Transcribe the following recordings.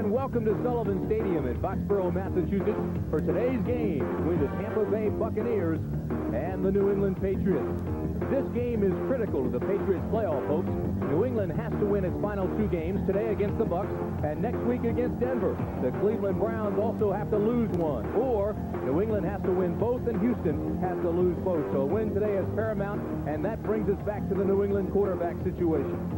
And welcome to Sullivan Stadium in Foxborough, Massachusetts for today's game between the Tampa Bay Buccaneers and the New England Patriots. This game is critical to the Patriots' playoff hopes. New England has to win its final two games, today against the Bucs and next week against Denver. The Cleveland Browns also have to lose one, or New England has to win both and Houston has to lose both. So a win today is paramount, and that brings us back to the New England quarterback situation.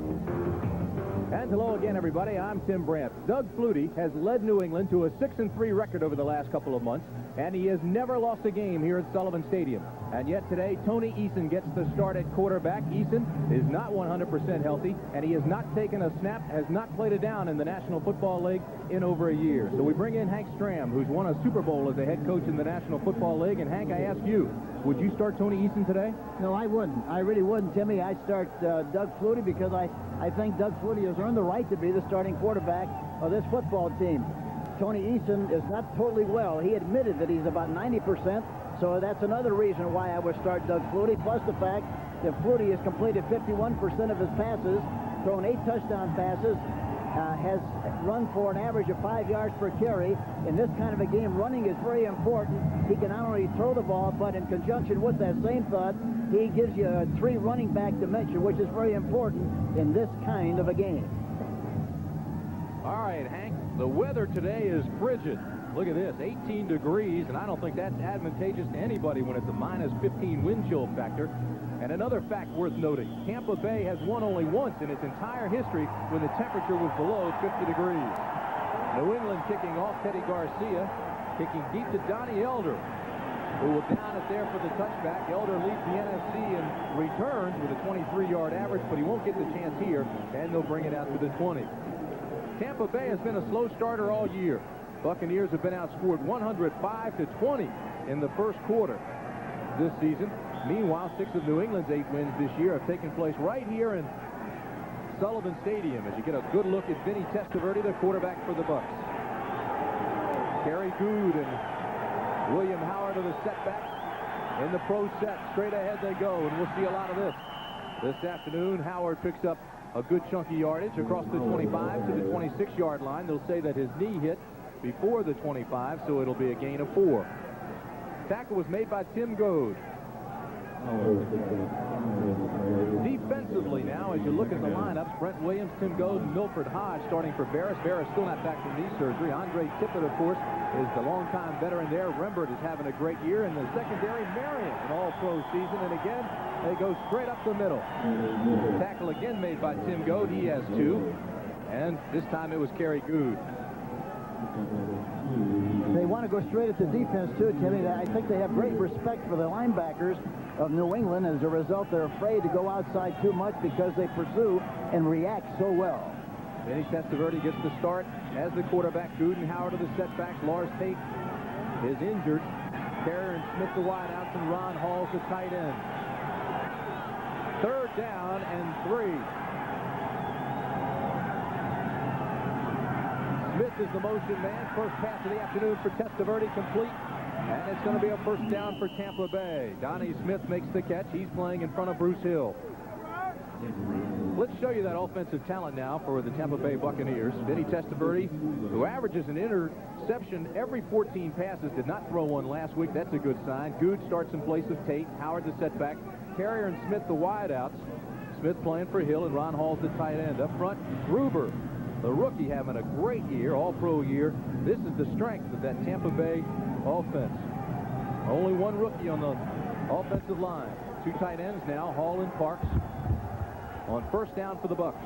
And hello again, everybody. I'm Tim Brandt. Doug Flutie has led New England to a 6-3 record over the last couple of months, and he has never lost a game here at Sullivan Stadium. And yet today, Tony Eason gets the start at quarterback. Eason is not 100% healthy, and he has not taken a snap, has not played a down in the National Football League in over a year. So we bring in Hank Stram, who's won a Super Bowl as a head coach in the National Football League. And Hank, I ask you, would you start Tony Eason today? No, I wouldn't. I really wouldn't, Timmy. I'd start Doug Flutie because I think Doug Flutie has earned the right to be the starting quarterback of this football team. Tony Eason is not totally well. He admitted that he's about 90%, so that's another reason why I would start Doug Flutie, plus the fact that Flutie has completed 51% of his passes, thrown 8 touchdown passes, has run for an average of 5 yards per carry. In this kind of a game, running is very important. He can not only throw the ball, but in conjunction with that same thought, he gives you a 3 running back dimension, which is very important in this kind of a game. All right, Hank, the weather today is frigid. Look at this, 18 degrees, and I don't think that's advantageous to anybody when it's a -15 wind chill factor. And another fact worth noting, Tampa Bay has won only once in its entire history when the temperature was below 50 degrees. New England kicking off, Teddy Garcia, kicking deep to Donnie Elder, who will down it there for the touchback. Elder leads the NFC in returns with a 23-yard average, but he won't get the chance here, and they'll bring it out to the 20. Tampa Bay has been a slow starter all year. Buccaneers have been outscored 105-20 in the first quarter this season. Meanwhile, 6 of New England's 8 wins this year have taken place right here in Sullivan Stadium as you get a good look at Vinny Testaverde, the quarterback for the Bucs. Kerry Good and William Howard are the setbacks in the pro set. Straight ahead they go, and we'll see a lot of this. This afternoon, Howard picks up a good chunky yardage across the 25 to the 26-yard line. They'll say that his knee hit before the 25, so it'll be a gain of 4. Tackle was made by Tim Goad. Defensively now, as you look at the lineups, Brent Williams, Tim Goad, and Milford Hodge starting for Barris. Barris still not back from knee surgery. Andre Tippett, of course, is the longtime veteran there. Rembert is having a great year. In the secondary, Marion, an all-pro season. And again, they go straight up the middle. Tackle again made by Tim Goad. He has 2. And this time it was Kerry Good. They want to go straight at the defense, too, Timmy. I think they have great respect for the linebackers of New England. As a result, they're afraid to go outside too much because they pursue and react so well. Vinny Testaverde gets the start as the quarterback. Good and Howard are the setbacks. Lars Tate is injured. Carrier and Smith the wideouts, and Ron Hall's the tight end. 3rd down and 3. Smith is the motion man. First pass of the afternoon for Testaverde, complete. And it's going to be a first down for Tampa Bay. Donnie Smith makes the catch. He's playing in front of Bruce Hill. Let's show you that offensive talent now for the Tampa Bay Buccaneers. Vinny Testaverde, who averages an interception every 14 passes, did not throw one last week. That's a good sign. Good starts in place of Tate. Howard the setback. Carrier and Smith the wideouts. Smith playing for Hill, and Ron Hall's the tight end. Up front, Gruber, the rookie, having a great year, all-pro year. This is the strength of that Tampa Bay offense. Only one rookie on the offensive line. 2 tight ends now, Hall and Parks, on first down for the Bucs.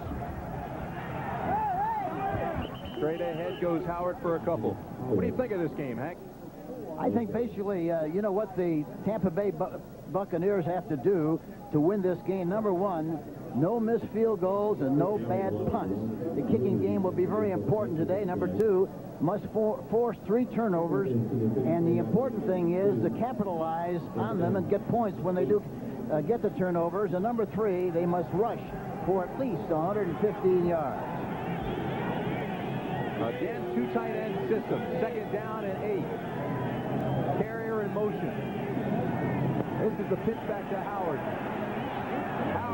Straight ahead goes Howard for a couple. What do you think of this game, Hank? I think basically, you know what the Tampa Bay Buccaneers have to do to win this game. Number 1, no missed field goals and no bad punts. The kicking game will be very important today. Number 2, must force 3 turnovers. And the important thing is to capitalize on them and get points when they do get the turnovers. And number 3, they must rush for at least 115 yards. Again, 2 tight end system. 2nd down and 8. Carrier in motion. This is the pitch back to Howard.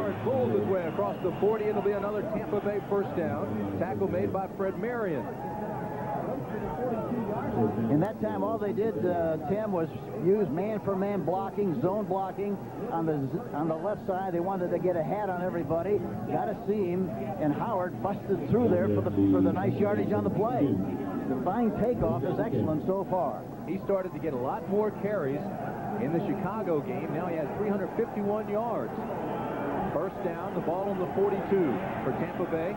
Howard pulls his way across the 40. It'll be another Tampa Bay first down. Tackle made by Fred Marion. In that time, all they did, Tim, was use man-for-man blocking, zone blocking on the left side. They wanted to get a hat on everybody, got a seam, and Howard busted through there for the nice yardage on the play. The fine takeoff is excellent so far. He started to get a lot more carries in the Chicago game. Now he has 351 yards. First down, the ball on the 42 for Tampa Bay.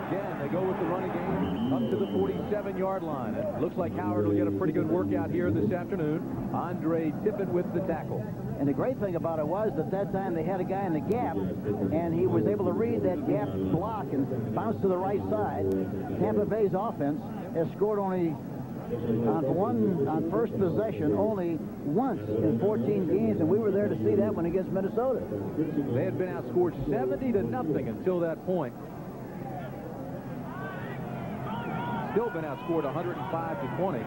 Again, they go with the running game up to the 47-yard line. It looks like Howard will get a pretty good workout here this afternoon. Andre Tippett with the tackle. And the great thing about it was that time they had a guy in the gap, and he was able to read that gap block and bounce to the right side. Tampa Bay's offense has scored only on first possession only once in 14 games, and we were there to see that one against Minnesota. They had been outscored 70-0 until that point. Still been outscored 105-20.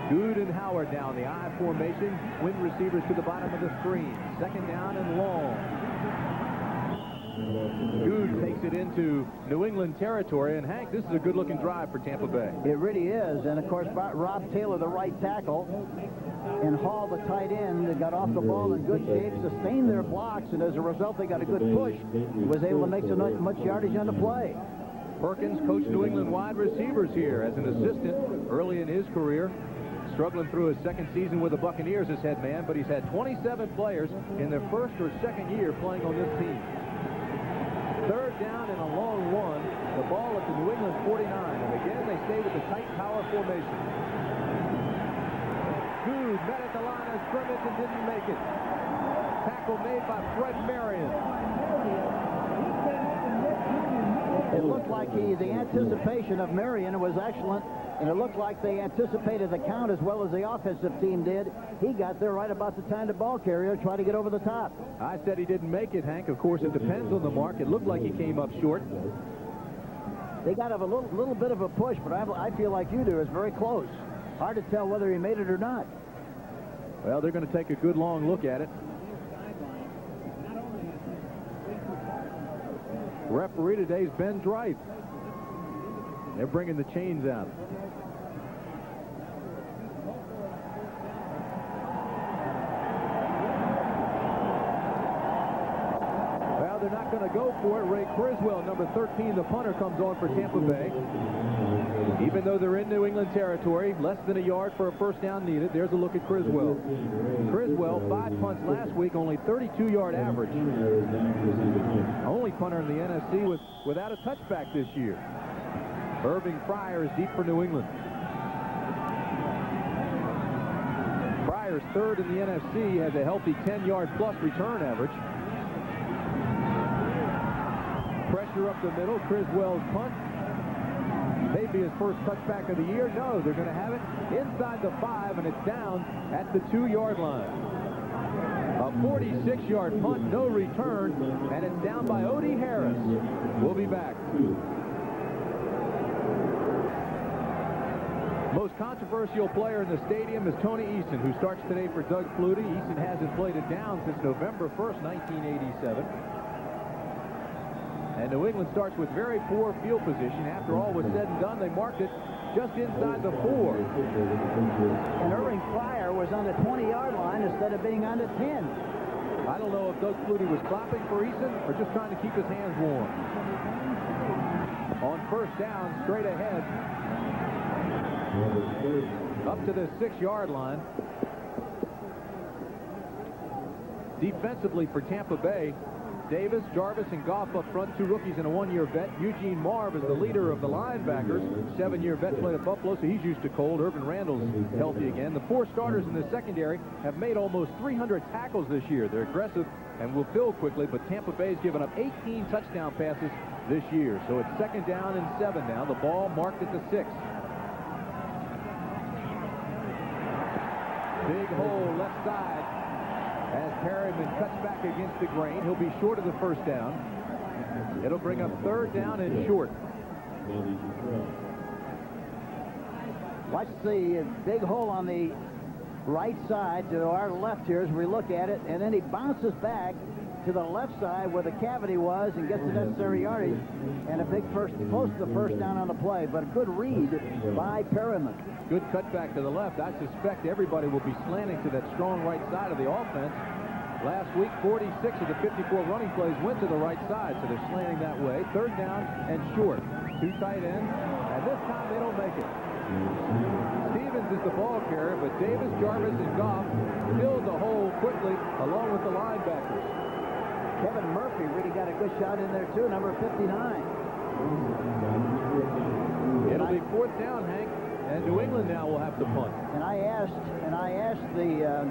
Good and Howard down the I formation. Twin receivers to the bottom of the screen. Second down and long. Good takes it into New England territory. And, Hank, this is a good-looking drive for Tampa Bay. It really is. And, of course, Rob Taylor, the right tackle, and Hall, the tight end, got off the ball in good shape, sustained their blocks, and as a result, they got a good push. Was able to make so much yardage on the play. Perkins coached New England wide receivers here as an assistant early in his career. Struggling through his second season with the Buccaneers as head man, but he's had 27 players in their first or second year playing on this team. Third down and a long one. The ball at the New England 49. And again, they stay with the tight power formation. Good met at the line of scrimmage and didn't make it. Tackle made by Fred Marion. It looked like the anticipation of Marion was excellent, and it looked like they anticipated the count as well as the offensive team did. He got there right about the time the ball carrier tried to get over the top. I said he didn't make it, Hank. Of course, it depends on the mark. It looked like he came up short. They got a little bit of a push, but I feel like you do. It's very close. Hard to tell whether he made it or not. Well, they're going to take a good long look at it. Referee today is Ben Drive. They're bringing the chains out. Well, they're not going to go for it. Ray Criswell, number 13, the punter, comes on for Tampa Bay. Even though they're in New England territory, less than a yard for a first down needed. There's a look at Criswell. Criswell, 5 punts last week, only 32-yard average. Only punter in the NFC without a touchback this year. Irving Pryor is deep for New England. Pryor's third in the NFC, has a healthy 10-yard plus return average. Pressure up the middle. Criswell's punt. Maybe his first touchback of the year. No, they're going to have it inside the 5, and it's down at the 2-yard line. A 46-yard punt, no return, and it's down by Odie Harris. We'll be back. Most controversial player in the stadium is Tony Eason, who starts today for Doug Flutie. Eason hasn't played it down since November 1st, 1987. And New England starts with very poor field position. After all was said and done, they marked it just inside the 4. And Irving Pryor was on the 20-yard line instead of being on the 10. I don't know if Doug Flutie was clapping for Eason or just trying to keep his hands warm. On first down, straight ahead, up to the 6-yard line. Defensively for Tampa Bay, Davis, Jarvis, and Goff up front, 2 rookies and a 1-year vet. Eugene Marv is the leader of the linebackers. 7-year vet, played at Buffalo, so he's used to cold. Urban Randall's healthy again. The 4 starters in the secondary have made almost 300 tackles this year. They're aggressive and will fill quickly, but Tampa Bay's given up 18 touchdown passes this year. So it's second down and 7 now. The ball marked at the 6. Big hole left side. As Perryman cuts back against the grain, he'll be short of the first down. It'll bring up third down and short. Watch the big hole on the right side to our left here as we look at it, and then he bounces back to the left side where the cavity was and gets the necessary yardage and a big close to the first down on the play. But a good read by Perryman. Good cutback to the left. I suspect everybody will be slanting to that strong right side of the offense. Last week, 46 of the 54 running plays went to the right side, so they're slanting that way. Third down and short. Two tight ends, and this time they don't make it. Stevens is the ball carrier, but Davis, Jarvis, and Goff filled the hole quickly along with the linebackers. Kevin Murphy really got a good shot in there, too, number 59. It'll be fourth down, Hank, and New England now will have to punt. And I asked the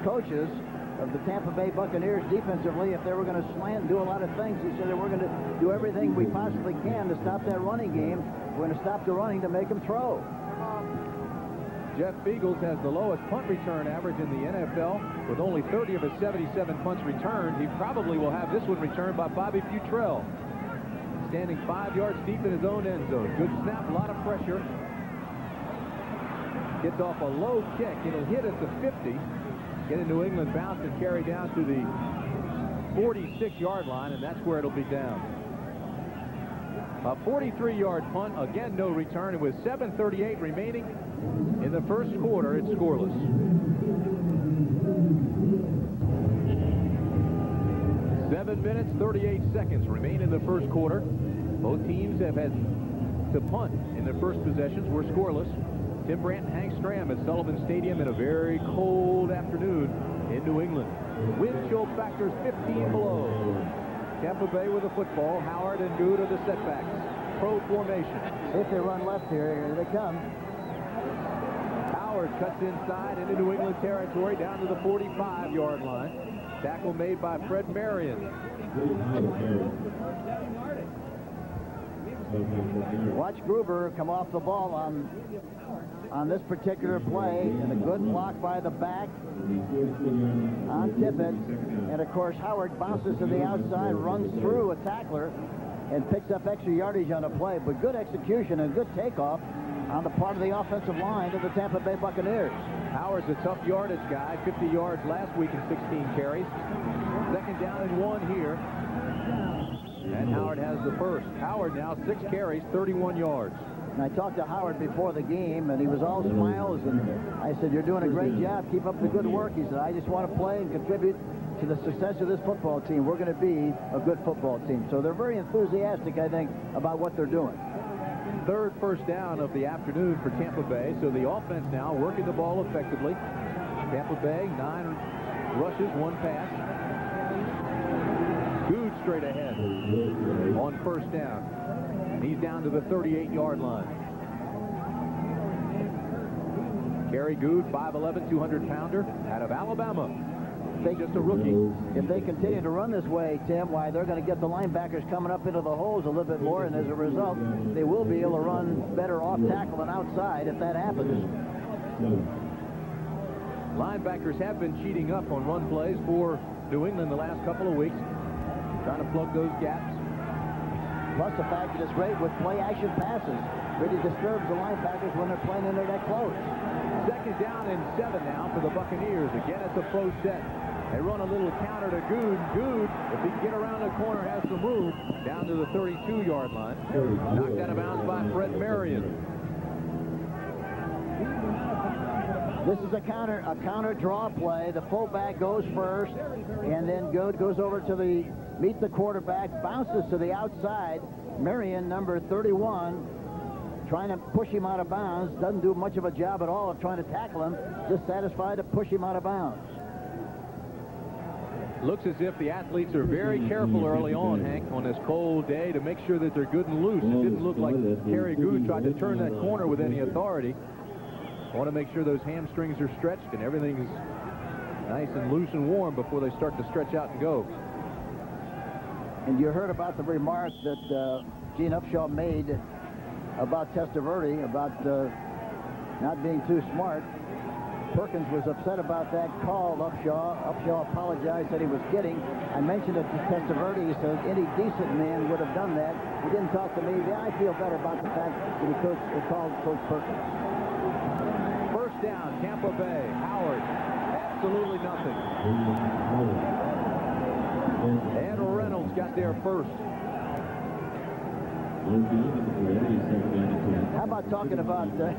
coaches of the Tampa Bay Buccaneers defensively if they were going to slant and do a lot of things. He said that we're going to do everything we possibly can to stop that running game. We're going to stop the running to make them throw. Jeff Beagles has the lowest punt return average in the NFL with only 30 of his 77 punts returned. He probably will have this one returned by Bobby Futrell. Standing 5 yards deep in his own end zone. Good snap, a lot of pressure. Gets off a low kick. It'll hit at the 50. Get a New England bounce and carry down to the 46-yard line, and that's where it'll be down. A 43-yard punt, again no return, and with 7:38 remaining in the first quarter, it's scoreless. 7 minutes, 38 seconds remain in the first quarter. Both teams have had to punt in their first possessions. We're scoreless. Tim Brandt and Hank Stram at Sullivan Stadium in a very cold afternoon in New England. Wind chill factors 15 below. Tampa Bay with the football. Howard and Good are the setbacks. Pro formation. If they run left here they come. Howard cuts inside into New England territory down to the 45-yard line. Tackle made by Fred Marion. Watch Gruber come off the ball on this particular play, and a good block by the back on Tippett. And of course Howard bounces to the outside, runs through a tackler, and picks up extra yardage on the play. But good execution and good takeoff on the part of the offensive line of the Tampa Bay Buccaneers. Howard's a tough yardage guy, 50 yards last week and 16 carries. Second down and 1 here. And Howard has the first. Howard now 6 carries, 31 yards. And I talked to Howard before the game, and he was all smiles, and I said, "You're doing a great job. Keep up the good work." He said, "I just want to play and contribute to the success of this football team. We're going to be a good football team." So they're very enthusiastic, I think, about what they're doing. Third first down of the afternoon for Tampa Bay. So the offense now working the ball effectively. Tampa Bay, 9 rushes, 1 pass. Good straight ahead on first down. And he's down to the 38-yard line. Kerry Good, 5'11", 200-pounder out of Alabama. Just a rookie. If they continue to run this way, Tim, why they're going to get the linebackers coming up into the holes a little bit more, and as a result, they will be able to run better off tackle and outside if that happens. Linebackers have been cheating up on run plays for New England the last couple of weeks, trying to plug those gaps. Plus the fact that it's great with play-action passes. Really disturbs the linebackers when they're playing in there that close. Second down and 7 now for the Buccaneers. Again, it's a pro set. They run a little counter to Good. Good, if he can get around the corner, has some room down to the 32-yard line. Knocked out of bounds by Fred Marion. This is a counter draw play. The fullback goes first, and then Good goes over to meet the quarterback, bounces to the outside. Marion, number 31, trying to push him out of bounds. Doesn't do much of a job at all of trying to tackle him. Just satisfied to push him out of bounds. Looks as if the athletes are very careful early on, Hank, on this cold day to make sure that they're good and loose. It didn't look like Kerry Good tried to turn that corner with any authority. Want to make sure those hamstrings are stretched and everything's nice and loose and warm before they start to stretch out and go. And you heard about the remark that Gene Upshaw made about Testaverde, about not being too smart. Perkins was upset about that call, Upshaw. Upshaw apologized, said he was kidding. I mentioned it to Testaverde. He said any decent man would have done that. He didn't talk to me. I feel better about the fact that he called Coach Perkins. First down, Tampa Bay. Howard, absolutely nothing. Ed Reynolds got there first. How about talking about the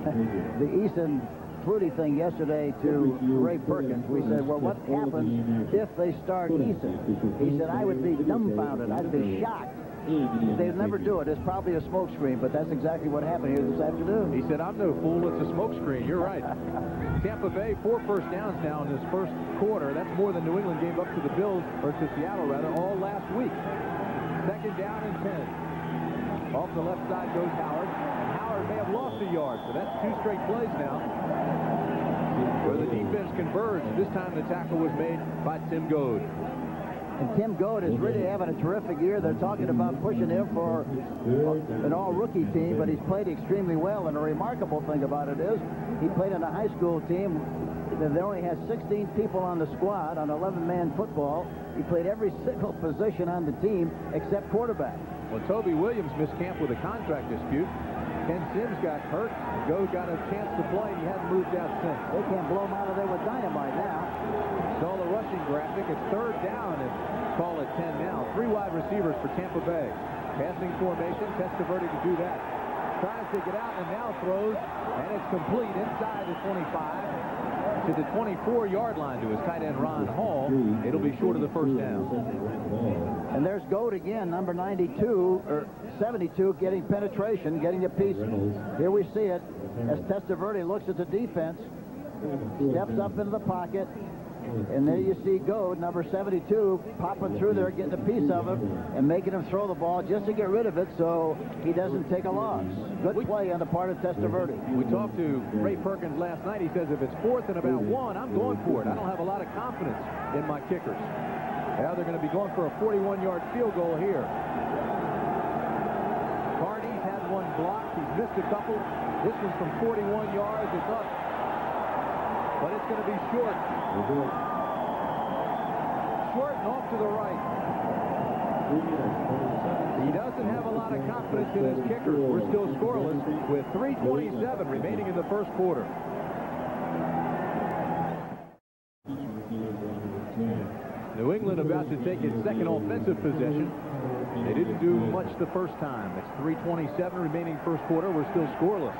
Eason Flutie thing yesterday to Ray Perkins? We said, well, what happens if they start Eason? He said, I would be dumbfounded. I'd be shocked. They'd never do it. It's probably a smokescreen, but that's exactly what happened here this afternoon. He said, I'm no fool. It's a smokescreen. You're right. Tampa Bay, 4 first downs now in this first quarter. That's more than New England gave up to the Bills, or to Seattle, rather, all last week. Second down and 10. Off the left side goes Howard. And Howard may have lost a yard, so that's 2 straight plays now where the defense converged. This time the tackle was made by Tim Goad. And Tim Goad is really having a terrific year. They're talking about pushing him for an all-rookie team, but he's played extremely well. And a remarkable thing about it is he played on a high school team. They only had 16 people on the squad on 11-man football. He played every single position on the team except quarterback. Well, Toby Williams missed camp with a contract dispute. Ken Sims got hurt. Goad got a chance to play, and he hasn't moved out since. They can't blow him out of there with dynamite now. Saw the rushing graphic. It's third down, and call it 10 now. 3 wide receivers for Tampa Bay. Passing formation. Testaverde to do that. Tries to get out and now throws, and it's complete inside the 25 to the 24-yard line to his tight end Ron Hall. It'll be short of the first down. And there's Goad again, number 92 or 72, getting penetration, getting a piece. Here we see it as Testaverde looks at the defense, steps up into the pocket. And there you see Goad, number 72, popping through there, getting a piece of him, and making him throw the ball just to get rid of it so he doesn't take a loss. Good play on the part of Testaverde. We talked to Ray Perkins last night. He says if it's 4th and about 1, I'm going for it. I don't have a lot of confidence in my kickers. Now they're going to be going for a 41-yard field goal here. Carney's had one blocked. He's missed a couple. This one's from 41 yards. It's up. But it's going to be short. Short and off to the right. He doesn't have a lot of confidence in his kickers. We're still scoreless with 3:27 remaining in the first quarter. New England about to take its second offensive possession. They didn't do much the first time. It's 3:27 remaining first quarter. We're still scoreless.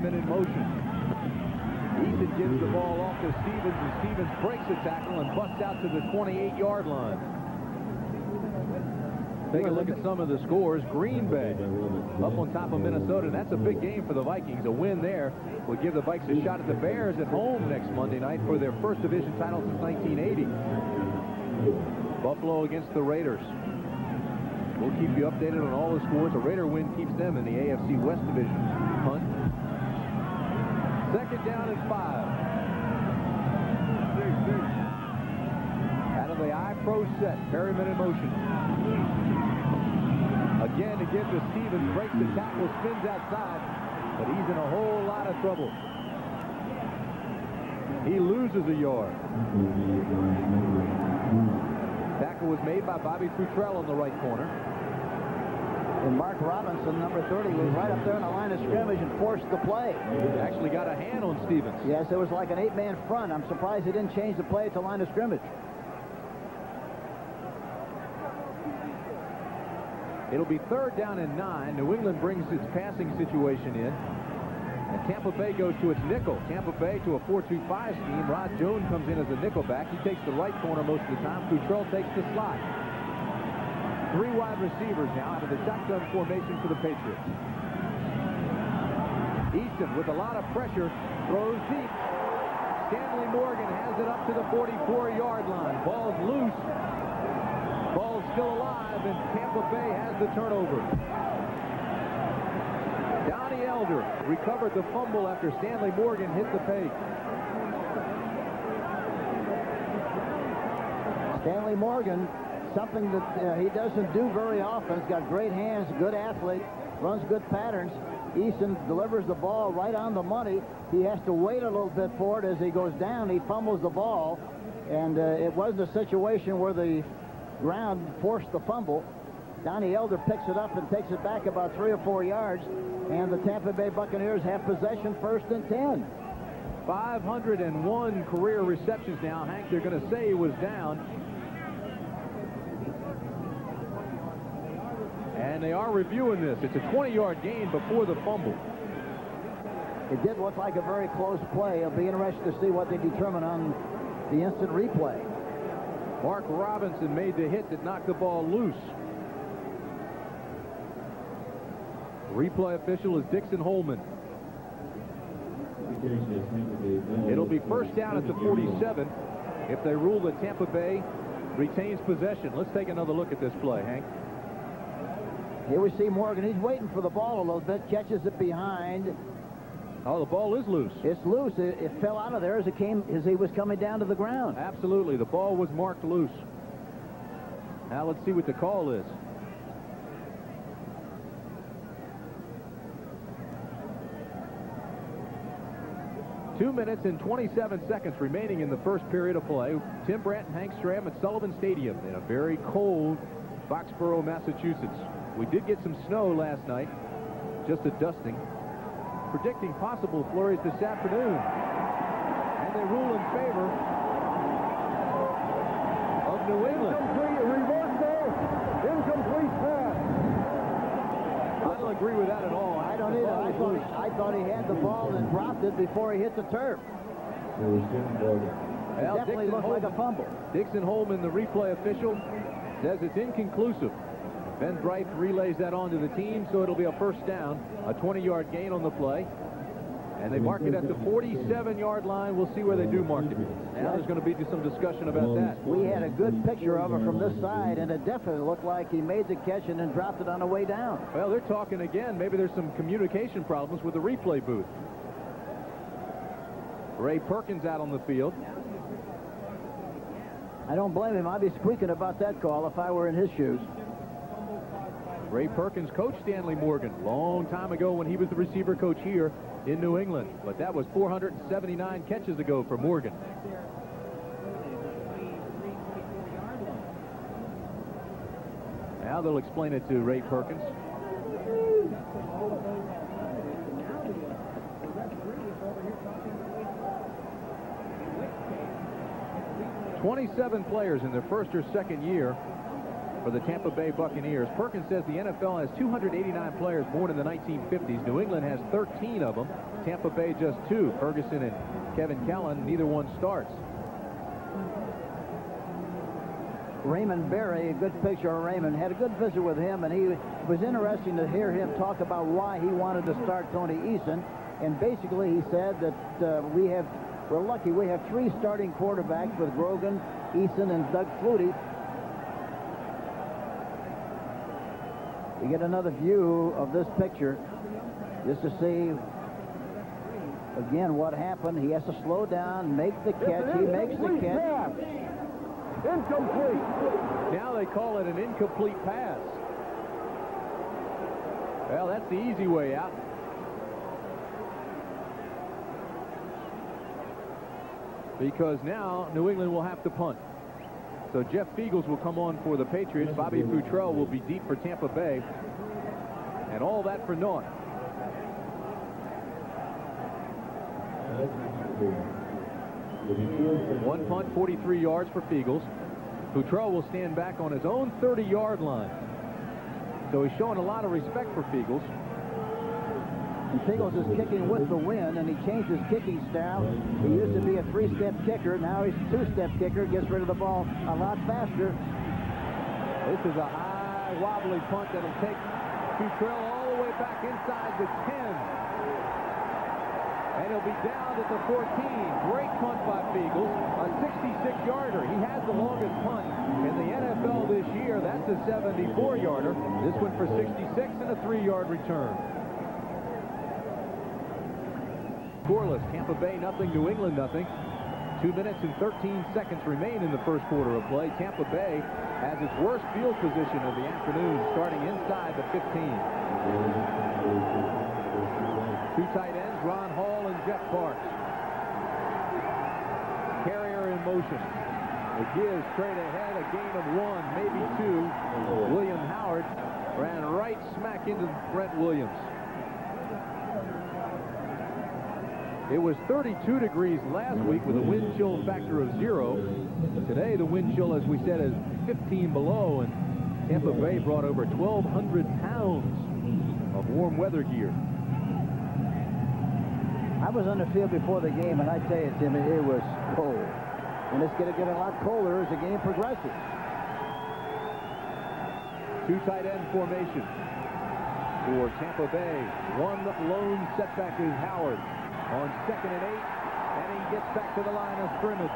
In motion. Eason gives the ball off to Stevens, and Stevens breaks the tackle and busts out to the 28-yard line. Take a look at some of the scores. Green Bay up on top of Minnesota, and that's a big game for the Vikings. A win there would give the Vikes a shot at the Bears at home next Monday night for their first division title since 1980. Buffalo against the Raiders. We'll keep you updated on all the scores. A Raider win keeps them in the AFC West division hunt. Second down and 5. Out of the I-Pro set. Perryman in motion. Again to give to Stevens. Breaks the tackle. Spins outside. But he's in a whole lot of trouble. He loses a yard. Tackle was made by Bobby Futrell on the right corner. And Mark Robinson, number 30, was right up there on the line of scrimmage and forced the play. Actually got a hand on Stevens. Yes, it was like an 8-man front. I'm surprised he didn't change the play at the line of scrimmage. It'll be third down and 9. New England brings its passing situation in. And Tampa Bay goes to its nickel. Tampa Bay to a 4-2-5 scheme. Rod Jones comes in as a nickelback. He takes the right corner most of the time. Futrell takes the slot. 3 wide receivers now out of the shotgun formation for the Patriots. Easton with a lot of pressure throws deep. Stanley Morgan has it up to the 44-yard line. Ball's loose. Ball's still alive, and Tampa Bay has the turnover. Donnie Elder recovered the fumble after Stanley Morgan hit the pace. Stanley Morgan, something that he doesn't do very often. He's got great hands, good athlete, runs good patterns. Easton delivers the ball right on the money. He has to wait a little bit for it as he goes down. He fumbles the ball, and it was a situation where the ground forced the fumble. Donnie Elder picks it up and takes it back about 3 or 4 yards, and the Tampa Bay Buccaneers have possession, 1st and 10. 501 career receptions now. Hank, they're going to say he was down. And they are reviewing this. It's a 20-yard gain before the fumble. It did look like a very close play. It'll be interesting to see what they determine on the instant replay. Mark Robinson made the hit that knocked the ball loose. Replay official is Dixon Holman. It'll be first down at the 47 if they rule that Tampa Bay retains possession. Let's take another look at this play, Hank. Here we see Morgan. He's waiting for the ball a little bit, catches it behind. Oh, the ball is loose. It's loose. It fell out of there as he was coming down to the ground. Absolutely. The ball was marked loose. Now let's see what the call is. Two minutes and 27 seconds remaining in the first period of play. Tim Brandt and Hank Stram at Sullivan Stadium in a very cold Foxborough, Massachusetts. We did get some snow last night, just a dusting. Predicting possible flurries this afternoon. And they rule in favor of New England. Reverse there. Incomplete pass. I don't agree with that at all. I don't either. I thought he had the ball and dropped it before he hit the turf. It definitely looked like a fumble. Dixon Holman, the replay official, says it's inconclusive. Ben Bright relays that on to the team, so it'll be a first down, a 20-yard gain on the play. And they mark it at the 47-yard line. We'll see where they do mark it. Now there's going to be some discussion about that. We had a good picture of it from this side, and it definitely looked like he made the catch and then dropped it on the way down. Well, they're talking again. Maybe there's some communication problems with the replay booth. Ray Perkins out on the field. I don't blame him. I'd be squeaking about that call if I were in his shoes. Ray Perkins coached Stanley Morgan long time ago when he was the receiver coach here in New England. But that was 479 catches ago for Morgan. Now they'll explain it to Ray Perkins. "27 players in their first or second year for the Tampa Bay Buccaneers." Perkins says the NFL has 289 players born in the 1950s. New England has 13 of them. Tampa Bay just 2. Ferguson and Kevin Callan, neither one starts. Raymond Berry, a good picture of Raymond. Had a good visit with him, and it was interesting to hear him talk about why he wanted to start Tony Eason. And basically he said that we're lucky. We have 3 starting quarterbacks with Grogan, Eason, and Doug Flutie. We get another view of this picture just to see again what happened. He has to slow down, make the catch. He makes the catch. Incomplete. Now they call it an incomplete pass. Well, that's the easy way out. Because now New England will have to punt. So Jeff Fiegels will come on for the Patriots. Bobby Futrell will be deep for Tampa Bay. And all that for naught. One punt, 43 yards for Fiegels. Futrell will stand back on his own 30-yard line. So he's showing a lot of respect for Fiegels. And Fiegels is kicking with the wind, and he changed his kicking style. He used to be a 3-step kicker. Now he's a 2-step kicker. Gets rid of the ball a lot faster. This is a high, wobbly punt that'll take Futrell all the way back inside the 10. And he'll be down at the 14. Great punt by Fiegels. A 66-yarder. He has the longest punt in the NFL this year. That's a 74-yarder. This one for 66 and a 3-yard return. Scoreless. Tampa Bay nothing, New England nothing. 2 minutes and 13 seconds remain in the first quarter of play. Tampa Bay has its worst field position of the afternoon, starting inside the 15. 2 tight ends, Ron Hall and Jeff Parks. Carrier in motion. It gives straight ahead, a gain of 1, maybe 2. William Howard ran right smack into Brent Williams. It was 32 degrees last week with a wind chill factor of 0. Today, the wind chill, as we said, is 15 below, and Tampa Bay brought over 1,200 pounds of warm weather gear. I was on the field before the game, and I tell you, Timmy, it was cold. And it's going to get a lot colder as the game progresses. Two tight end formation for Tampa Bay. One lone setback is Howard on 2nd and 8, and he gets back to the line of scrimmage.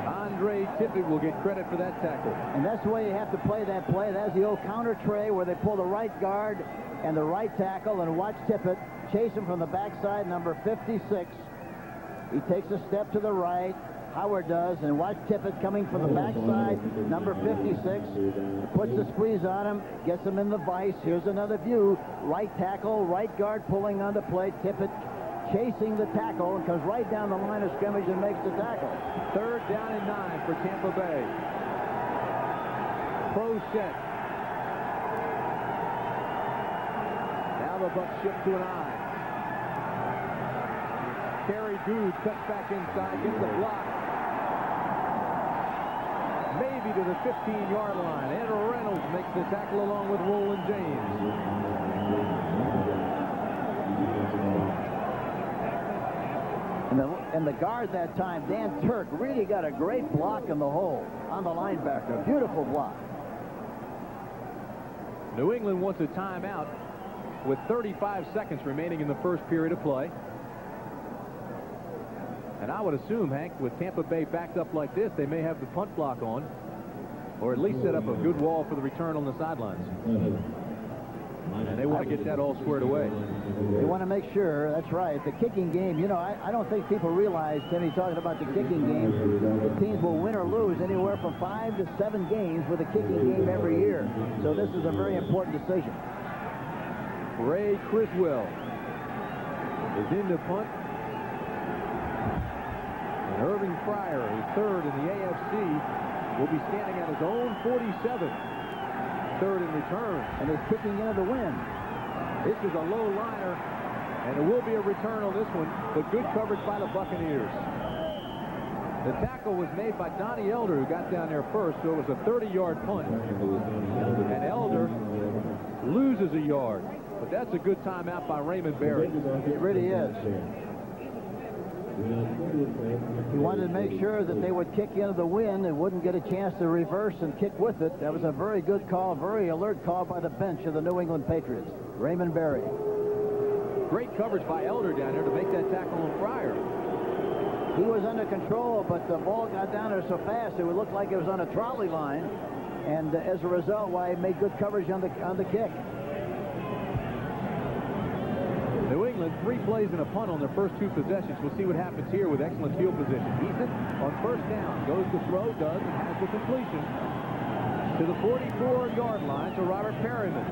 Andre Tippett will get credit for that tackle. And that's the way you have to play that play. That's the old counter tray where they pull the right guard and the right tackle, and watch Tippett chase him from the backside, number 56. He takes a step to the right. Howard does, and watch Tippett coming from the backside, number 56, puts the squeeze on him, gets him in the vise. Here's another view. Right tackle, right guard pulling on the play. Tippett chasing the tackle and comes right down the line of scrimmage and makes the tackle. 3rd down and 9 for Tampa Bay. Pro set. Now the Bucs shift to an eye. Kerry Good cuts back inside, gets the block. Maybe to the 15-yard line. Ed Reynolds makes the tackle along with Roland James. And the guard that time, Dan Turk, really got a great block in the hole on the linebacker. Beautiful block. New England wants a timeout with 35 seconds remaining in the first period of play. And I would assume, Hank, with Tampa Bay backed up like this, they may have the punt block on, or at least set up a good wall for the return on the sidelines. And they want to get that all squared away. They want to make sure, that's right. The kicking game, you know, I don't think people realize, Timmy, talking about the kicking game, the teams will win or lose anywhere from 5 to 7 games with a kicking game every year. So this is a very important decision. Ray Criswell is in the punt. And Irving Fryer, who's 3rd in the AFC, will be standing at his own 47. 3rd in return. And is kicking into the wind. This is a low liner, and there will be a return on this one, but good coverage by the Buccaneers. The tackle was made by Donnie Elder, who got down there first, so it was a 30-yard punt. And Elder loses a yard. But that's a good timeout by Raymond Berry. It really is. He wanted to make sure that they would kick into the wind and wouldn't get a chance to reverse and kick with it. That was a very good call, very alert call by the bench of the New England Patriots. Raymond Berry. Great coverage by Elder down there to make that tackle on Fryer. He was under control, but the ball got down there so fast it would look like it was on a trolley line. And as a result, why he made good coverage on the kick. New England, 3 plays and a punt on their first 2 possessions. We'll see what happens here with excellent field position. Eason on 1st down goes to throw, does, and has the completion to the 44-yard line to Robert Perryman.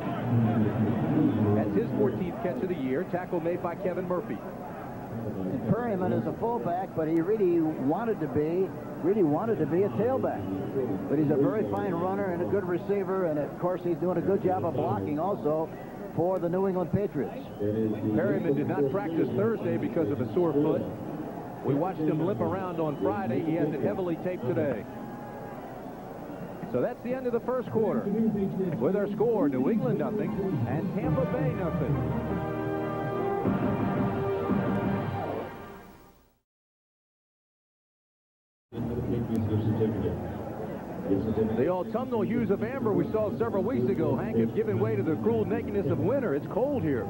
That's his 14th catch of the year. Tackle made by Kevin Murphy. And Perryman is a fullback, but he really wanted to be a tailback. But he's a very fine runner and a good receiver, and of course he's doing a good job of blocking also for the New England Patriots. Perryman did not practice Thursday because of a sore foot. We watched him limp around on Friday. He has it heavily taped today. So that's the end of the first quarter. With our score, New England nothing and Tampa Bay nothing. The autumnal hues of amber we saw several weeks ago, Hank, have given way to the cruel nakedness of winter. It's cold here.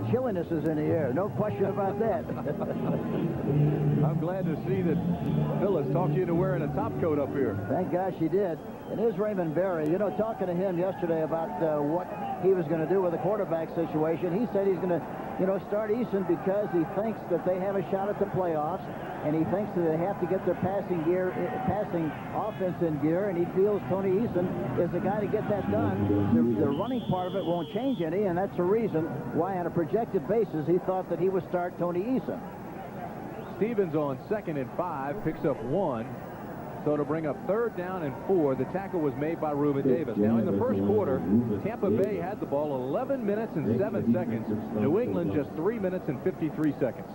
Chilliness is in the air, no question about that. I'm glad to see that Phyllis talked you into wearing a top coat up here. Thank God she did. And here's Raymond Berry. You know, talking to him yesterday about what he was going to do with the quarterback situation, he said he's going to, start Eason because he thinks that they have a shot at the playoffs, and he thinks that they have to get their passing offense in gear, and he feels Tony Eason is the guy to get that done. The running part of it won't change any, and that's the reason why on a projected basis he thought that he would start Tony Eason. Stevens on 2nd and 5 picks up 1. So to bring up 3rd down and 4, the tackle was made by Reuben Davis. Now in the first quarter, Tampa Bay had the ball 11 minutes and 7 seconds. New England just 3 minutes and 53 seconds.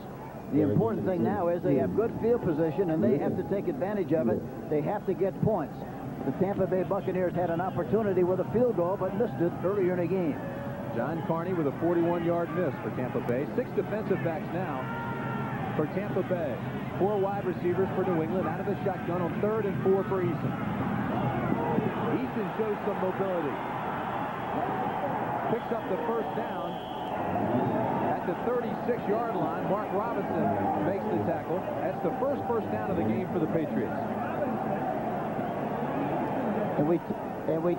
The important thing now is they have good field position, and they have to take advantage of it. They have to get points. The Tampa Bay Buccaneers had an opportunity with a field goal, but missed it earlier in the game. John Carney with a 41-yard miss for Tampa Bay. 6 defensive backs now for Tampa Bay. 4 wide receivers for New England out of the shotgun on 3rd and 4 for Eason. Eason shows some mobility. Picks up the first down at the 36-yard line. Mark Robinson makes the tackle. That's the first down of the game for the Patriots. And we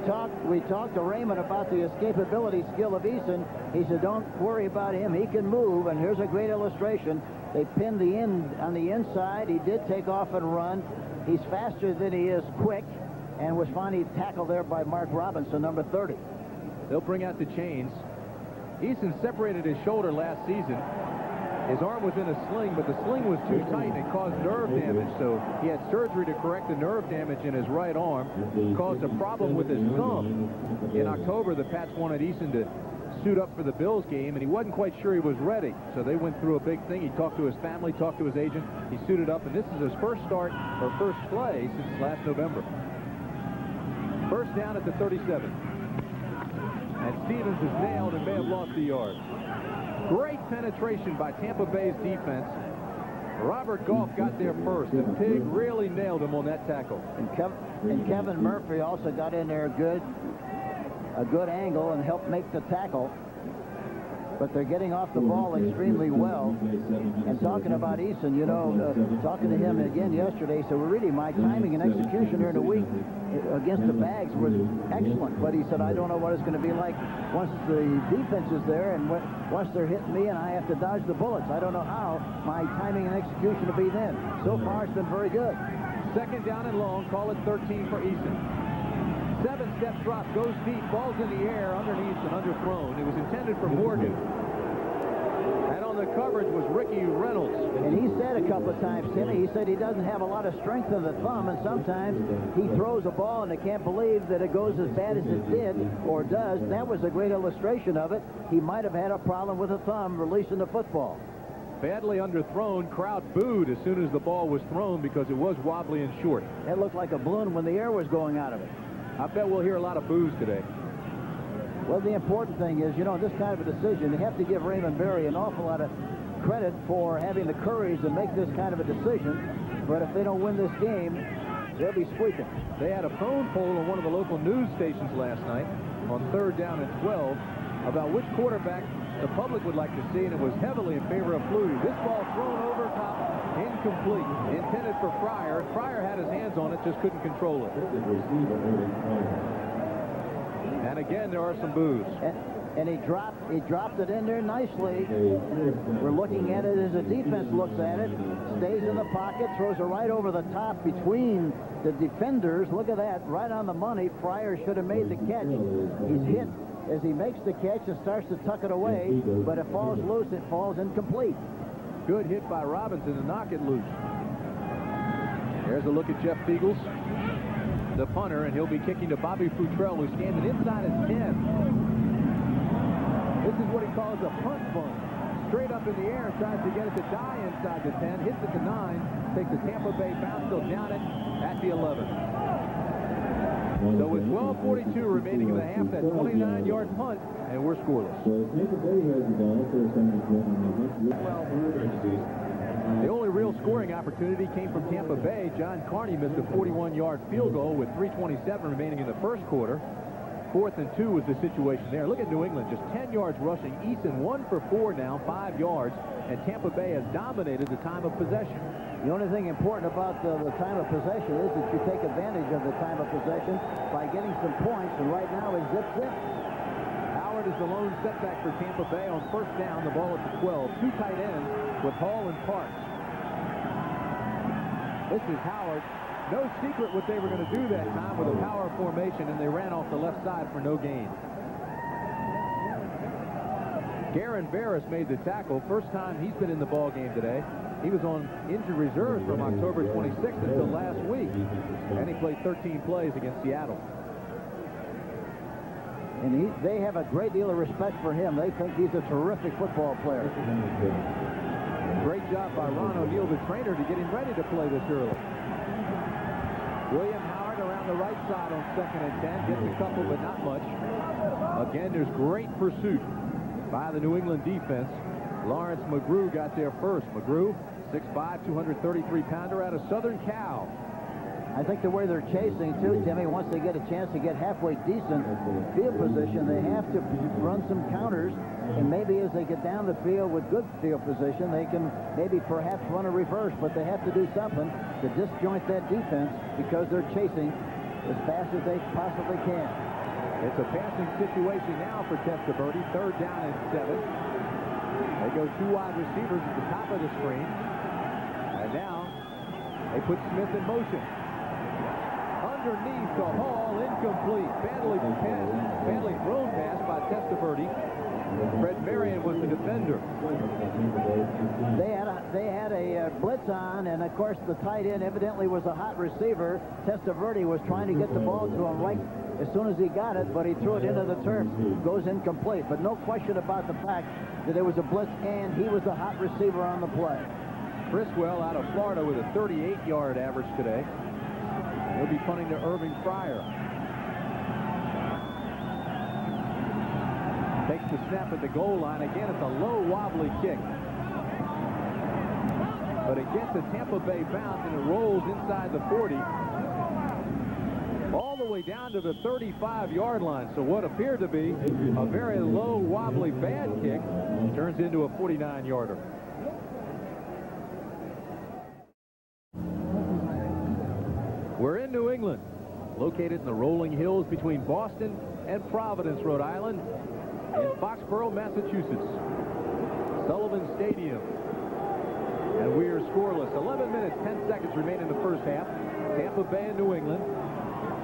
talked to Raymond about the escapability skill of Eason. He said, don't worry about him. He can move. And here's a great illustration. They pinned the end on the inside. He did take off and run. He's faster than he is quick, and was finally tackled there by Mark Robinson, number 30. They'll bring out the chains. Eason separated his shoulder last season. His arm was in a sling, but the sling was too tight and it caused nerve damage. So he had surgery to correct the nerve damage in his right arm. Caused a problem with his thumb. In October, the Pats wanted Eason to suit up for the Bills game, and he wasn't quite sure he was ready. So they went through a big thing. He talked to his family, talked to his agent. He suited up, and this is his first start or first play since last November. First down at the 37. And Stevens is nailed and may have lost the yard. Great penetration by Tampa Bay's defense. Robert Goff got there first, and Pig really nailed him on that tackle. And Kevin Murphy also got in there a good angle and helped make the tackle. But they're getting off the ball extremely well. And talking about Eason, you know, talking to him again yesterday, so really my timing and execution during the week against the Bags was excellent. But he said, I don't know what it's going to be like once the defense is there and once they're hitting me and I have to dodge the bullets. I don't know how my timing and execution will be then. So far, it's been very good. 2nd down and long, call it 13 for Eason. 7-step drop, goes deep, ball's in the air, underneath and underthrown. It was intended for Morgan. And on the coverage was Ricky Reynolds. And he said a couple of times, Timmy, he said he doesn't have a lot of strength in the thumb, and sometimes he throws a ball and they can't believe that it goes as bad as it did or does. That was a great illustration of it. He might have had a problem with the thumb releasing the football. Badly underthrown. Crowd booed as soon as the ball was thrown because it was wobbly and short. It looked like a balloon when the air was going out of it. I bet we'll hear a lot of boos today. Well, the important thing is, you know, this kind of a decision, you have to give Raymond Berry an awful lot of credit for having the courage to make this kind of a decision. But if they don't win this game, they'll be squeaking. They had a phone poll on one of the local news stations last night on 3rd down and 12 about which quarterback the public would like to see, and it was heavily in favor of Flutie. This ball thrown over top, incomplete, intended for Fryer. Fryer had his hands on it, just couldn't control it. And again, there are some boos. And he dropped it in there nicely. We're looking at it as the defense looks at it. Stays in the pocket, throws it right over the top between the defenders. Look at that, right on the money. Fryer should have made the catch. He's hit as he makes the catch and starts to tuck it away, but it falls loose, it falls incomplete. Good hit by Robinson to knock it loose. There's a look at Jeff Feagles, the punter, and he'll be kicking to Bobby Futrell, who's standing inside his 10. This is what he calls a punt bunt. Straight up in the air, tries to get it to die inside the 10, hits it to 9, takes the Tampa Bay bounce, still down it at the 11. So with 12:42 remaining in the half, that 29-yard punt, and we're scoreless. The only real scoring opportunity came from Tampa Bay. John Carney missed a 41-yard field goal with 3:27 remaining in the first quarter. 4th and 2 was the situation there. Look at New England, just 10 yards rushing. Eason 1 for 4 now, 5 yards, and Tampa Bay has dominated the time of possession. The only thing important about the time of possession is that you take advantage of the time of possession by getting some points, and right now it's zip-zip. Howard is the lone setback for Tampa Bay on 1st down, the ball at the 12. 2 tight ends with Hall and Parks. This is Howard. No secret what they were going to do that time with a power formation, and they ran off the left side for no gain. Garen Barris made the tackle. First time he's been in the ball game today. He was on injured reserve from October 26th until last week, and he played 13 plays against Seattle. And they have a great deal of respect for him. They think he's a terrific football player. Great job by Ron O'Neill, the trainer, to get him ready to play this early. William Howard around the right side on 2nd and 10. Gets a couple, but not much. Again, there's great pursuit by the New England defense. Lawrence McGrew got there first. McGrew, 6'5", 233-pounder out of Southern Cal. I think the way they're chasing, too, Timmy, once they get a chance to get halfway decent field position, they have to run some counters, and maybe as they get down the field with good field position, they can maybe perhaps run a reverse, but they have to do something to disjoint that defense because they're chasing as fast as they possibly can. It's a passing situation now for Testaverde. 3rd down and 7. They go 2 wide receivers at the top of the screen, and now they put Smith in motion. Underneath the Hall, incomplete. Badly thrown pass by Testaverde. Fred Marion was the defender. They had a blitz on, and of course the tight end evidently was a hot receiver. Testaverde was trying to get the ball to him right as soon as he got it, but he threw it into the turf. Goes incomplete. But no question about the fact that there was a blitz, and he was the hot receiver on the play. Criswell out of Florida with a 38-yard average today. He'll be punting to Irving Fryer. Takes the snap at the goal line. Again, it's a low, wobbly kick. But it gets a Tampa Bay bounce, and it rolls inside the 40. All the way down to the 35-yard line. So what appeared to be a very low, wobbly, bad kick turns into a 49-yarder. We're in New England, located in the rolling hills between Boston and Providence, Rhode Island, in Foxborough, Massachusetts. Sullivan Stadium. And we are scoreless. 11 minutes, 10 seconds remain in the first half. Tampa Bay and New England.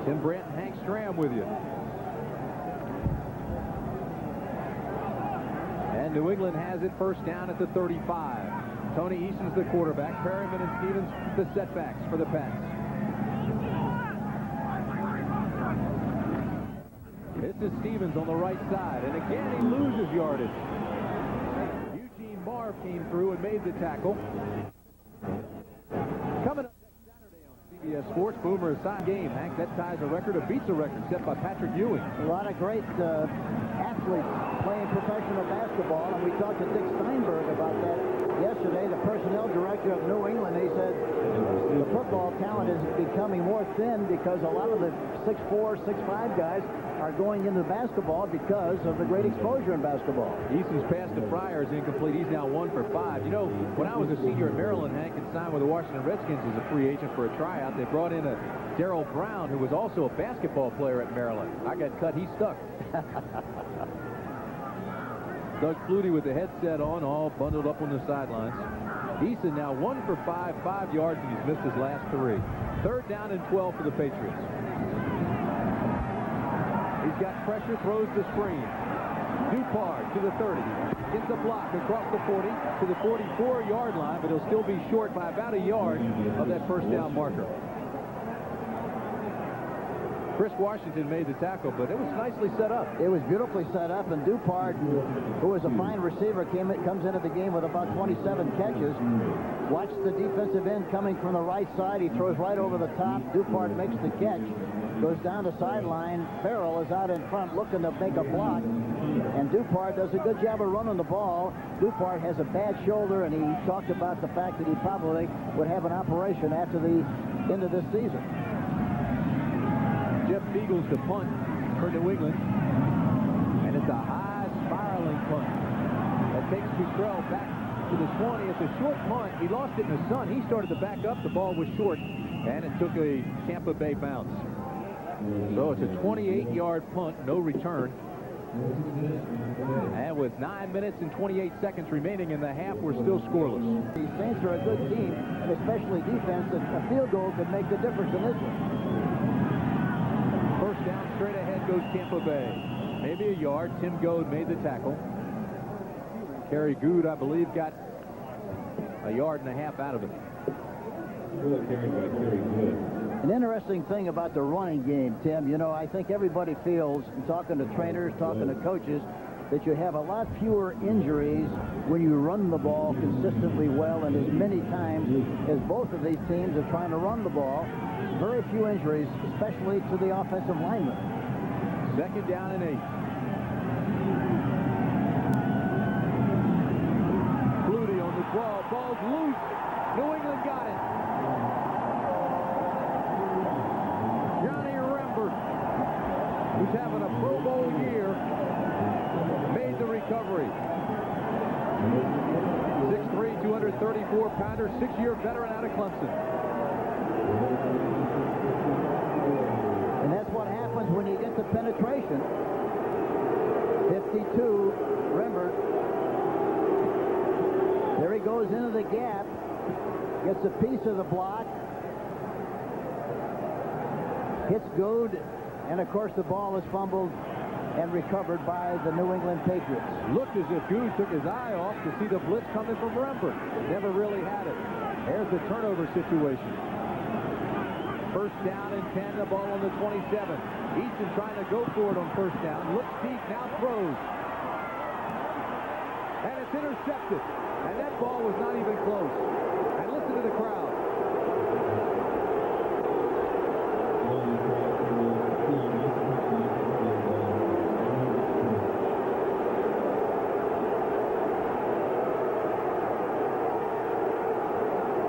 Tim Brandt and Hank Stram with you. And New England has it first down at the 35. Tony Eason's the quarterback. Perryman and Stevens the setbacks for the Pats. This is Stevens on the right side, and again he loses yardage. Eugene Marv came through and made the tackle. Coming up next Saturday on CBS Sports, Boomer Esiason game. Hank, that ties a record or beats a record set by Patrick Ewing. A lot of great athletes playing professional basketball, and we talked to Dick Steinberg about that yesterday, the personnel director of New England. He said the football talent is becoming more thin because a lot of the 6'4", 6'5" guys are going into basketball because of the great exposure in basketball. Easton's pass to Fryer is incomplete. He's now 1 for 5. You know, when I was a senior at Maryland, Hank had signed with the Washington Redskins as a free agent for a tryout. They brought in a Darrell Brown, who was also a basketball player at Maryland. I got cut. He stuck. Doug Flutie with the headset on, all bundled up on the sidelines. Easton now 1 for 5, 5 yards, and he's missed his last 3. 3rd down and 12 for the Patriots. He's got pressure, throws the screen. Dupard to the 30. Gets a block across the 40 to the 44-yard line, but he'll still be short by about a yard of that first down marker. Chris Washington made the tackle, but it was nicely set up. It was beautifully set up, and Dupard, who is a fine receiver, comes into the game with about 27 catches. Watch the defensive end coming from the right side. He throws right over the top. Dupard makes the catch. Goes down the sideline. Farrell is out in front looking to make a block, and Dupard does a good job of running the ball. Dupard has a bad shoulder, and he talked about the fact that he probably would have an operation after the end of this season. Jeff Beagles to punt for New England, and it's a high spiraling punt that takes Butrell back to the 20. It's a short punt. He lost it in the sun. He started to back up. The ball was short, and it took a Tampa Bay bounce. So it's a 28-yard punt, no return. And with 9 minutes and 28 seconds remaining in the half, we're still scoreless. The Saints are a good team, and especially defense. A field goal could make the difference in this one. First down, straight ahead goes Tampa Bay. Maybe a yard. Tim Goad made the tackle. Kerry Good, I believe, got a a yard and a half out of it. An interesting thing about the running game, Tim, you know, I think everybody feels, talking to trainers, talking to coaches, that you have a lot fewer injuries when you run the ball consistently well, and as many times as both of these teams are trying to run the ball, very few injuries, especially to the offensive linemen. 2nd down and 8. Flutie on the 12. Ball's loose. New England got it. Johnny Rembert, who's having a Pro Bowl year, made the recovery. 6'3", 234-pounder, 6-year veteran out of Clemson. And that's what happens when you get the penetration. 52, Rembert. There he goes into the gap. Gets a piece of the block. Hits Good. And, of course, the ball is fumbled and recovered by the New England Patriots. Looked as if Good took his eye off to see the blitz coming from Rembert. Never really had it. There's the turnover situation. 1st down and 10, the ball on the 27. Easton trying to go for it on 1st down. Looks deep, now throws. And it's intercepted. And that ball was not even close. And listen to the crowd.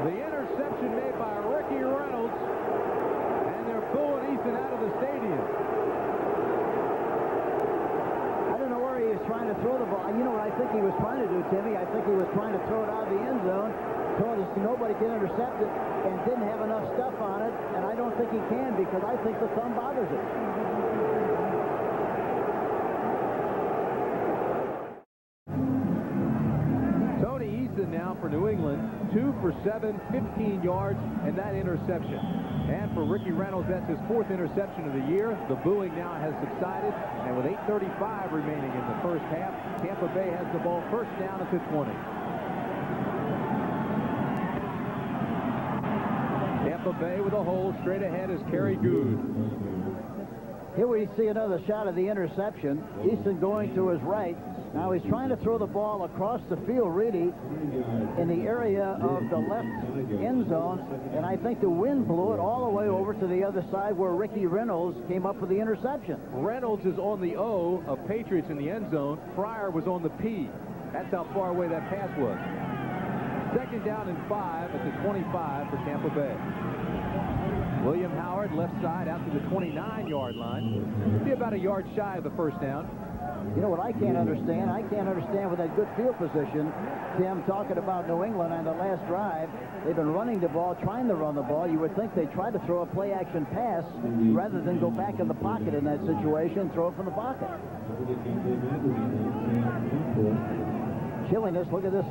The interception made by Ricky Reynolds. And they're booing Easton out of the stadium. I don't know where he was trying to throw the ball. You know what I think he was trying to do, Timmy? I think he was trying to throw it out of the end zone, throw it so nobody can intercept it, and didn't have enough stuff on it. And I don't think he can, because I think the thumb bothers it. Tony Easton now for New England, 2 for 7, 15 yards, and that interception. And for Ricky Reynolds, that's his 4th interception of the year. The booing now has subsided, and with 8:35 remaining in the first half, Tampa Bay has the ball 1st down at the 20. Tampa Bay with a hole. Straight ahead is Kerry Good. Here we see another shot of the interception. Easton going to his right. Now he's trying to throw the ball across the field, really, in the area of the left end zone, and I think the wind blew it all the way over to the other side where Ricky Reynolds came up with the interception. Reynolds is on the O of Patriots in the end zone. Fryer was on the P. That's how far away that pass was. 2nd down and 5 at the 25 for Tampa Bay. William Howard, left side, out to the 29-yard line. Be about a yard shy of the 1st down. You know what I can't understand? I can't understand with that good field position, Tim, talking about New England on the last drive. They've been running the ball, trying to run the ball. You would think they try to throw a play-action pass rather than go back in the pocket in that situation, throw it from the pocket. Chilliness, look at this.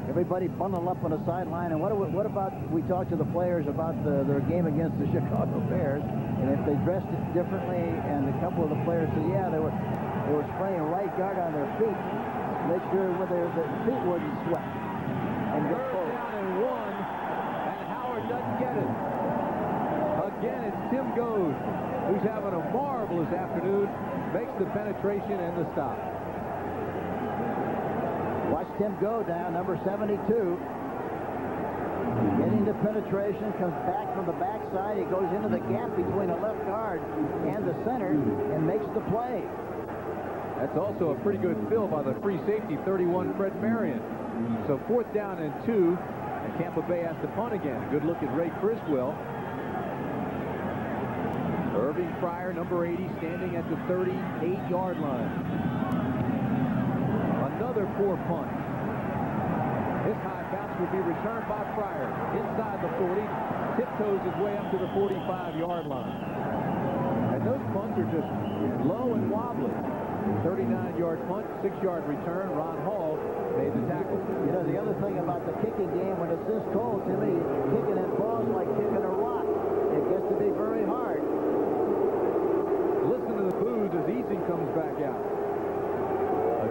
Everybody bundled up on the sideline. And what about, we talked to the players about their game against the Chicago Bears, and if they dressed it differently, and a couple of the players said, yeah, they were spraying right guard on their feet, make sure their feet wouldn't sweat. And get 3rd down and 1, and Howard doesn't get it. Again, it's Tim Goad, who's having a marvelous afternoon, makes the penetration and the stop. Watch Tim go down, number 72. Getting the penetration, comes back from the backside. He goes into the gap between the left guard and the center and makes the play. That's also a pretty good fill by the free safety, 31, Fred Marion. So 4th down and 2, and Tampa Bay has to punt again. Good look at Ray Criswell. Irving Fryer, number 80, standing at the 38-yard line. Another poor punt. This high bounce will be returned by Fryer. Inside the 40, tiptoes his way up to the 45-yard line. And those punts are just low and wobbly. 39-yard punt, 6-yard return. Ron Hall made the tackle. You know, the other thing about the kicking game, when it's this cold, Timmy, kicking it balls like kicking a rock. It gets to be very hard. Listen to the boos as Easton comes back out.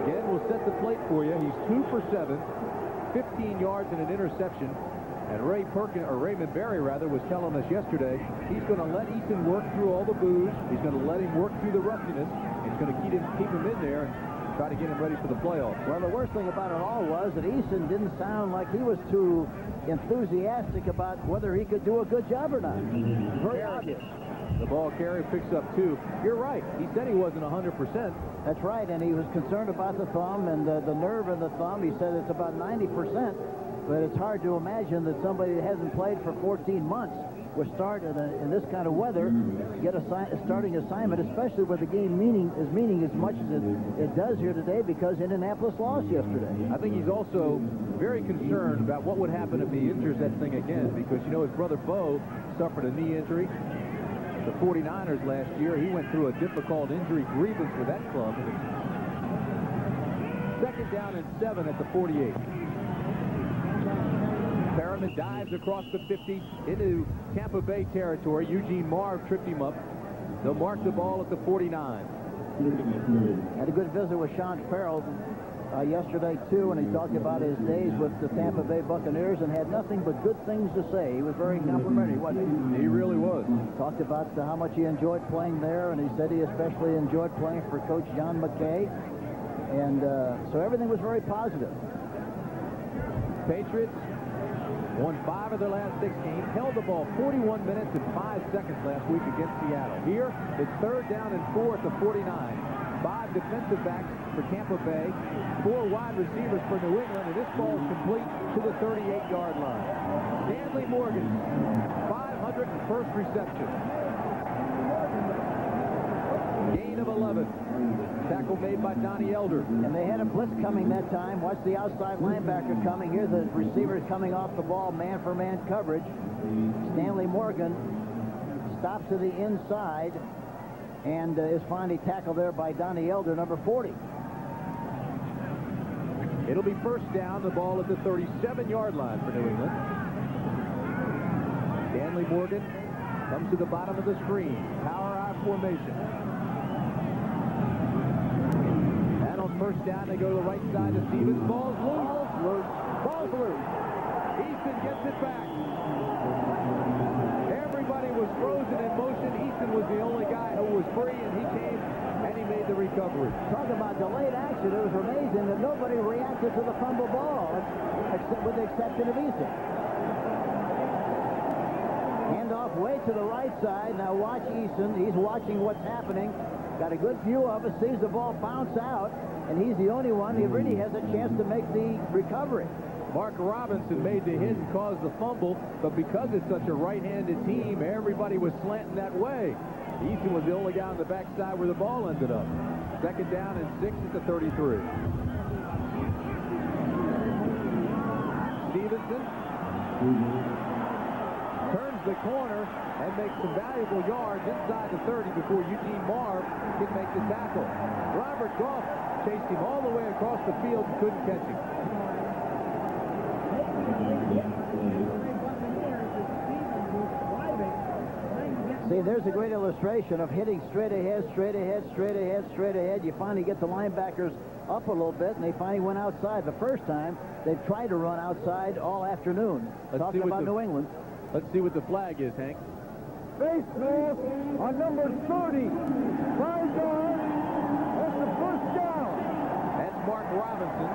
Again, we'll set the plate for you. He's 2 for 7, 15 yards and an interception. And Raymond Berry was telling us yesterday he's going to let Eason work through all the boos. He's going to let him work through the rustiness. He's going to keep him in there and try to get him ready for the playoffs. Well, the worst thing about it all was that Eason didn't sound like he was too enthusiastic about whether he could do a good job or not. Very obvious. The ball carrier picks up 2. You're right. He said he wasn't 100%. That's right, and he was concerned about the thumb and the nerve in the thumb. He said it's about 90%, but it's hard to imagine that somebody that hasn't played for 14 months would start in this kind of weather, get a starting assignment, especially where the game is meaning as much as it does here today because Indianapolis lost yesterday. I think he's also very concerned about what would happen if he injures that thing again because, you know, his brother Bo suffered a knee injury. The 49ers last year, he went through a difficult injury grievance with that club. Second down and 7 at the 48. Perriman dives across the 50 into Tampa Bay territory. Eugene Marv tripped him up. They'll mark the ball at the 49. Had a good visit with Sean Farrell yesterday, too, and he talked about his days with the Tampa Bay Buccaneers and had nothing but good things to say. He was very complimentary, wasn't he? He really was. Talked about how much he enjoyed playing there, and he said he especially enjoyed playing for Coach John McKay. And so everything was very positive. Patriots won 5 of their last 6 games, held the ball 41 minutes and 5 seconds last week against Seattle. Here, it's 3rd down and 4 at the 49. 5 defensive backs for Tampa Bay, 4 wide receivers for New England, and this ball is complete to the 38-yard line. Stanley Morgan, 501st reception. Gain of 11. Tackle made by Donnie Elder. And they had a blitz coming that time. Watch the outside linebacker coming. Here the receivers coming off the ball, man-for-man coverage. Stanley Morgan stops to the inside and is finally tackled there by Donnie Elder, number 40. It'll be 1st down, the ball at the 37-yard line for New England. Stanley Morgan comes to the bottom of the screen. Power I formation. And on 1st down, they go to the right side to Stevens. Ball's loose. Ball's loose. Easton gets it back. Everybody was frozen in motion. Easton was the only guy who was free, and he came and he made the recovery. Talk about delayed action. It was amazing that nobody reacted to the fumble ball, except with the exception of Easton. Handoff way to the right side. Now watch Easton. He's watching what's happening. Got a good view of it. Sees the ball bounce out, and he's the only one. He really has a chance to make the recovery. Mark Robinson made the hit and caused the fumble, but because it's such a right-handed team, everybody was slanting that way. Easton was the only guy on the backside where the ball ended up. 2nd down and 6 at the 33. Stevenson turns the corner and makes some valuable yards inside the 30 before Eugene Marv can make the tackle. Robert Goff chased him all the way across the field and couldn't catch him. See, there's a great illustration of hitting straight ahead, straight ahead, straight ahead, straight ahead. You finally get the linebackers up a little bit, and they finally went outside. The first time, they've tried to run outside all afternoon. Talking about New England. Let's see what the flag is, Hank. Face mask on number 30. 5 yards. That's the 1st down. That's Mark Robinson,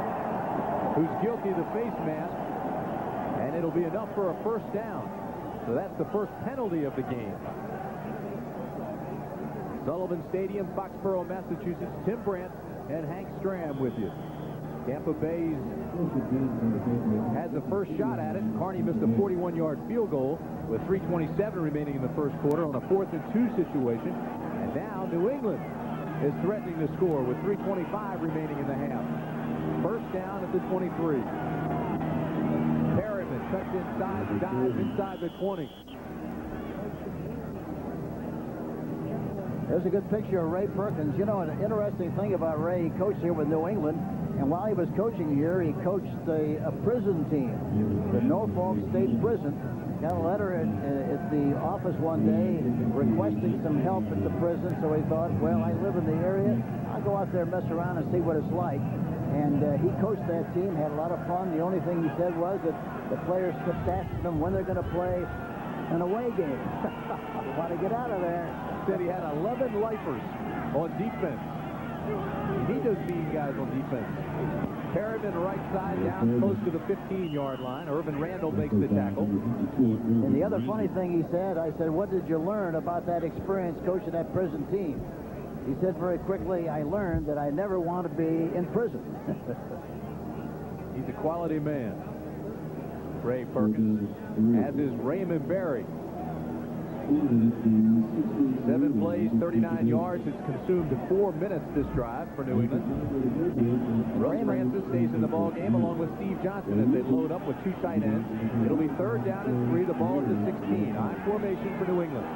who's guilty of the face mask, and it'll be enough for a 1st down. So that's the first penalty of the game. Sullivan Stadium, Foxborough, Massachusetts. Tim Brandt and Hank Stram with you. Tampa Bay has the first shot at it. Carney missed a 41-yard field goal with 3:27 remaining in the 1st quarter on a 4th and 2 situation. And now New England is threatening to score with 3:25 remaining in the half. 1st down at the 23. Perriman cuts inside, dives inside the 20. There's a good picture of Ray Perkins. You know, an interesting thing about Ray, he coached here with New England, and while he was coaching here, he coached a prison team, the Norfolk State Prison. Got a letter at the office one day requesting some help at the prison, so he thought, well, I live in the area. I'll go out there and mess around and see what it's like. And he coached that team, had a lot of fun. The only thing he said was that the players kept asking him when they're going to play an away game. They want to get out of there. Said he had 11 lifers on defense. You need those mean guys on defense. Perriman right side down close to the 15-yard line. Irvin Randall makes the tackle. And the other funny thing he said, I said, what did you learn about that experience coaching that prison team? He said very quickly, I learned that I never want to be in prison. He's a quality man, Ray Perkins, as is Raymond Berry. 7 plays, 39 yards. It's consumed 4 minutes this drive for New England. Russ Francis stays in the ball game along with Steve Johnson as they load up with 2 tight ends. It'll be 3rd down and 3. The ball is at 16. High formation for New England.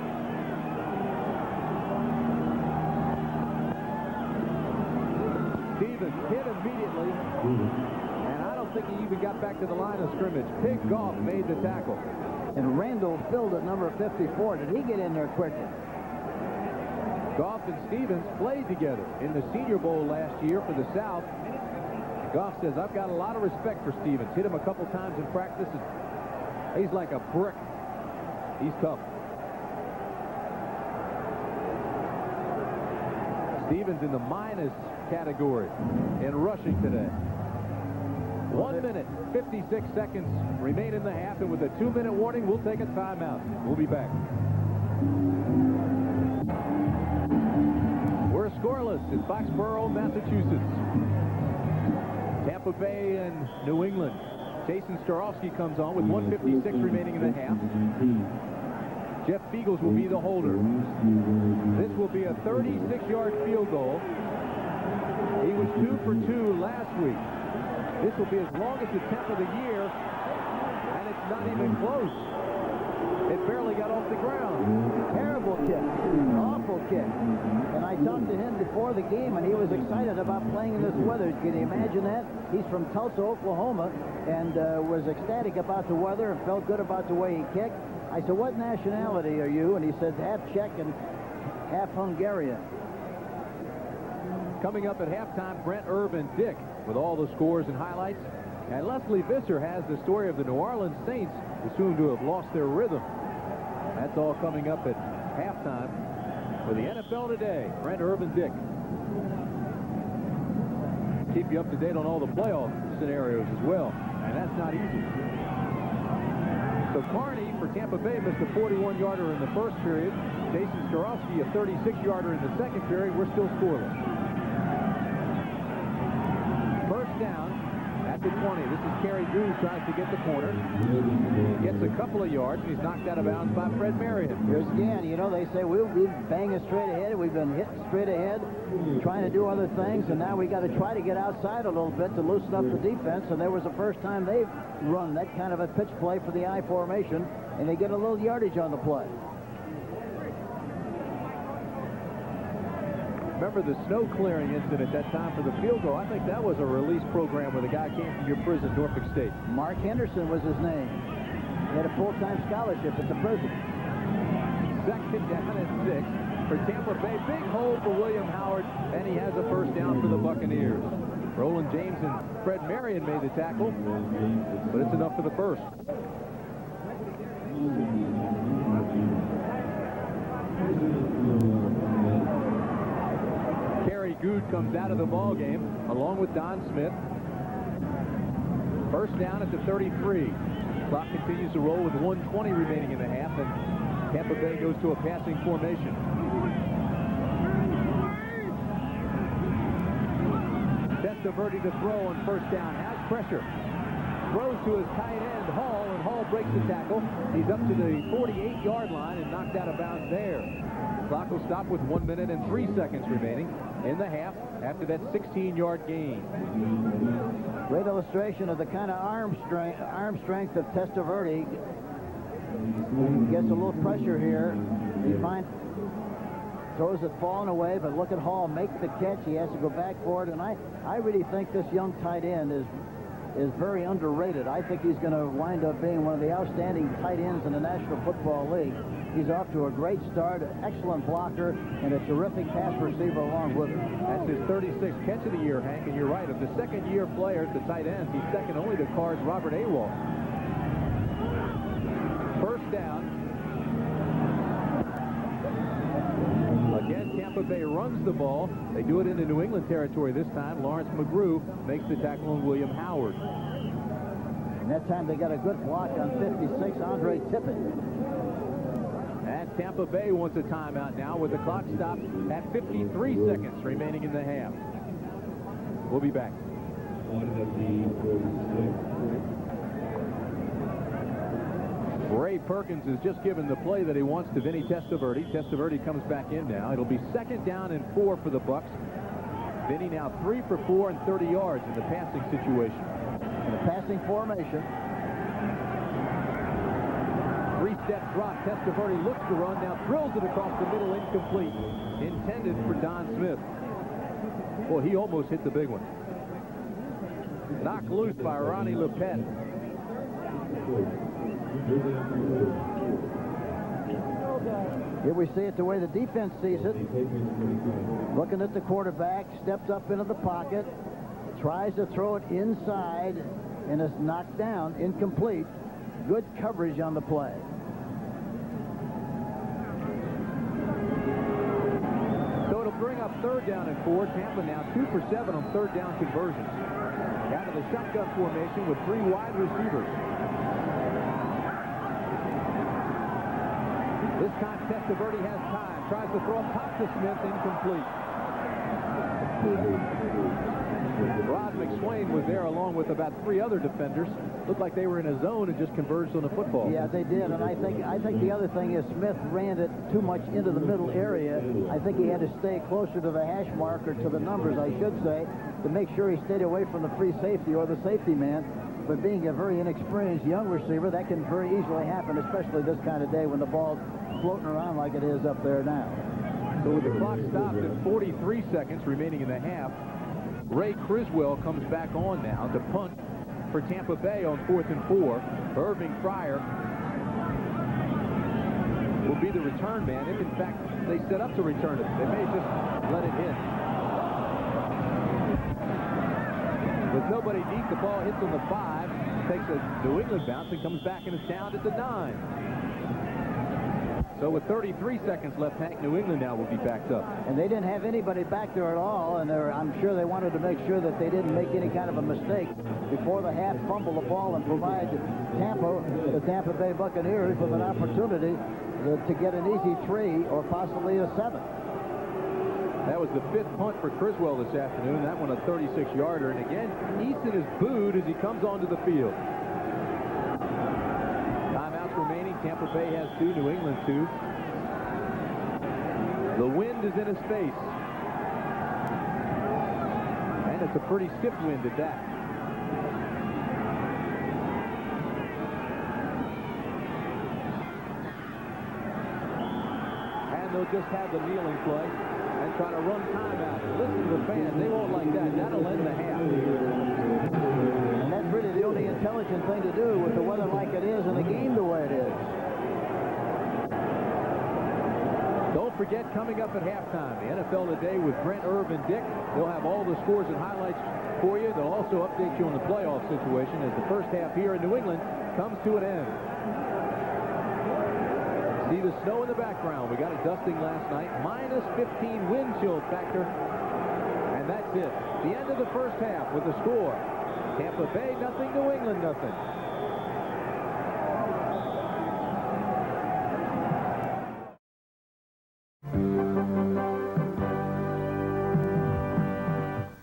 Stevens hit immediately, and I don't think he even got back to the line of scrimmage. Pig Goff made the tackle. And Randall filled at number 54. Did he get in there quickly? Goff and Stevens played together in the Senior Bowl last year for the South. Goff says, I've got a lot of respect for Stevens. Hit him a couple times in practice, and he's like a brick. He's tough. Stevens in the minus category in rushing today. 1 minute, 56 seconds remain in the half, and with a 2-minute warning, we'll take a timeout. We'll be back. We're scoreless in Foxborough, Massachusetts. Tampa Bay and New England. Jason Starofsky comes on with 1:56 remaining in the half. Jeff Beagles will be the holder. This will be a 36-yard field goal. He was 2 for 2 last week. This will be his longest attempt of the year, and it's not even close. It barely got off the ground. Terrible kick. Awful kick. And I talked to him before the game, and he was excited about playing in this weather. Can you imagine that? He's from Tulsa, Oklahoma, and was ecstatic about the weather and felt good about the way he kicked. I said, what nationality are you? And he said, half Czech and half Hungarian. Coming up at halftime, Brent Irvin Dick with all the scores and highlights. And Leslie Visser has the story of the New Orleans Saints, assumed to have lost their rhythm. That's all coming up at halftime for the NFL Today. Brent Irvin Dick. Keep you up to date on all the playoff scenarios as well. And that's not easy. So Carney for Tampa Bay missed a 41-yarder in the first period. Jason Starofsky a 36-yarder in the second period. We're still scoreless. First down at the 20. This is Kerry Gould tries to get the corner. Gets a couple of yards, and he's knocked out of bounds by Fred Marion. Here's again, you know, they say we've been banging straight ahead. We've been hitting straight ahead, trying to do other things, and now we got to try to get outside a little bit to loosen up the defense. And there was the first time they've run that kind of a pitch play for the I formation, and they get a little yardage on the play. Remember the snow clearing incident at that time for the field goal? I think that was a release program where the guy came from your prison, Norfolk State. Mark Henderson was his name. He had a full-time scholarship at the prison. Second down and 6 for Tampa Bay. Big hole for William Howard, and he has a first down for the Buccaneers. Roland James and Fred Marion made the tackle, but it's enough for the first. Kerry Gould comes out of the ball game along with Don Smith. First down at the 33. Clock continues to roll with 1:20 remaining in the half, and Tampa Bay goes to a passing formation. Testaverde to throw on first down. Has pressure. Throws to his tight end, Hall, and Hall breaks the tackle. He's up to the 48-yard line and knocked out of bounds there. Clock will stop with 1 minute and 3 seconds remaining in the half after that 16-yard gain. Great illustration of the kind of arm strength of Testaverde. He gets a little pressure here. He throws it falling away, but look at Hall make the catch. He has to go back for it, and I really think this young tight end is is very underrated. I think he's going to wind up being one of the outstanding tight ends in the National Football League. He's off to a great start, an excellent blocker, and a terrific pass receiver along with him. That's his 36th catch of the year, Hank, and you're right. Of the second-year players, the tight ends, he's second only to Carr's Robert Awol. First down. Again, Tampa Bay runs the ball. They do it into New England territory this time. Lawrence McGrew makes the tackle on William Howard. And that time they got a good block on 56, Andre Tippett. And Tampa Bay wants a timeout now with the clock stopped at 53 seconds remaining in the half. We'll be back. Ray Perkins has just given the play that he wants to Vinny Testaverde. Testaverde comes back in now. It'll be second down and 4 for the Bucs. Vinny now 3 for 4 and 30 yards in the passing situation. In the passing formation. 3-step drop. Testaverde looks to run, now thrills it across the middle, incomplete. Intended for Don Smith. Well, he almost hit the big one. Knocked loose by Ronnie Lepet. Here we see it the way the defense sees it. Looking at the quarterback, steps up into the pocket, tries to throw it inside, and is knocked down, incomplete. Good coverage on the play. So it'll bring up third down and 4. Tampa now 2 for 7 on third down conversions. Out of the shotgun formation with 3 wide receivers. This time Testaverde has time. Tries to throw up top to Smith, incomplete. Rod McSwain was there along with about 3 other defenders. Looked like they were in a zone and just converged on the football. Yeah, they did, and I think the other thing is Smith ran it too much into the middle area. I think he had to stay closer to the hash mark, or to the numbers, I should say, to make sure he stayed away from the free safety or the safety man. But being a very inexperienced young receiver, that can very easily happen, especially this kind of day when the ball's floating around like it is up there now. So with the clock stopped at 43 seconds remaining in the half, Ray Criswell comes back on now to punt for Tampa Bay on 4th and 4. Irving Fryer will be the return man if, in fact, they set up to return it. They may just let it hit. With nobody deep, the ball hits on the 5, takes a New England bounce and comes back and is down at the 9. So with 33 seconds left, Hank, New England now will be backed up. And they didn't have anybody back there at all, and I'm sure they wanted to make sure that they didn't make any kind of a mistake before the half, fumble the ball and provide the Tampa Bay Buccaneers with an opportunity to get an easy 3 or possibly a 7. That was the 5th punt for Criswell this afternoon. That one a 36-yarder. And again, Easton is booed as he comes onto the field. Timeouts remaining. Tampa Bay has 2, New England 2. The wind is in his face. And it's a pretty stiff wind at that. And they'll just have the kneeling play and try to run time out. Listen to the fans. They won't like that. That'll end the half. And that's really the only intelligent thing to do with the weather like it is and the game the way it is. Don't forget, coming up at halftime, the NFL Today with Brent, Irv, and Dick. They'll have all the scores and highlights for you. They'll also update you on the playoff situation as the first half here in New England comes to an end. See the snow in the background. We got a dusting last night. -15 wind chill factor. And that's it. The end of the first half with the score. Tampa Bay nothing, New England nothing.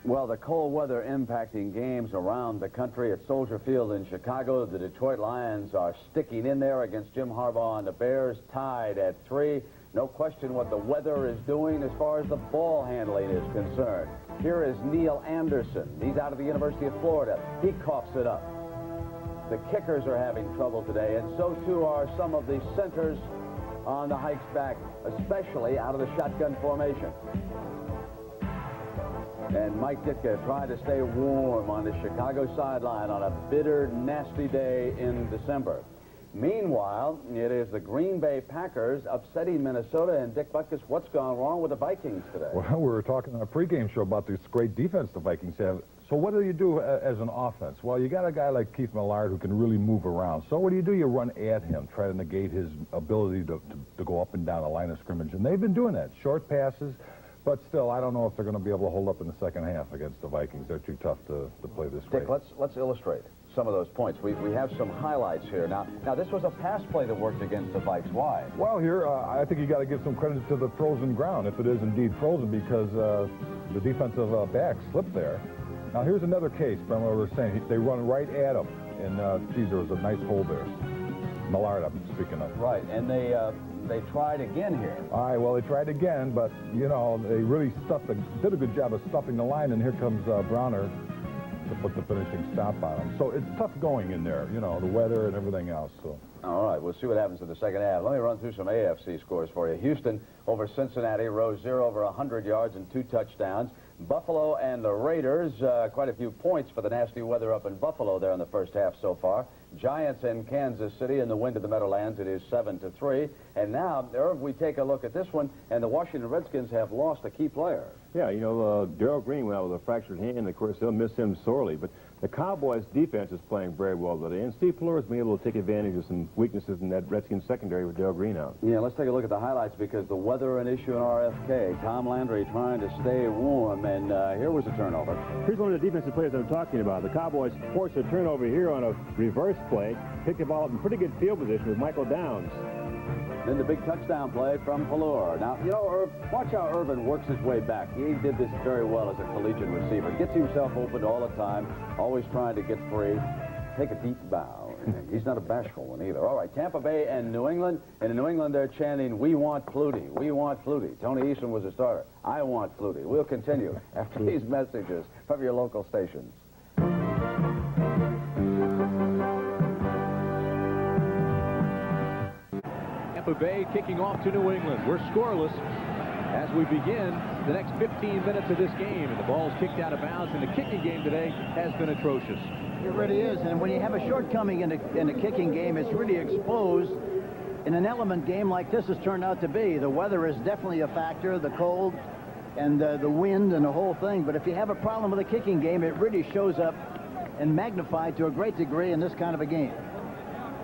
Well, the cold weather impacting games around the country. At Soldier Field in Chicago, the Detroit Lions are sticking in there against Jim Harbaugh and the Bears, tied at 3. No question what the weather is doing as far as the ball handling is concerned. Here is Neil Anderson. He's out of the University of Florida. He coughs it up. The kickers are having trouble today, and so too are some of the centers on the Hikes back, especially out of the shotgun formation. And Mike Ditka tried to stay warm on the Chicago sideline on a bitter, nasty day in December. Meanwhile, it is the Green Bay Packers upsetting Minnesota. And Dick Butkus, what's gone wrong with the Vikings today? Well, we were talking on a pregame show about this great defense the Vikings have. So what do you do as an offense? Well, you got a guy like Keith Millard who can really move around. So what do? You run at him, try to negate his ability to go up and down the line of scrimmage. And they've been doing that. Short passes. But still, I don't know if they're going to be able to hold up in the second half against the Vikings. They're too tough to play this way. Dick, let's illustrate some of those points. We have some highlights here. Now, this was a pass play that worked against the Vikes. Why? Well, here, I think you got to give some credit to the frozen ground, if it is indeed frozen, because the defensive back slipped there. Now, here's another case, from what we were saying. They run right at him, and, geez, there was a nice hole there. Millard, I'm speaking of. Right, and they tried again here. All right, well, they tried again, but, you know, they really did a good job of stuffing the line, and here comes Browner to put the finishing stop on him. So it's tough going in there, you know, the weather and everything else. So. All right, we'll see what happens in the second half. Let me run through some AFC scores for you. Houston over Cincinnati, rose 0 over 100 yards and 2 touchdowns. Buffalo and the Raiders, quite a few points for the nasty weather up in Buffalo there in the first half so far. Giants and Kansas City in the wind of the Meadowlands. It is 7-3. And now, Irv, we take a look at this one, and the Washington Redskins have lost a key player. Yeah, you know, Darrell Green went out with a fractured hand. Of course, they'll miss him sorely. But the Cowboys' defense is playing very well today, and Steve Fleur has been able to take advantage of some weaknesses in that Redskins secondary with Darrell Green out. Yeah, let's take a look at the highlights because the weather an issue in RFK. Tom Landry trying to stay warm, and here was a turnover. Here's one of the defensive players I'm talking about. The Cowboys forced a turnover here on a reverse play, picked the ball up in pretty good field position with Michael Downs. Then the big touchdown play from Fleur. Now, you know, watch how Irvin works his way back. He did this very well as a collegiate receiver. Gets himself open all the time, always trying to get free. Take a deep bow. He's not a bashful one either. All right, Tampa Bay and New England. And in New England, they're chanting, "We want Flutie. We want Flutie." Tony Eason was a starter. I want Flutie. We'll continue after these messages from your local stations. Tampa Bay kicking off to New England. We're scoreless as we begin the next 15 minutes of this game. And the ball's kicked out of bounds, and the kicking game today has been atrocious. It really is, and when you have a shortcoming in a kicking game, it's really exposed in an element game like this has turned out to be. The weather is definitely a factor, the cold and the wind and the whole thing. But if you have a problem with a kicking game, it really shows up and magnified to a great degree in this kind of a game.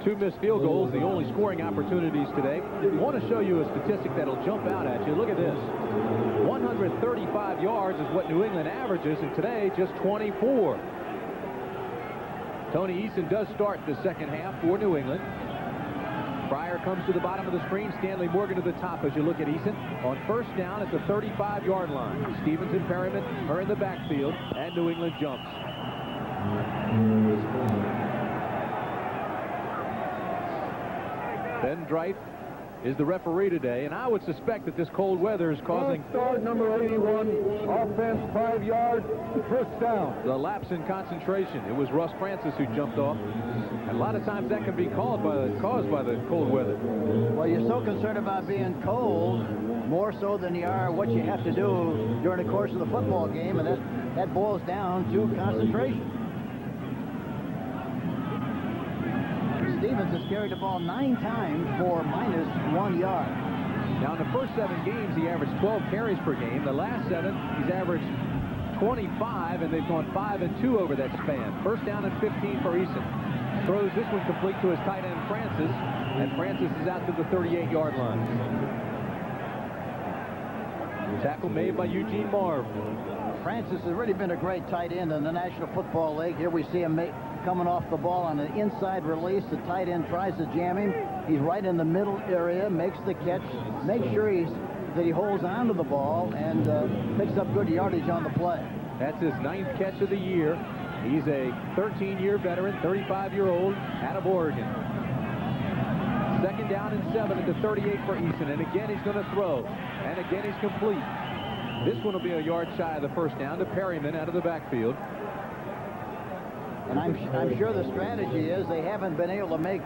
2 missed field goals, the only scoring opportunities today. I want to show you a statistic that'll jump out at you. Look at this. 135 yards is what New England averages, and today just 24. Tony Eason does start the second half for New England. Pryor comes to the bottom of the screen. Stanley Morgan to the top as you look at Eason. On first down at the 35-yard line. Stevens and Perryman are in the backfield, and New England jumps. Ben Dreit is the referee today, and I would suspect that this cold weather is causing... Start number 81, offense 5 yards, first down. The lapse in concentration. It was Russ Francis who jumped off. And a lot of times that can be caused by the cold weather. Well, you're so concerned about being cold, more so than you are what you have to do during the course of the football game, and that boils down to concentration. Stevens has carried the ball 9 times for -1 yard. Now, in the first 7 games, he averaged 12 carries per game. The last 7, he's averaged 25, and they've gone 5 and 2 over that span. First down and 15 for Eason. Throws this one complete to his tight end, Francis, and Francis is out to the 38-yard line. Tackle made by Eugene Marv. Francis has really been a great tight end in the National Football League. Here we see him coming off the ball on an inside release. The tight end tries to jam him. He's right in the middle area, makes the catch, makes sure that he holds on to the ball, and picks up good yardage on the play. That's his 9th catch of the year. He's a 13-year veteran, 35-year-old, out of Oregon. Second down and 7 at the 38 for Eason, and again he's going to throw, and again he's complete. This one will be a yard shy of the first down to Perryman out of the backfield. And I'm sure the strategy is they haven't been able to make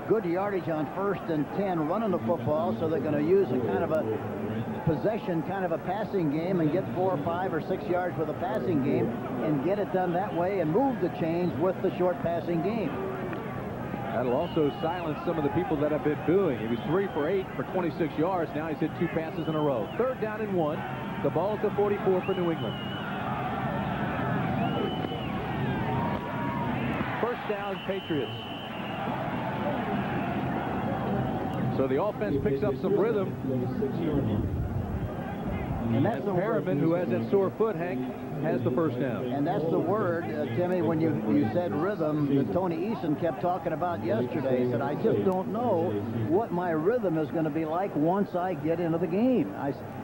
good yardage on 1st and 10 running the football, so they're going to use a kind of a possession kind of a passing game and get 4 or 5 or 6 yards with a passing game and get it done that way and move the chains with the short passing game. That'll also silence some of the people that have been booing. He was 3 for 8 for 26 yards. Now he's hit 2 passes in a row. 3rd down and 1. The ball at the 44 for New England. First down, Patriots. So the offense picks up some rhythm. And that's the Perriman, who has that sore foot, Hank, has the first down. And that's the word, Timmy, when you said rhythm that Tony Eason kept talking about yesterday. He said, I just don't know what my rhythm is going to be like once I get into the game.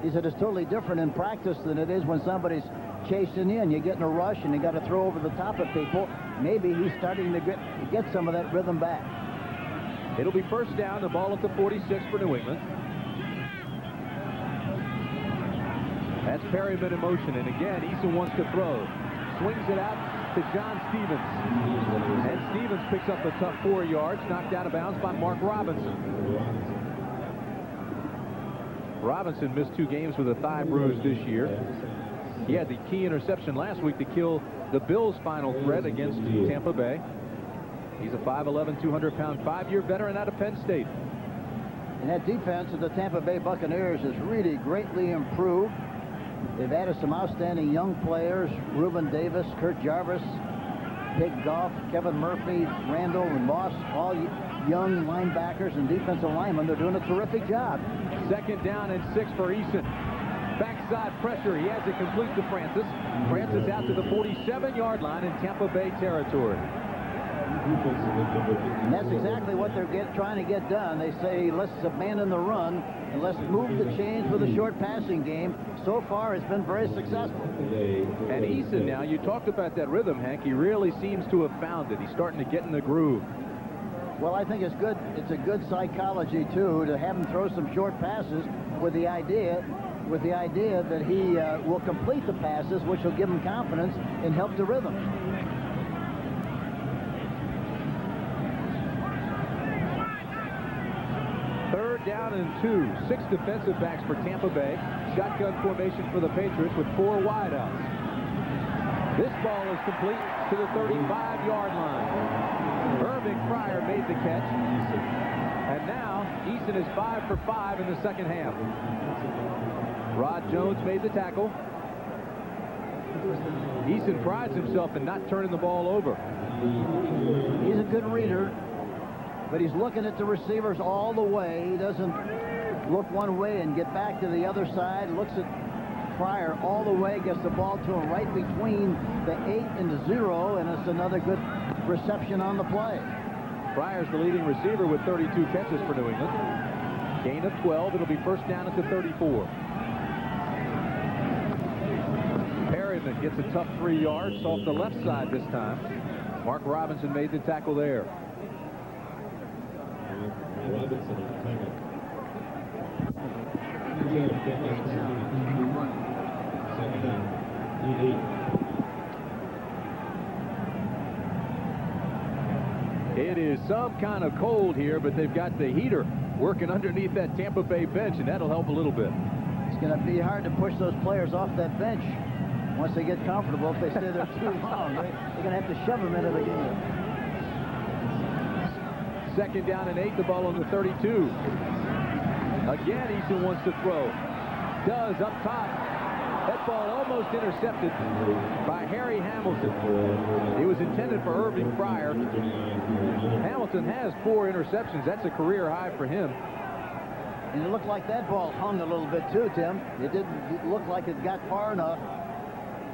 He said, it's totally different in practice than it is when somebody's chasing you and you get in a rush and you got to throw over the top of people. Maybe he's starting to get some of that rhythm back. It'll be first down, the ball at the 46 for New England. That's Perriman in motion, and again, Eason wants to throw. Swings it out to John Stevens. And Stevens picks up a tough 4 yards, knocked out of bounds by Mark Robinson. Robinson missed 2 games with a thigh bruise this year. He had the key interception last week to kill the Bills' final threat against Tampa Bay. He's a 5'11", 200-pound, 5-year veteran out of Penn State. And that defense of the Tampa Bay Buccaneers has really greatly improved. They've added some outstanding young players, Reuben Davis, Kurt Jarvis, Big Goff, Kevin Murphy, Randall, and Moss, all young linebackers and defensive linemen. They're doing a terrific job. 2nd down and 6 for Eason. Backside pressure. He has it complete to Francis. Francis out to the 47-yard line in Tampa Bay territory. And that's exactly what they're trying to get done. They say, let's abandon the run and let's move the chains with a short passing game. So far, it's been very successful. And Eason now, you talked about that rhythm, Hank. He really seems to have found it. He's starting to get in the groove. Well, I think it's good. It's a good psychology, too, to have him throw some short passes with the idea that he will complete the passes, which will give him confidence and help the rhythm. Down and 2. 6 defensive backs for Tampa Bay. Shotgun formation for the Patriots with 4 wideouts. This ball is complete to the 35-yard line. Irving Fryer made the catch. And now Eason is 5 for 5 in the second half. Rod Jones made the tackle. Eason prides himself in not turning the ball over. He's a good reader. But he's looking at the receivers all the way. He doesn't look one way and get back to the other side. Looks at Fryer all the way, gets the ball to him right between the 8 and the 0, and it's another good reception on the play. Fryer's the leading receiver with 32 catches for New England. Gain of 12. It'll be first down at the 34. Perriman gets a tough 3 yards off the left side this time. Mark Robinson made the tackle there. Robinson on the timeout. Second down, 8. It is some kind of cold here, but they've got the heater working underneath that Tampa Bay bench, and that'll help a little bit. It's going to be hard to push those players off that bench once they get comfortable if they stay there too long. They're going to have to shove them into the game. 2nd down and 8, the ball on the 32. Again, Eason wants to throw. Does up top. That ball almost intercepted by Harry Hamilton. It was intended for Irving Fryer. Hamilton has 4 interceptions. That's a career high for him. And it looked like that ball hung a little bit too, Tim. It didn't look like it got far enough.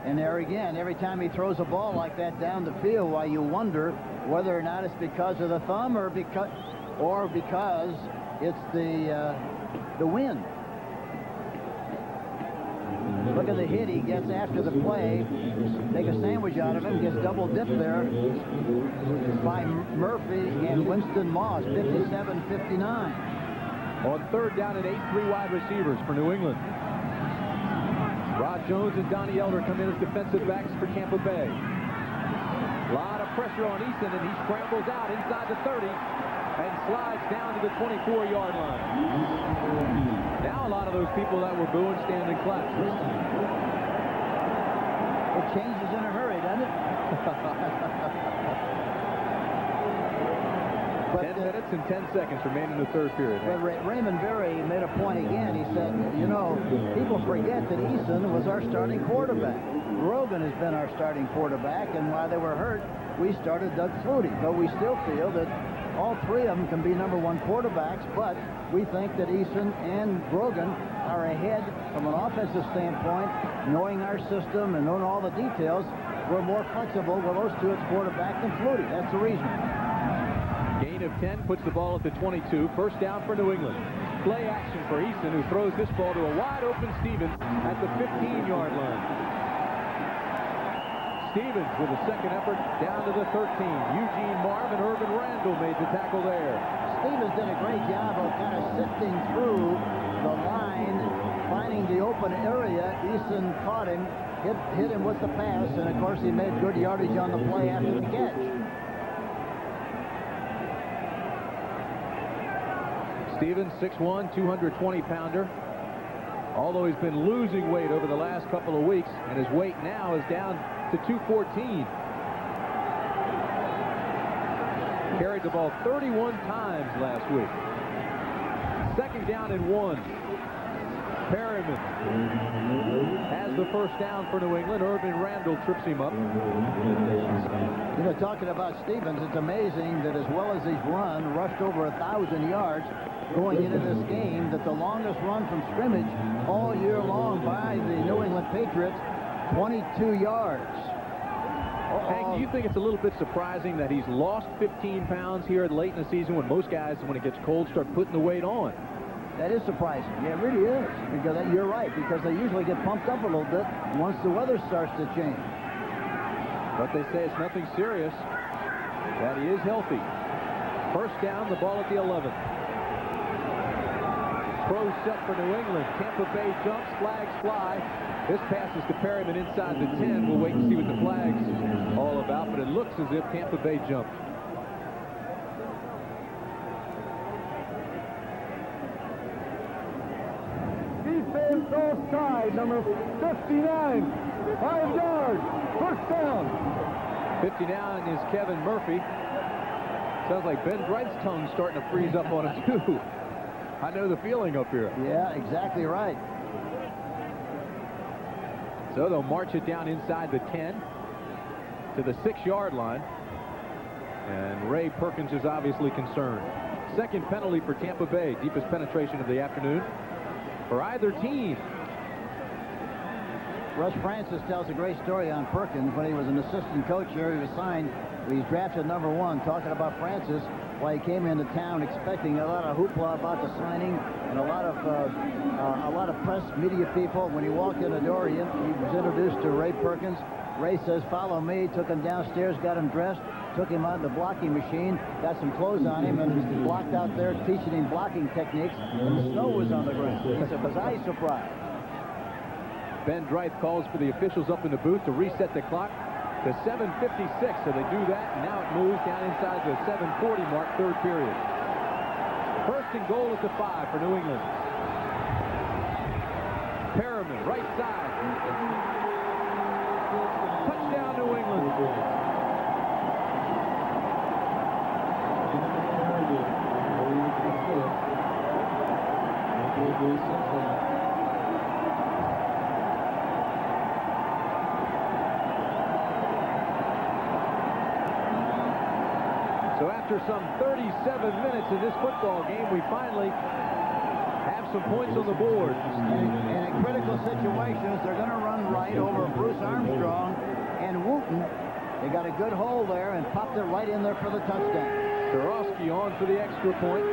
And there again, every time he throws a ball like that down the field, why you wonder whether or not it's because of the thumb or because it's the wind. Look at the hit he gets after the play. Make a sandwich out of him. Gets double dipped there by Murphy and Winston Moss, 57-59. On 3rd down and 8, 3 wide receivers for New England. Rod Jones and Donnie Elder come in as defensive backs for Tampa Bay. A lot of pressure on Eason, and he scrambles out inside the 30 and slides down to the 24-yard line. Now a lot of those people that were booing stand and clap. It changes in a hurry, doesn't it? 10 minutes and 10 seconds remain in the third period. But Raymond Berry made a point again. He said, you know, people forget that Eason was our starting quarterback. Grogan has been our starting quarterback, and while they were hurt, we started Doug Flutie. But we still feel that all three of them can be number one quarterbacks, but we think that Eason and Grogan are ahead from an offensive standpoint, knowing our system and knowing all the details. We're more flexible with those two at quarterback than Flutie. That's the reason. Gain of 10 puts the ball at the 22. First down for New England. Play action for Eason, who throws this ball to a wide-open Stevens at the 15-yard line. Stevens with a second effort down to the 13. Eugene Marv and Urban Randall made the tackle there. Stevens did a great job of kind of sifting through the line, finding the open area. Eason caught him, hit him with the pass, and of course he made good yardage on the play after the catch. Stevens, 6'1", 220-pounder. Although he's been losing weight over the last couple of weeks, and his weight now is down to 214. Carried the ball 31 times last week. Second down and 1. Perryman has the first down for New England. Urban Randall trips him up. You know, talking about Stevens, it's amazing that as well as he's run, rushed over 1,000 yards going into this game, that the longest run from scrimmage all year long by the New England Patriots, 22 yards. Hank, do you think it's a little bit surprising that he's lost 15 pounds here late in the season when most guys, when it gets cold, start putting the weight on? That is surprising. Yeah, it really is. Because you're right, because they usually get pumped up a little bit once the weather starts to change. But they say it's nothing serious, that he is healthy. First down, the ball at the 11. Pro set for New England. Tampa Bay jumps, flags fly. This pass is to Perryman inside the 10. We'll wait and see what the flag's all about, but it looks as if Tampa Bay jumped. Defense offside, number 59. 5 yards. First down. 59 is Kevin Murphy. Sounds like Ben Wright's tongue's starting to freeze up on him, too. I know the feeling up here. Yeah, exactly right. So they'll march it down inside the 10 to the 6-yard line. And Ray Perkins is obviously concerned. Second penalty for Tampa Bay. Deepest penetration of the afternoon for either team. Russ Francis tells a great story on Perkins. When he was an assistant coach here, he was signed. He's drafted number 1, talking about Francis, why he came into town expecting a lot of hoopla about the signing and a lot of press media people. When he walked in the door, he was introduced to Ray Perkins. Ray says, "Follow me," took him downstairs, got him dressed, took him on the blocking machine, got some clothes on him, and blocked out there teaching him blocking techniques, and the snow was on the ground. He said, "Was I surprised?" Ben Dreith calls for the officials up in the booth to reset the clock to 7:56, so they do that, and now it moves down inside the 7:40 mark, third period. First and goal at the 5 for New England. Perryman, right side. Touchdown, New England. So after some 37 minutes in this football game, we finally have some points on the board. And in critical situations, they're going to run right over Bruce Armstrong and Wooten. They got a good hole there and popped it right in there for the touchdown. Tarowski on for the extra point.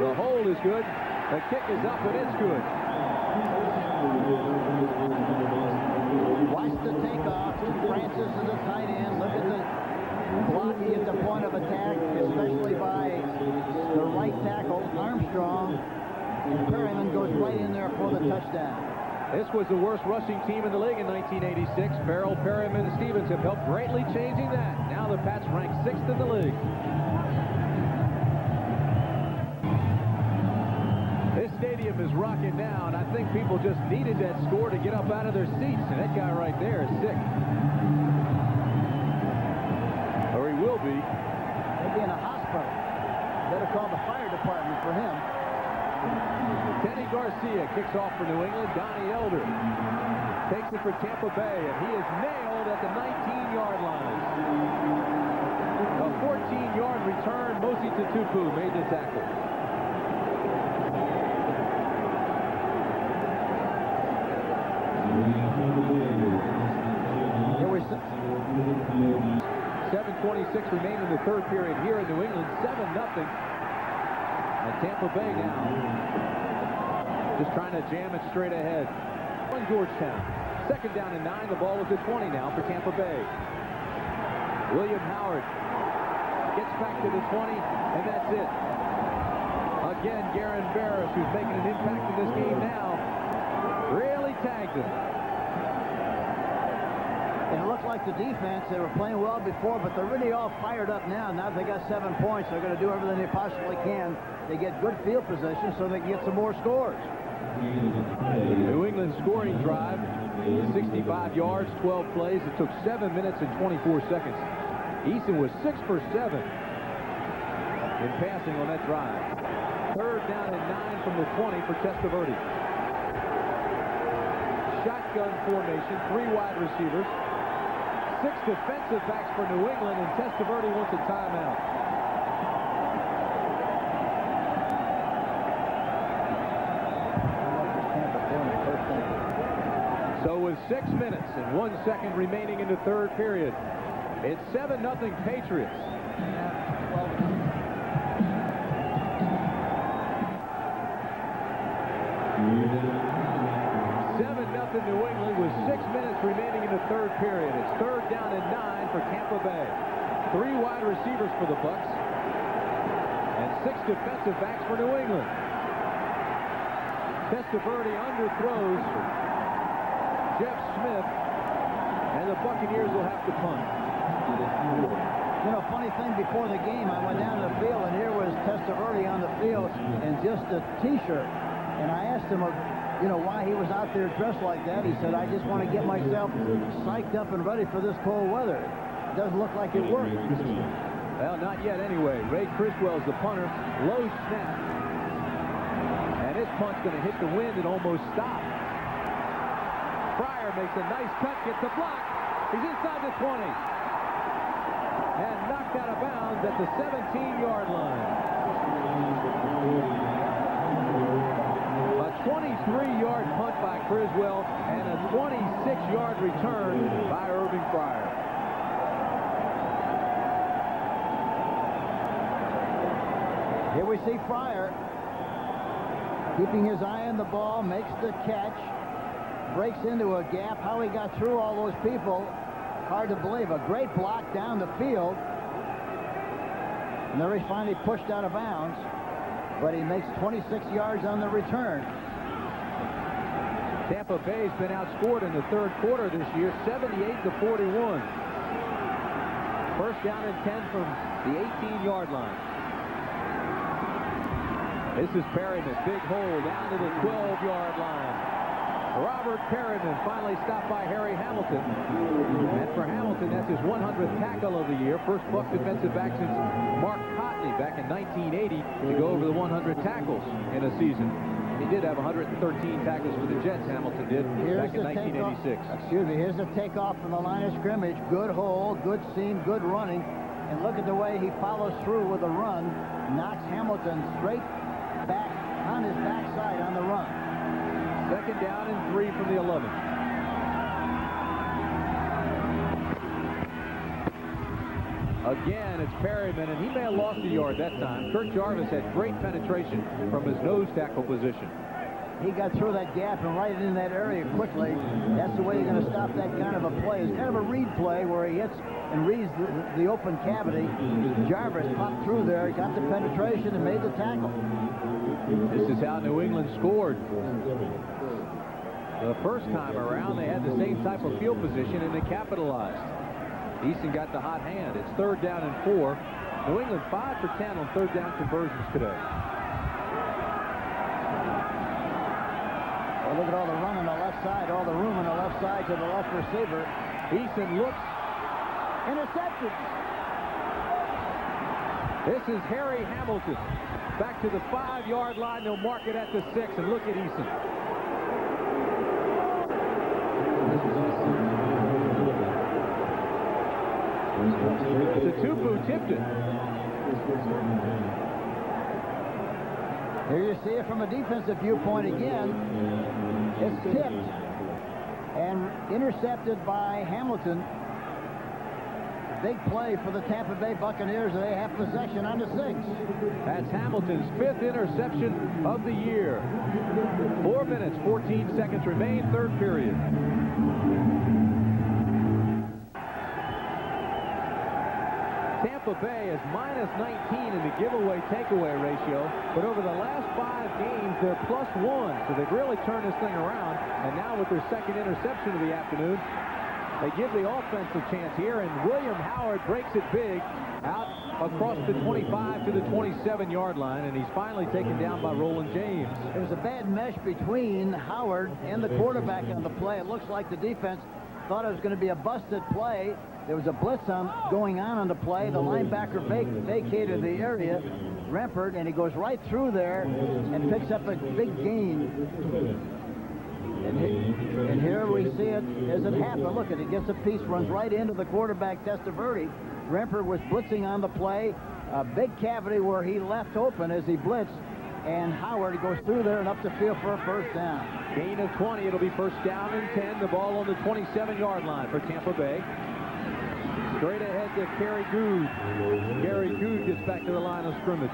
The hold is good. The kick is up, and it's good. Watch the takeoff. Francis is a tight end. Look at the blocking at the point of attack, especially by the right tackle, Armstrong. And Perryman goes right in there for the touchdown. This was the worst rushing team in the league in 1986. Farrell, Perryman, and Stevens have helped greatly changing that. Now the Pats rank 6th in the league. This stadium stadium is rocking now, and I think people just needed that score to get up out of their seats, and that guy right there is sick. Or he will be. Maybe in a hospital. Better call the fire department for him. Teddy Garcia kicks off for New England. Donnie Elder takes it for Tampa Bay, and he is nailed at the 19-yard line. A 14-yard return. Mosi Tutupu made the tackle. Here we 7:26 remain in the third period here in New England. 7-0. And Tampa Bay now just trying to jam it straight ahead. On Georgetown. 2nd down and 9. The ball is at 20 now for Tampa Bay. William Howard gets back to the 20, and that's it. Again, Garen Barris, who's making an impact in this game now, really tagged him. And it looked like the defense, they were playing well before, but they're really all fired up now. Now they got 7 points. They're going to do everything they possibly can. They get good field position so they can get some more scores. New England scoring drive, 65 yards, 12 plays. It took 7 minutes and 24 seconds. Eason was 6 for 7 in passing on that drive. 3rd down and 9 from the 20 for Testaverde. Shotgun formation, 3 wide receivers. 6 defensive backs for New England, and Testaverde wants a timeout. So with 6 minutes and 1 second remaining in the third period, it's 7-0 Patriots. 7-0 New England with 6 minutes remaining in the third period. It's 3rd down and 9 for Tampa Bay. 3 wide receivers for the Bucs and 6 defensive backs for New England. Testaverde underthrows Jeff Smith, and the Buccaneers will have to punt. You know, funny thing, before the game, I went down to the field, and here was Testaverde on the field in just a T-shirt. And I asked him, you know, why he was out there dressed like that. He said, I just want to get myself psyched up and ready for this cold weather. It doesn't look like it worked. Well, not yet anyway. Ray Criswell's the punter. Low snap. And his punt's going to hit the wind and almost stop. Fryer makes a nice cut, gets a block. He's inside the 20. And knocked out of bounds at the 17-yard line. A 23-yard punt by Criswell and a 26-yard return by Irving Fryer. Here we see Fryer keeping his eye on the ball, makes the catch, breaks into a gap. How he got through all those people, hard to believe. A great block down the field. And there he finally pushed out of bounds, but he makes 26 yards on the return. Tampa Bay's been outscored in the third quarter this year, 78-41. 1st down and 10 from the 18-yard line. This is Perryman, big hole down to the 12-yard line. Robert Perryman finally stopped by Harry Hamilton. And for Hamilton, that's his 100th tackle of the year. First Buck defensive back since Mark Cotney back in 1980 to go over the 100 tackles in a season. He did have 113 tackles for the Jets, Hamilton did, back in 1986. Excuse me, here's the takeoff from the line of scrimmage. Good hole, good seam, good running. And look at the way he follows through with a run. Knocks Hamilton straight back on his backside on the run. 2nd down and 3 from the 11. Again, it's Perryman, and he may have lost a yard that time. Kurt Jarvis had great penetration from his nose tackle position. He got through that gap and right in that area quickly. That's the way you're going to stop that kind of a play. It's kind of a read play where he hits and reads the open cavity. Jarvis popped through there, got the penetration, and made the tackle. This is how New England scored. The first time around, they had the same type of field position, and they capitalized. Easton got the hot hand. It's 3rd down and 4. New England 5 for 10 on 3rd down conversions today. Look at all the run on the left side, all the room on the left side to the left receiver. Eason looks. Intercepted. This is Harry Hamilton. Back to the 5-yard line. They'll mark it at the 6. And look at Eason. The Tupu tipped it. Here you see it from a defensive viewpoint again. It's tipped and intercepted by Hamilton. Big play for the Tampa Bay Buccaneers. They have possession on the 6. That's Hamilton's 5th interception of the year. 4 minutes, 14 seconds remain, third period. Tampa Bay is minus 19 in the giveaway takeaway ratio, but over the last 5 games, they're plus 1. So they've really turned this thing around, and now with their second interception of the afternoon, they give the offense a chance here, and William Howard breaks it big out across the 25 to the 27-yard line, and he's finally taken down by Roland James. There was a bad mesh between Howard and the quarterback on the play. It looks like the defense thought it was going to be a busted play. There was a blitz going on the play. The linebacker vacated the area, Rempert, and he goes right through there and picks up a big gain. And here we see it as it happened. Look at it, gets a piece, runs right into the quarterback, Testaverde. Rempert was blitzing on the play. A big cavity where he left open as he blitzed. And Howard goes through there and up the field for a first down. Gain of 20. It'll be first down and 10. The ball on the 27-yard line for Tampa Bay. Straight ahead to Kerry Good. Kerry Good gets back to the line of scrimmage.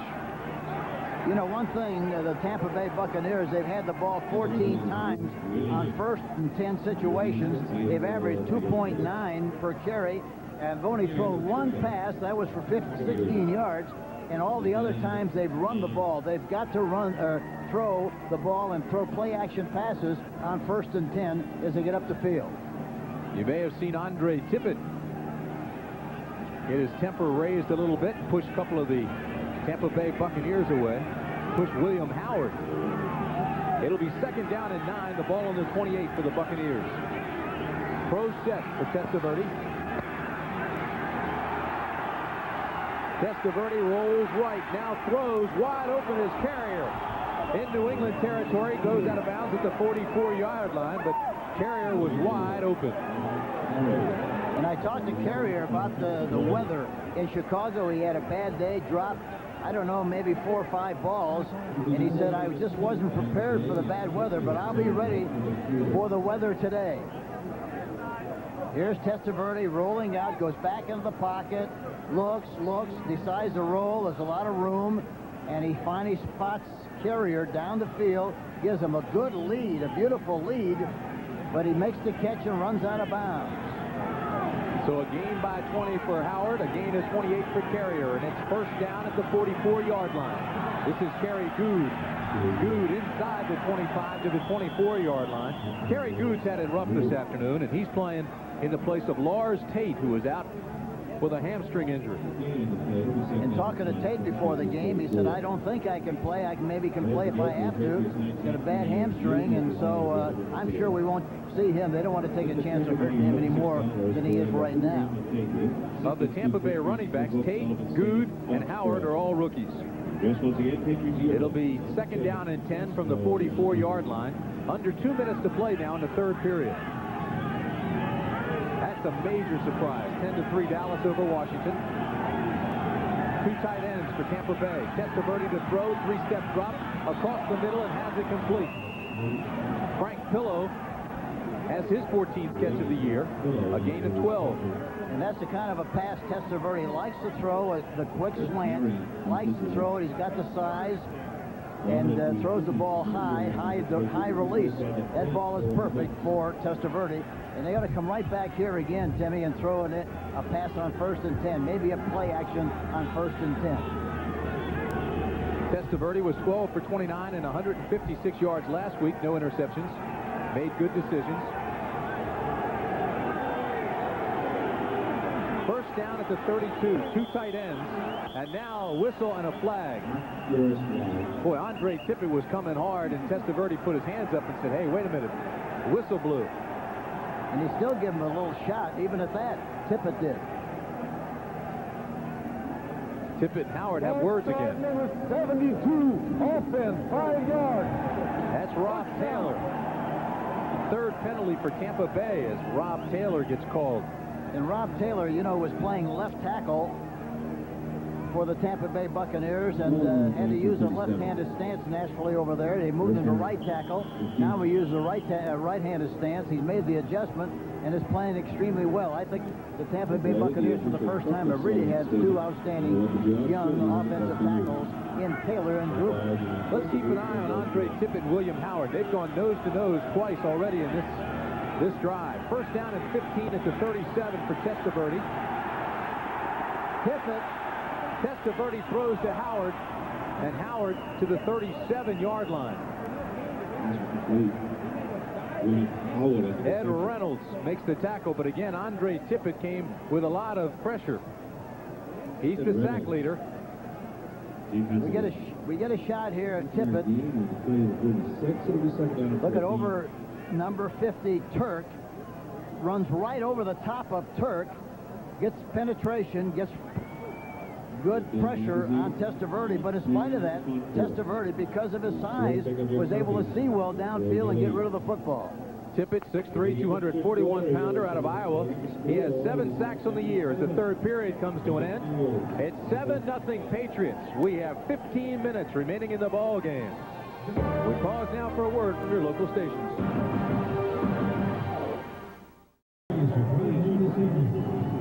You know, one thing, the Tampa Bay Buccaneers, they've had the ball 14 times on first and 10 situations. They've averaged 2.9 per carry, and have only thrown one pass. That was for 16 yards. And all the other times they've run the ball. They've got to run or throw the ball and throw play-action passes on first and 10 as they get up the field. You may have seen Andre Tippett get his temper raised a little bit, push a couple of the Tampa Bay Buccaneers away, push William Howard. It'll be second down and 9, the ball on the 28 for the Buccaneers. Pro set for Testaverde. Testaverde rolls right, now throws wide open as Carrier. In New England territory, goes out of bounds at the 44-yard line, but Carrier was wide open. And I talked to Carrier about the weather in Chicago. He had a bad day, dropped, I don't know, maybe 4 or 5 balls. And he said, I just wasn't prepared for the bad weather, but I'll be ready for the weather today. Here's Testaverde rolling out, goes back into the pocket, looks, decides to roll. There's a lot of room, and he finally spots Carrier down the field, gives him a good lead, a beautiful lead, but he makes the catch and runs out of bounds. So a gain by 20 for Howard, a gain of 28 for Carrier, and it's first down at the 44-yard line. This is Kerry Good. Good inside the 25 to the 24-yard line. Kerry Good's had it rough this afternoon, and he's playing in the place of Lars Tate, who was out with a hamstring injury. And talking to Tate before the game, he said, I don't think I can play. I maybe can play if I have to. He's got a bad hamstring, and so I'm sure we won't see him. They don't want to take a chance of hurting him any more than he is right now. Of the Tampa Bay running backs, Tate, Good, and Howard are all rookies. It'll be second down and 10 from the 44-yard line. Under 2 minutes to play now in the third period. That's a major surprise. 10-3 Dallas over Washington. 2 tight ends for Tampa Bay. Testaverde to throw, 3-step drop across the middle and has it complete. Frank Pillow has his 14th catch of the year, a gain of 12. And that's the kind of a pass Testaverde likes to throw, the quick slant, likes to throw it. He's got the size and throws the ball high release. That ball is perfect for Testaverde. And they ought to come right back here again, Timmy, and throw a pass on first and 10. Maybe a play action on first and 10. Testaverde was 12 for 29 and 156 yards last week. No interceptions. Made good decisions. First First down at the 32. Two tight ends. And now a whistle and a flag. Boy, Andre Tippett was coming hard, and Testaverde put his hands up and said, hey, wait a minute. The whistle blew. And he still gave him a little shot, even at that. Tippett did. Tippett and Howard have words again. Number 72, offense, 5 yards. That's Rob Taylor. Third penalty for Tampa Bay as Rob Taylor gets called. And Rob Taylor, you know, was playing left tackle for the Tampa Bay Buccaneers and had to use a left-handed stance naturally over there. They moved him to right tackle. Now we use the right-handed stance. He's made the adjustment and is playing extremely well. I think the Tampa Bay Buccaneers for the first time have really had two outstanding young offensive tackles in Taylor and Drew. Let's keep an eye on Andre Tippett and William Howard. They've gone nose-to-nose twice already in this drive. First down and 15 at the 37 for Testaverde. Testaverde throws to Howard, and Howard to the 37-yard line. Ed Reynolds makes the tackle, but again, Andre Tippett came with a lot of pressure. He's the sack leader. We get a shot here at Tippett. Look at over number 50, Turk. Runs right over the top of Turk. Gets penetration, gets good pressure on Testaverde, but in spite of that, Testaverde, because of his size, was able to see well downfield and get rid of the football. Tippett, 6'3", 241-pounder out of Iowa. He has 7 sacks on the year as the third period comes to an end. It's 7-0 Patriots. We have 15 minutes remaining in the ball game. We pause now for a word from your local stations.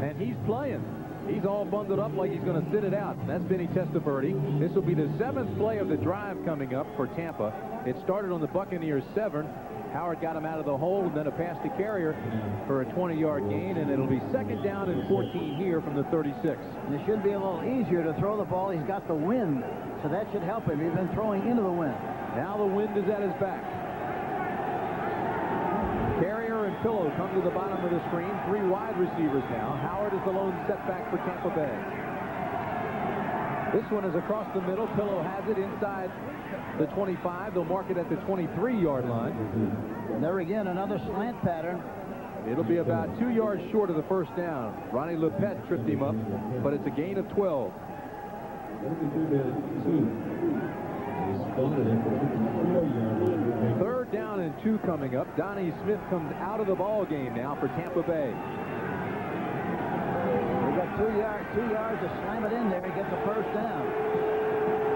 And he's playing. He's all bundled up like he's going to sit it out. That's Vinny Testaverde. This will be the 7th play of the drive coming up for Tampa. It started on the Buccaneers' 7. Howard got him out of the hole, and then a pass to Carrier for a 20-yard gain, and it'll be second down and 14 here from the 36. And it should be a little easier to throw the ball. He's got the wind, so that should help him. He's been throwing into the wind. Now the wind is at his back. Carrier and Pillow come to the bottom of the screen. 3 wide receivers now. Howard is the lone setback for Tampa Bay. This one is across the middle. Pillow has it inside the 25. They'll mark it at the 23-yard line. And there again, another slant pattern. It'll be about 2 yards short of the first down. Ronnie Lepet tripped him up, but it's a gain of 12. Third down and 2 coming up. Donnie Smith comes out of the ball game now for Tampa Bay. We've got 2 yards to slam it in there and get the first down.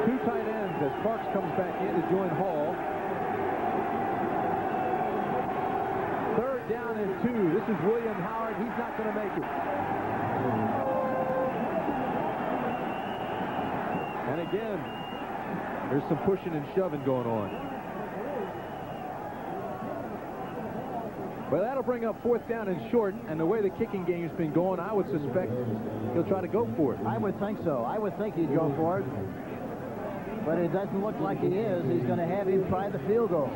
2 tight ends as Parks comes back in to join Hall. Third down and 2. This is William Howard. He's not going to make it. And again, there's some pushing and shoving going on. Well, that'll bring up 4th down and short, and the way the kicking game's been going, I would suspect he'll try to go for it. I would think so. I would think he'd go for it. But it doesn't look like he is. He's going to have him try the field goal.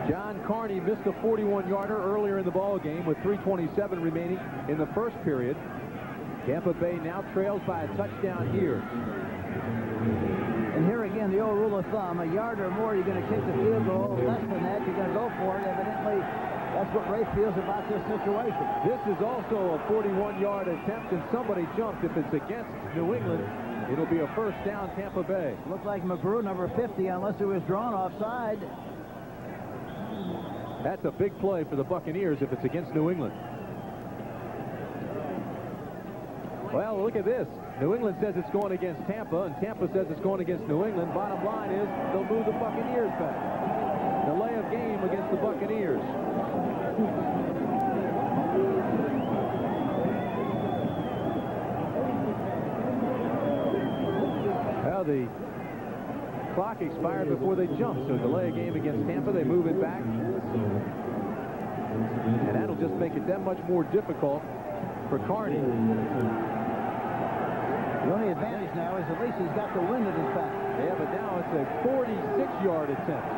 John Carney missed a 41-yarder earlier in the ball game with 3:27 remaining in the first period. Tampa Bay now trails by a touchdown here. And here again, the old rule of thumb, a yard or more, you're going to kick the field goal. Less than that, you're going to go for it. Evidently, that's what Ray feels about this situation. This is also a 41-yard attempt, and somebody jumped. If it's against New England, it'll be a first down, Tampa Bay. Looks like McGrew, number 50, unless it was drawn offside. That's a big play for the Buccaneers if it's against New England. Well, look at this. New England says it's going against Tampa, and Tampa says it's going against New England. Bottom line is they'll move the Buccaneers back. Delay of game against the Buccaneers. Well, the clock expired before they jumped, so delay a game against Tampa. They move it back. And that'll just make it that much more difficult for Carney. The only advantage now is at least he's got the wind at his back. Yeah, but now it's a 46-yard attempt.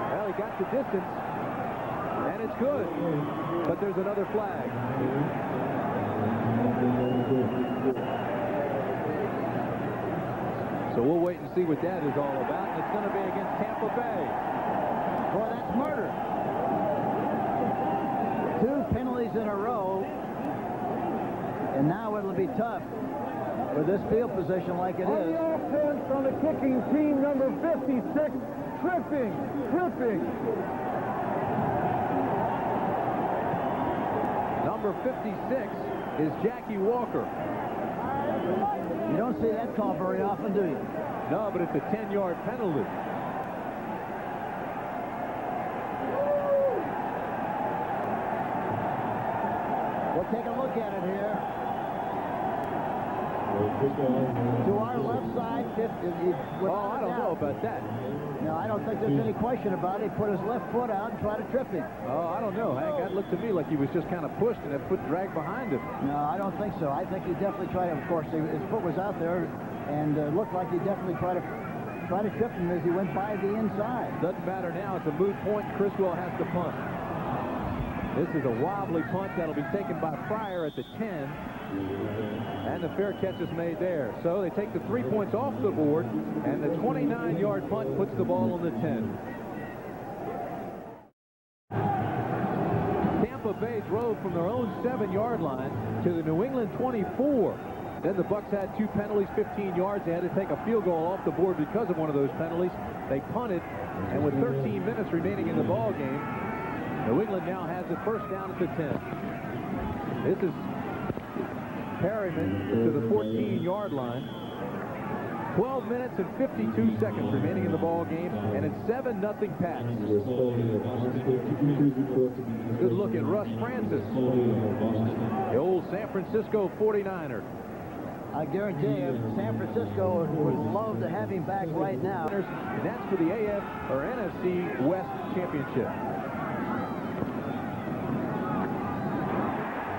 Well, he got the distance, and it's good. But there's another flag. So we'll wait and see what that is all about. And it's going to be against Tampa Bay. Boy, that's murder. 2 penalties in a row. And now it'll be tough with this field position like it On is. the offense on the kicking team, number 56, tripping. Number 56 is Jackie Walker. You don't see that call very often, do you? No, but it's a 10-yard penalty. We'll take a look at it here. To our left side, 50. Oh, I don't know about that. No, I don't think there's any question about it. He put his left foot out and tried to trip him. Oh, I don't know, Hank. That looked to me like he was just kind of pushed and that foot dragged behind him. No, I don't think so. I think he definitely tried to, of course, his foot was out there and looked like he definitely tried to trip him as he went by the inside. Doesn't matter now. It's a moot point. Criswell has to punt. This is a wobbly punt that'll be taken by Fryer at the 10. And the fair catch is made there. So they take the 3 points off the board, and the 29-yard punt puts the ball on the 10. Tampa Bay drove from their own 7-yard line to the New England 24. Then the Bucs had 2 penalties, 15 yards. They had to take a field goal off the board because of one of those penalties. They punted, and with 13 minutes remaining in the ball game, New England now has it first down at the 10. This is Perryman to the 14-yard line. 12 minutes and 52 seconds remaining in the ball game, and it's 7-0 Pats. Good look at Russ Francis, the old San Francisco 49er. I guarantee you, San Francisco would love to have him back right now. And that's for the NFC West Championship.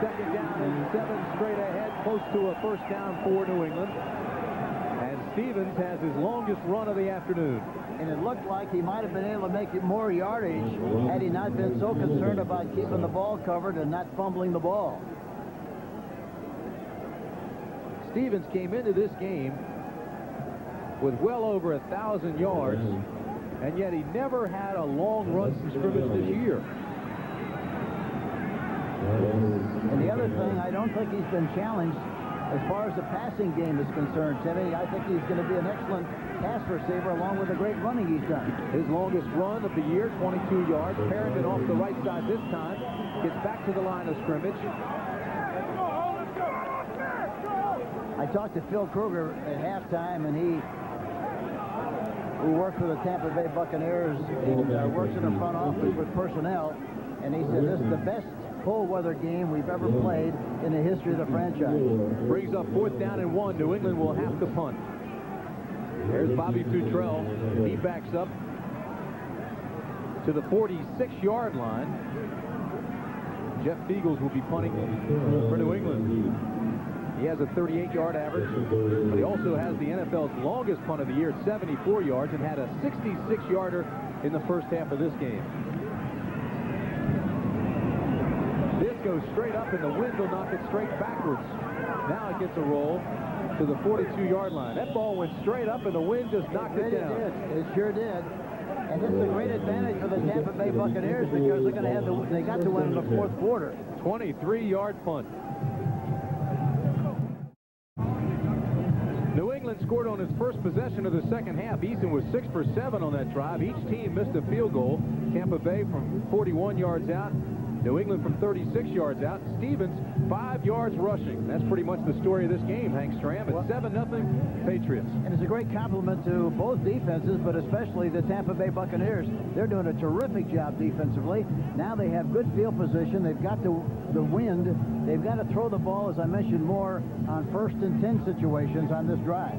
Second down and 7 straight ahead, close to a first down for New England. And Stevens has his longest run of the afternoon. And it looked like he might have been able to make it more yardage had he not been so concerned about keeping the ball covered and not fumbling the ball. Stevens came into this game with well over 1,000 yards, and yet he never had a long run from scrimmage this year. And the other thing, I don't think he's been challenged as far as the passing game is concerned, Timmy. I think he's going to be an excellent pass receiver along with the great running he's done. His longest run of the year, 22 yards. Perryman off the right side this time. Gets back to the line of scrimmage. I talked to Phil Kruger at halftime, and who works for the Tampa Bay Buccaneers, he works in the front office with personnel, and he said this is the best cold weather game we've ever played in the history of the franchise. Brings up 4th down and 1. New England will have to punt. There's Bobby Futrell. He backs up to the 46-yard line. Jeff Beagles will be punting for New England. He has a 38-yard average, but he also has the NFL's longest punt of the year at 74 yards and had a 66-yarder in the first half of this game. This goes straight up, and the wind will knock it straight backwards. Now it gets a roll to the 42-yard line. That ball went straight up, and the wind just knocked it down. It sure did. And it's a great advantage for the Tampa Bay Buccaneers because they're going to have they got to win in the fourth quarter. 23-yard punt. New England scored on its first possession of the second half. Eason was 6 for 7 on that drive. Each team missed a field goal. Tampa Bay from 41 yards out. New England from 36 yards out. Stevens, 5 yards rushing. That's pretty much the story of this game, Hank Stram. It's 7-0 Patriots. And it's a great compliment to both defenses, but especially the Tampa Bay Buccaneers. They're doing a terrific job defensively. Now they have good field position. They've got the wind. They've got to throw the ball, as I mentioned, more on 1st and 10 situations on this drive.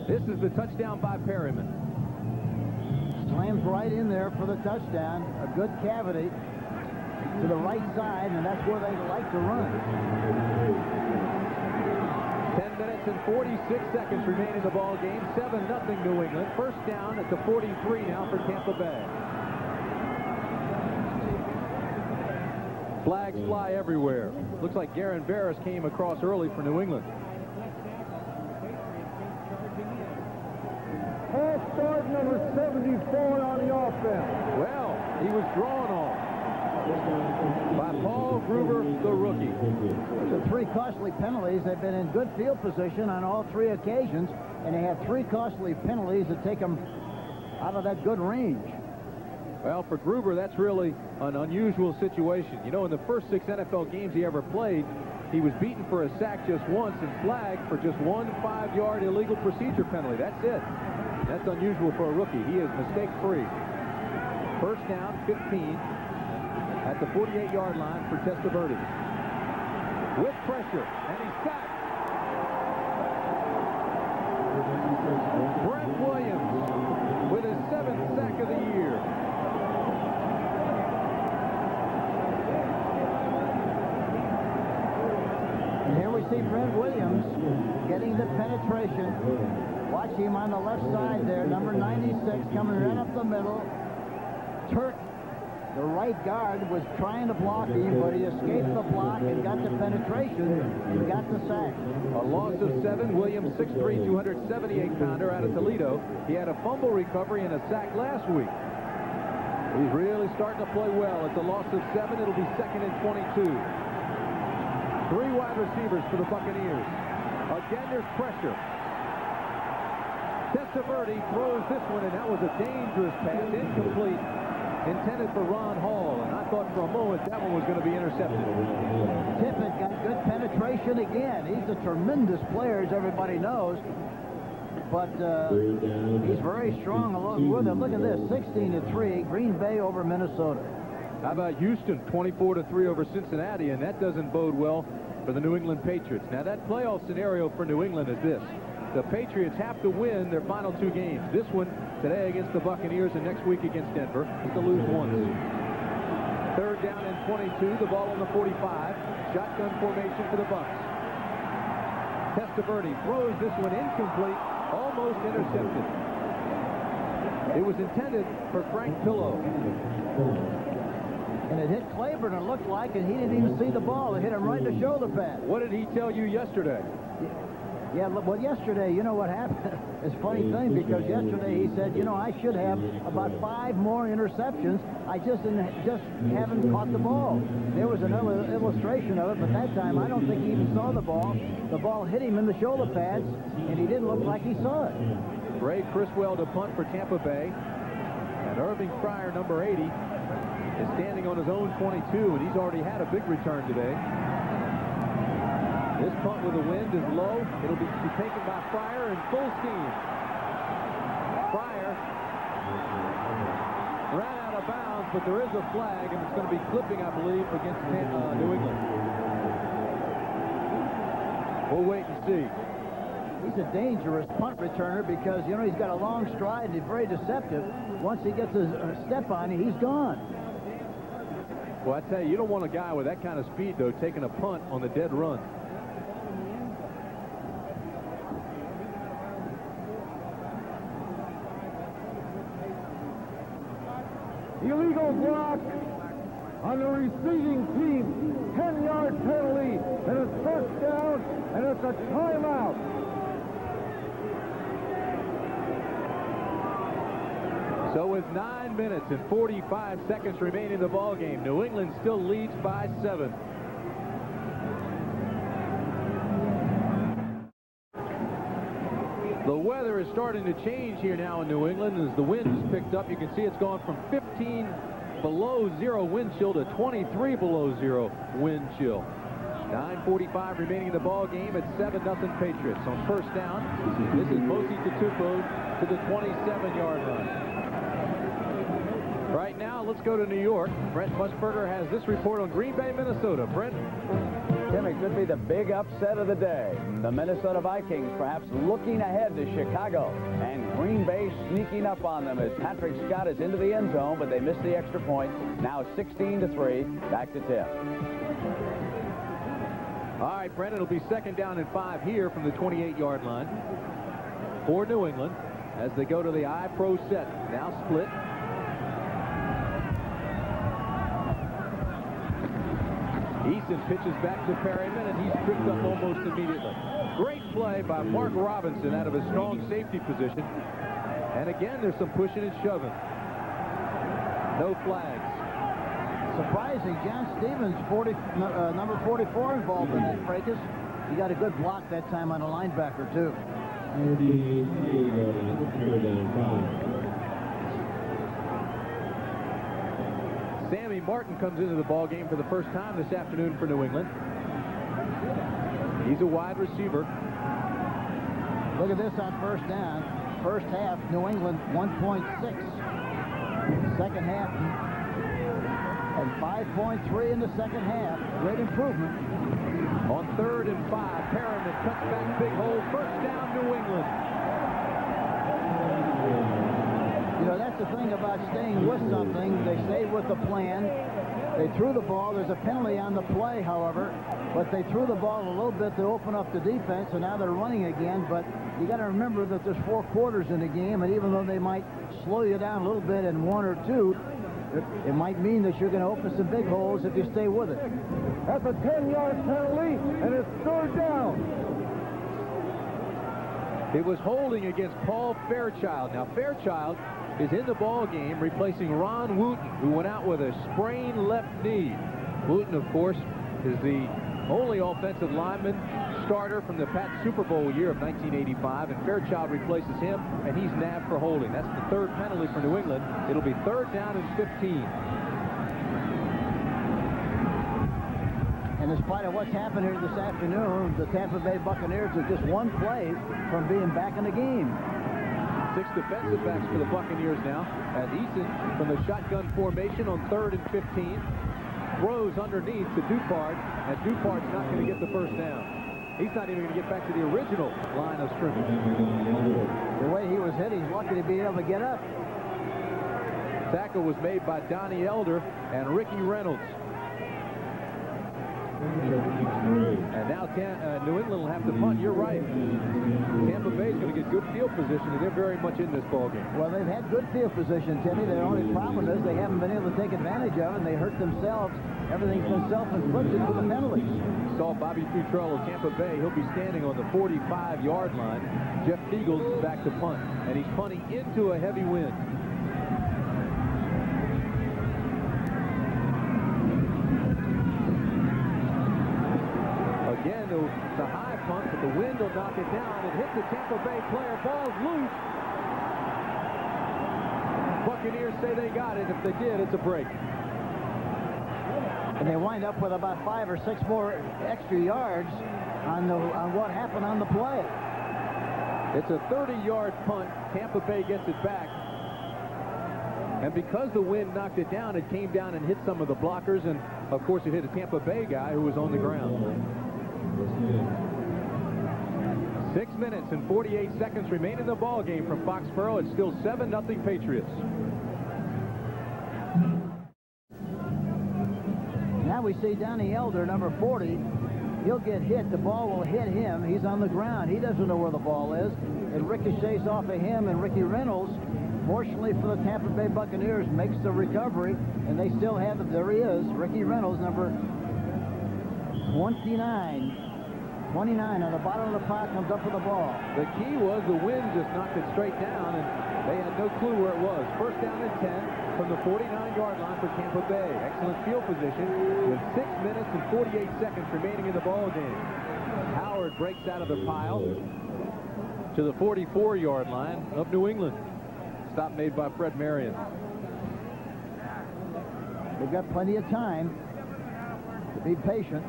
This is the touchdown by Perryman. Slams right in there for the touchdown. A good cavity to the right side, and that's where they like to run. 10 minutes minutes and 46 seconds remain in the ball game. 7-0 New England. First down at the 43 now for Tampa Bay. Flags fly everywhere. Looks like Garen Barris came across early for New England. Half start number 74 on the offense. Well, he was drawn on by Paul Gruber, the rookie. The 3 costly penalties. They've been in good field position on all 3 occasions, and they have 3 costly penalties that take them out of that good range. Well, for Gruber, that's really an unusual situation. You know, in the first 6 NFL games he ever played, he was beaten for a sack just once and flagged for just 1 5-yard illegal procedure penalty. That's it. That's unusual for a rookie. He is mistake-free. First down, 15 at the 48-yard line for Testaverde. With pressure, and he's sacked. Brent Williams with his 7th sack of the year. And here we see Brent Williams getting the penetration. Watch him on the left side there, number 96, coming right up the middle. Turk, the right guard, was trying to block him, but he escaped the block and got the penetration and got the sack. A loss of 7. Williams, 6'3", 278-pounder out of Toledo. He had a fumble recovery and a sack last week. He's really starting to play well. It's a loss of 7. It'll be 2nd and 22. 3 wide receivers for the Buccaneers. Again, there's pressure. Testaverde throws this one, and that was a dangerous pass, incomplete, intended for Ron Hall, and I thought for a moment that one was going to be intercepted. Tippett got good penetration again. He's a tremendous player, as everybody knows, but he's very strong along with him. Look at this, 16-3, Green Bay over Minnesota. How about Houston, 24-3 over Cincinnati, and that doesn't bode well for the New England Patriots. Now, that playoff scenario for New England is this. The Patriots have to win their final 2 games. This one today against the Buccaneers and next week against Denver. To lose once. 3rd down and 22. The ball on the 45. Shotgun formation for the Bucs. Testaverde throws this one incomplete. Almost intercepted. It was intended for Frank Pillow. And it hit Claiborne, it looked like, and he didn't even see the ball. It hit him right in the shoulder pad. What did he tell you yesterday? Yeah, well, yesterday, you know what happened? It's a funny thing, because yesterday he said, you know, I should have about 5 more interceptions. I just haven't caught the ball. There was another illustration of it, but that time I don't think he even saw the ball. The ball hit him in the shoulder pads, and he didn't look like he saw it. Ray Criswell to punt for Tampa Bay. And Irving Fryer, number 80, is standing on his own 22, and he's already had a big return today. This punt with the wind is low. It'll be taken by Fryer in full steam. Fryer ran out of bounds, but there is a flag, and it's going to be clipping, I believe, against New England. We'll wait and see. He's a dangerous punt returner because, you know, he's got a long stride and he's very deceptive. Once he gets a step on you, he's gone. Well, I tell you, you don't want a guy with that kind of speed, though, taking a punt on the dead run. Illegal block on the receiving team. 10-yard penalty, and it's first down, and it's a timeout. So with 9 minutes and 45 seconds remaining in the ball game, New England still leads by 7. The weather is starting to change here now in New England as the wind has picked up. You can see it's gone from 15 below 0 wind chill to 23 below 0 wind chill. 9:45 remaining in the ball game at 7-0 Patriots. On first down, this is Mosi Tatupo to the 27-yard line. Right now, let's go to New York. Brent Musburger has this report on Green Bay, Minnesota. Brent? Tim, it could be the big upset of the day. The Minnesota Vikings perhaps looking ahead to Chicago, and Green Bay sneaking up on them as Patrick Scott is into the end zone, but they missed the extra point. Now 16-3, back to Tim. All right, Brennan, it'll be 2nd down and 5 here from the 28-yard line for New England as they go to the I-Pro set. Now split. Eason pitches back to Perryman, and he's tripped up almost immediately. Great play by Mark Robinson out of a strong safety position. And again, there's some pushing and shoving. No flags. Surprising, John Stevens, number 44, involved in that fracas. He got a good block that time on a linebacker, too. 3rd and 5. Sammy Martin comes into the ball game for the first time this afternoon for New England. He's a wide receiver. Look at this on first down. First half, New England 1.6. Second half, and 5.3 in the second half. Great improvement. On 3rd and 5, Perryman cuts back, big hole, first down, New England. You know, that's the thing about staying with something. They stay with the plan. They threw the ball. There's a penalty on the play, however, but they threw the ball a little bit to open up the defense, and now they're running again. But you got to remember that there's 4 quarters in the game, and even though they might slow you down a little bit in 1 or 2, it might mean that you're going to open some big holes if you stay with it. That's a 10-yard penalty, and it's 3rd down. It was holding against Paul Fairchild. Now, Fairchild is in the ball game, replacing Ron Wooten, who went out with a sprained left knee. Wooten, of course, is the only offensive lineman starter from the Pat Super Bowl year of 1985, and Fairchild replaces him, and he's nabbed for holding. That's the 3rd penalty for New England. It'll be 3rd down and 15. And in spite of what's happened here this afternoon, the Tampa Bay Buccaneers are just 1 play from being back in the game. 6 defensive backs for the Buccaneers now, as Eason from the shotgun formation on 3rd and 15 throws underneath to Dupart, and Dupart's not going to get the first down. He's not even going to get back to the original line of scrimmage. The way he was hit, he's lucky to be able to get up. Tackle was made by Donnie Elder and Ricky Reynolds. And now New England will have to punt. You're right. Tampa Bay's going to get good field position, and they're very much in this ballgame. Well, they've had good field position, Timmy. Their only problem is they haven't been able to take advantage of it, and they hurt themselves. Everything's been self-inflicted with the penalties. Saw Bobby Futrell of Tampa Bay. He'll be standing on the 45-yard line. Jeff Eagles back to punt, and he's punting into a heavy wind. Again, the high punt, but the wind will knock it down. It hits the Tampa Bay player. Ball's loose. Buccaneers say they got it. If they did, it's a break. And they wind up with about 5 or 6 more extra yards on what happened on the play. It's a 30-yard punt. Tampa Bay gets it back. And because the wind knocked it down, it came down and hit some of the blockers. And, of course, it hit a Tampa Bay guy who was on the ground. 6 minutes and 48 seconds remain in the ball game from Foxborough. It's still 7-0 Patriots. Now we see Donnie Elder, number 40. He'll get hit. The ball will hit him. He's on the ground. He doesn't know where the ball is. It ricochets off of him and Ricky Reynolds. Fortunately for the Tampa Bay Buccaneers, makes the recovery, and they still have it. There he is, Ricky Reynolds, number 29 on the bottom of the pot, comes up with the ball. The key was the wind just knocked it straight down, and they had no clue where it was. First down and 10 from the 49-yard line for Tampa Bay. Excellent field position with 6 minutes and 48 seconds remaining in the ball game. Howard breaks out of the pile to the 44-yard line of New England. Stop made by Fred Marion. They've got plenty of time to be patient.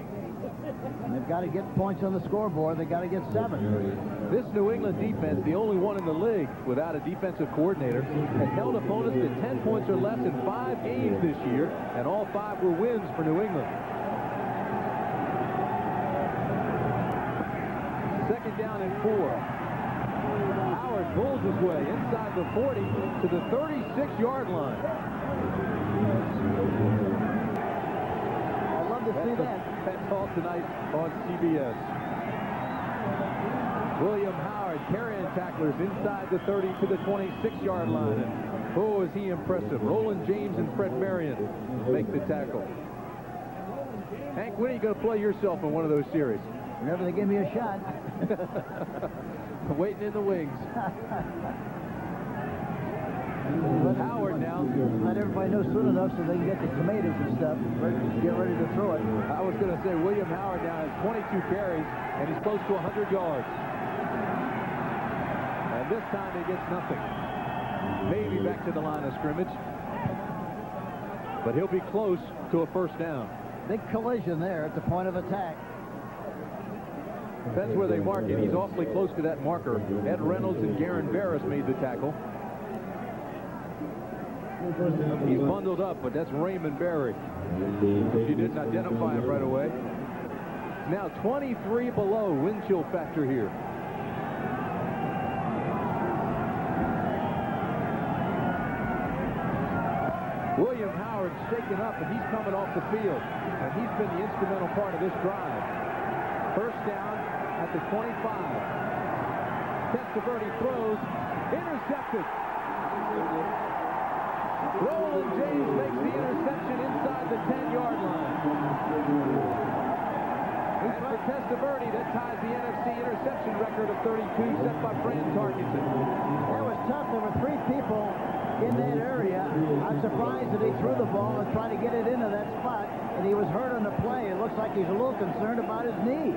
And they've got to get points on the scoreboard. They've got to get 7. This New England defense, the only one in the league without a defensive coordinator, has held opponents to 10 points or less in 5 games this year, and all 5 were wins for New England. Second down and 4. Howard pulls his way inside the 40 to the 36-yard line. I love to see that. That's all tonight on CBS. William Howard carrying tacklers inside the 30 to the 26-yard line. And oh, is he impressive. Roland James and Fred Marion make the tackle. Hank, when are you going to play yourself in one of those series? Whenever they give me a shot. Waiting in the wings. Howard now. Let everybody know soon enough so they can get the tomatoes and stuff. Get ready to throw it. I was going to say William Howard now has 22 carries, and he's close to 100 yards. And this time he gets nothing. Maybe back to the line of scrimmage. But he'll be close to a first down. Big collision there at the point of attack. That's where they mark it. He's awfully close to that marker. Ed Reynolds and Garen Barris made the tackle. He's bundled up, but that's Raymond Berry. You didn't identify him right away. Now 23 below wind chill factor here. William Howard shaken up, and he's coming off the field. And he's been the instrumental part of this drive. First down at the 25. Testaverde throws. Intercepted. Roland James makes the interception inside the 10-yard line. And for Testaverde, that ties the NFC interception record of 32 set by Fran Tarkenton. That was tough. There were three people in that area. I'm surprised that he threw the ball and tried to get it into that spot, and he was hurt on the play. It looks like he's a little concerned about his knee.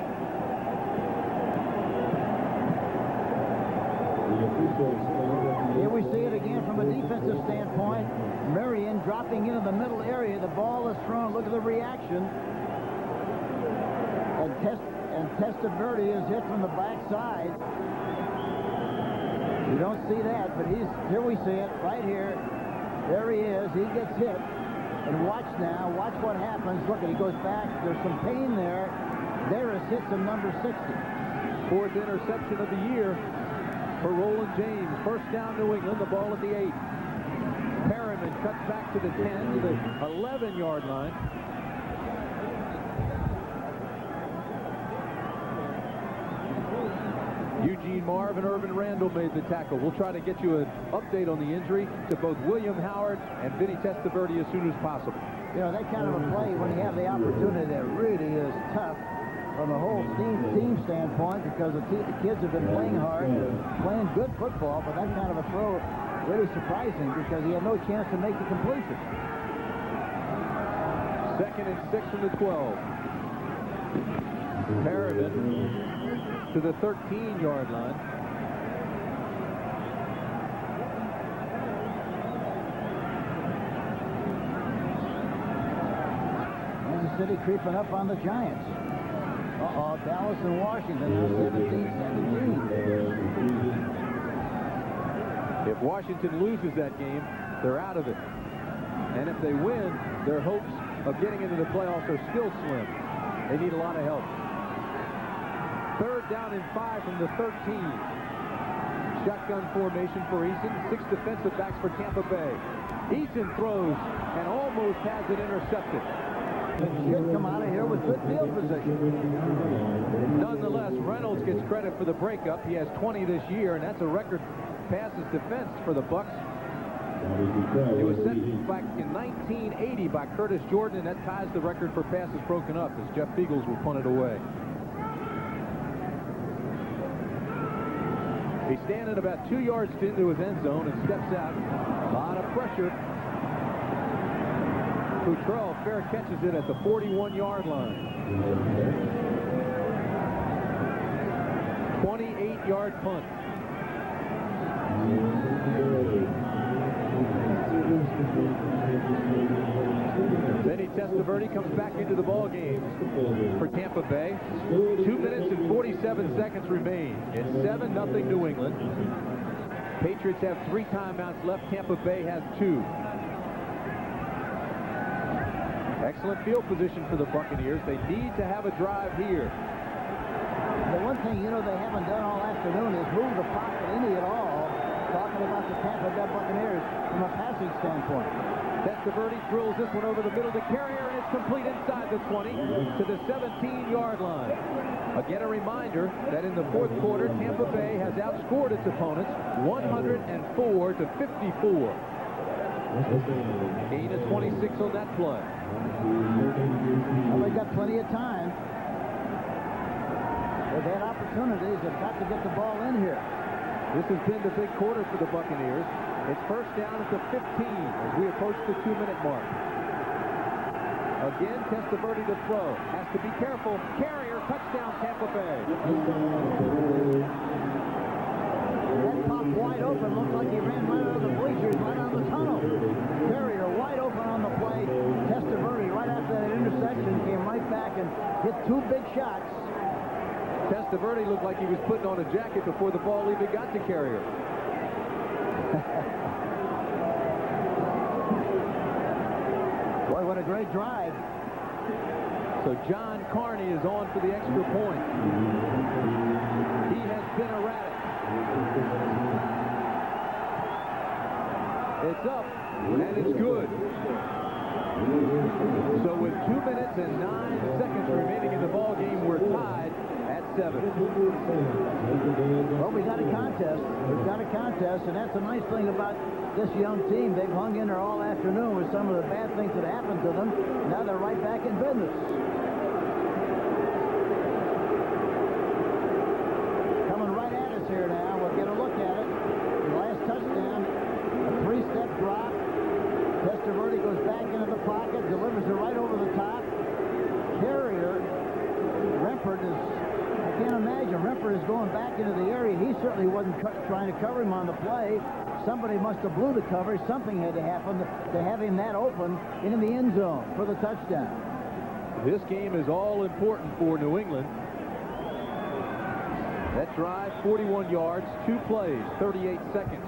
Here we see it again from a defensive standpoint. Marion dropping into the middle area. The ball is thrown. Look at the reaction. And Testaverde is hit from the backside. You don't see that, but here we see it right here. There he is. He gets hit. And watch now. Watch what happens. Look, he goes back. There's some pain there. Barris hits him number 60. Fourth interception of the year for Roland James. First down New England. The ball at the 8. Perriman cuts back to the 10, to the 11-yard line. Eugene Marv and Irvin Randall made the tackle. We'll try to get you an update on the injury to both William Howard and Vinny Testaverde as soon as possible. You know, that kind of a play, when you have the opportunity, that really is tough from the whole team standpoint, because the kids have been playing hard, playing good football, but that kind of a throw really surprising because he had no chance to make the completion. 2nd and 6 from the 12. Perriman to the 13-yard line. Kansas City creeping up on the Giants. Uh-oh, Dallas and Washington now 17-17. If Washington loses that game, they're out of it. And if they win, their hopes of getting into the playoffs are still slim. They need a lot of help. 3rd down and 5 from the 13. Shotgun formation for Eason. 6 defensive backs for Tampa Bay. Eason throws and almost has it intercepted. Should come out of here with good field position. Nonetheless, Reynolds gets credit for the breakup. He has 20 this year, and that's a record passes defense for the Bucs. It was set back in 1980 by Curtis Jordan, and that ties the record for passes broken up as Jeff Beagles will punt it away. He's standing about 2 yards into his end zone and steps out. A lot of pressure. Futrell fair catches it at the 41-yard line. 28-yard punt. Vinny Testaverde comes back into the ball game for Tampa Bay. 2 minutes and 47 seconds remain. It's 7-0 New England. Patriots have 3 timeouts left. Tampa Bay has 2. Excellent field position for the Buccaneers. They need to have a drive here. The one thing, you know, they haven't done all afternoon is move the pocket any at all. talking about the Tampa Bay Buccaneers from a passing standpoint. Testaverde drills this one over the middle to Carrier, and it's complete inside the 20 to the 17-yard line. Again, a reminder that in the fourth quarter, Tampa Bay has outscored its opponents 104 to 54. Gain of 26 on that play. Well, they got plenty of time. They've had opportunities. They've got to get the ball in here. This has been the big quarter for the Buccaneers. It's first down at the 15 as we approach the 2-minute mark. Again, Testaverde to throw. Has to be careful. Carrier, touchdown, Tampa Bay. That pop wide open. Looked like he ran right out of the bleachers, right out of the tunnel. Carrier wide open on the play. Testaverde, right after that interception, came right back and hit two big shots. Testaverde looked like he was putting on a jacket before the ball even got to Carrier. Boy, what a great drive. So John Carney is on for the extra point. He has been erratic. It's up, and it's good. So with 2 minutes and 9 seconds remaining in the ball game, we're tied at 7. Well, we got a contest. We've got a contest, and that's the nice thing about this young team. They've hung in there all afternoon with some of the bad things that happened to them. Now they're right back in business. Coming right at us here now. We'll get a look at it. The last touchdown, a 3-step drop. Testaverde goes back into the pocket, delivers it right over the top. Carrier, Rempert is, I can't imagine, Rempert is going back into the area. He certainly wasn't trying to cover him on the play. Somebody must have blew the cover. Something had to happen to have him that open in the end zone for the touchdown. This game is all important for New England. That drive, 41 yards, 2 plays, 38 seconds.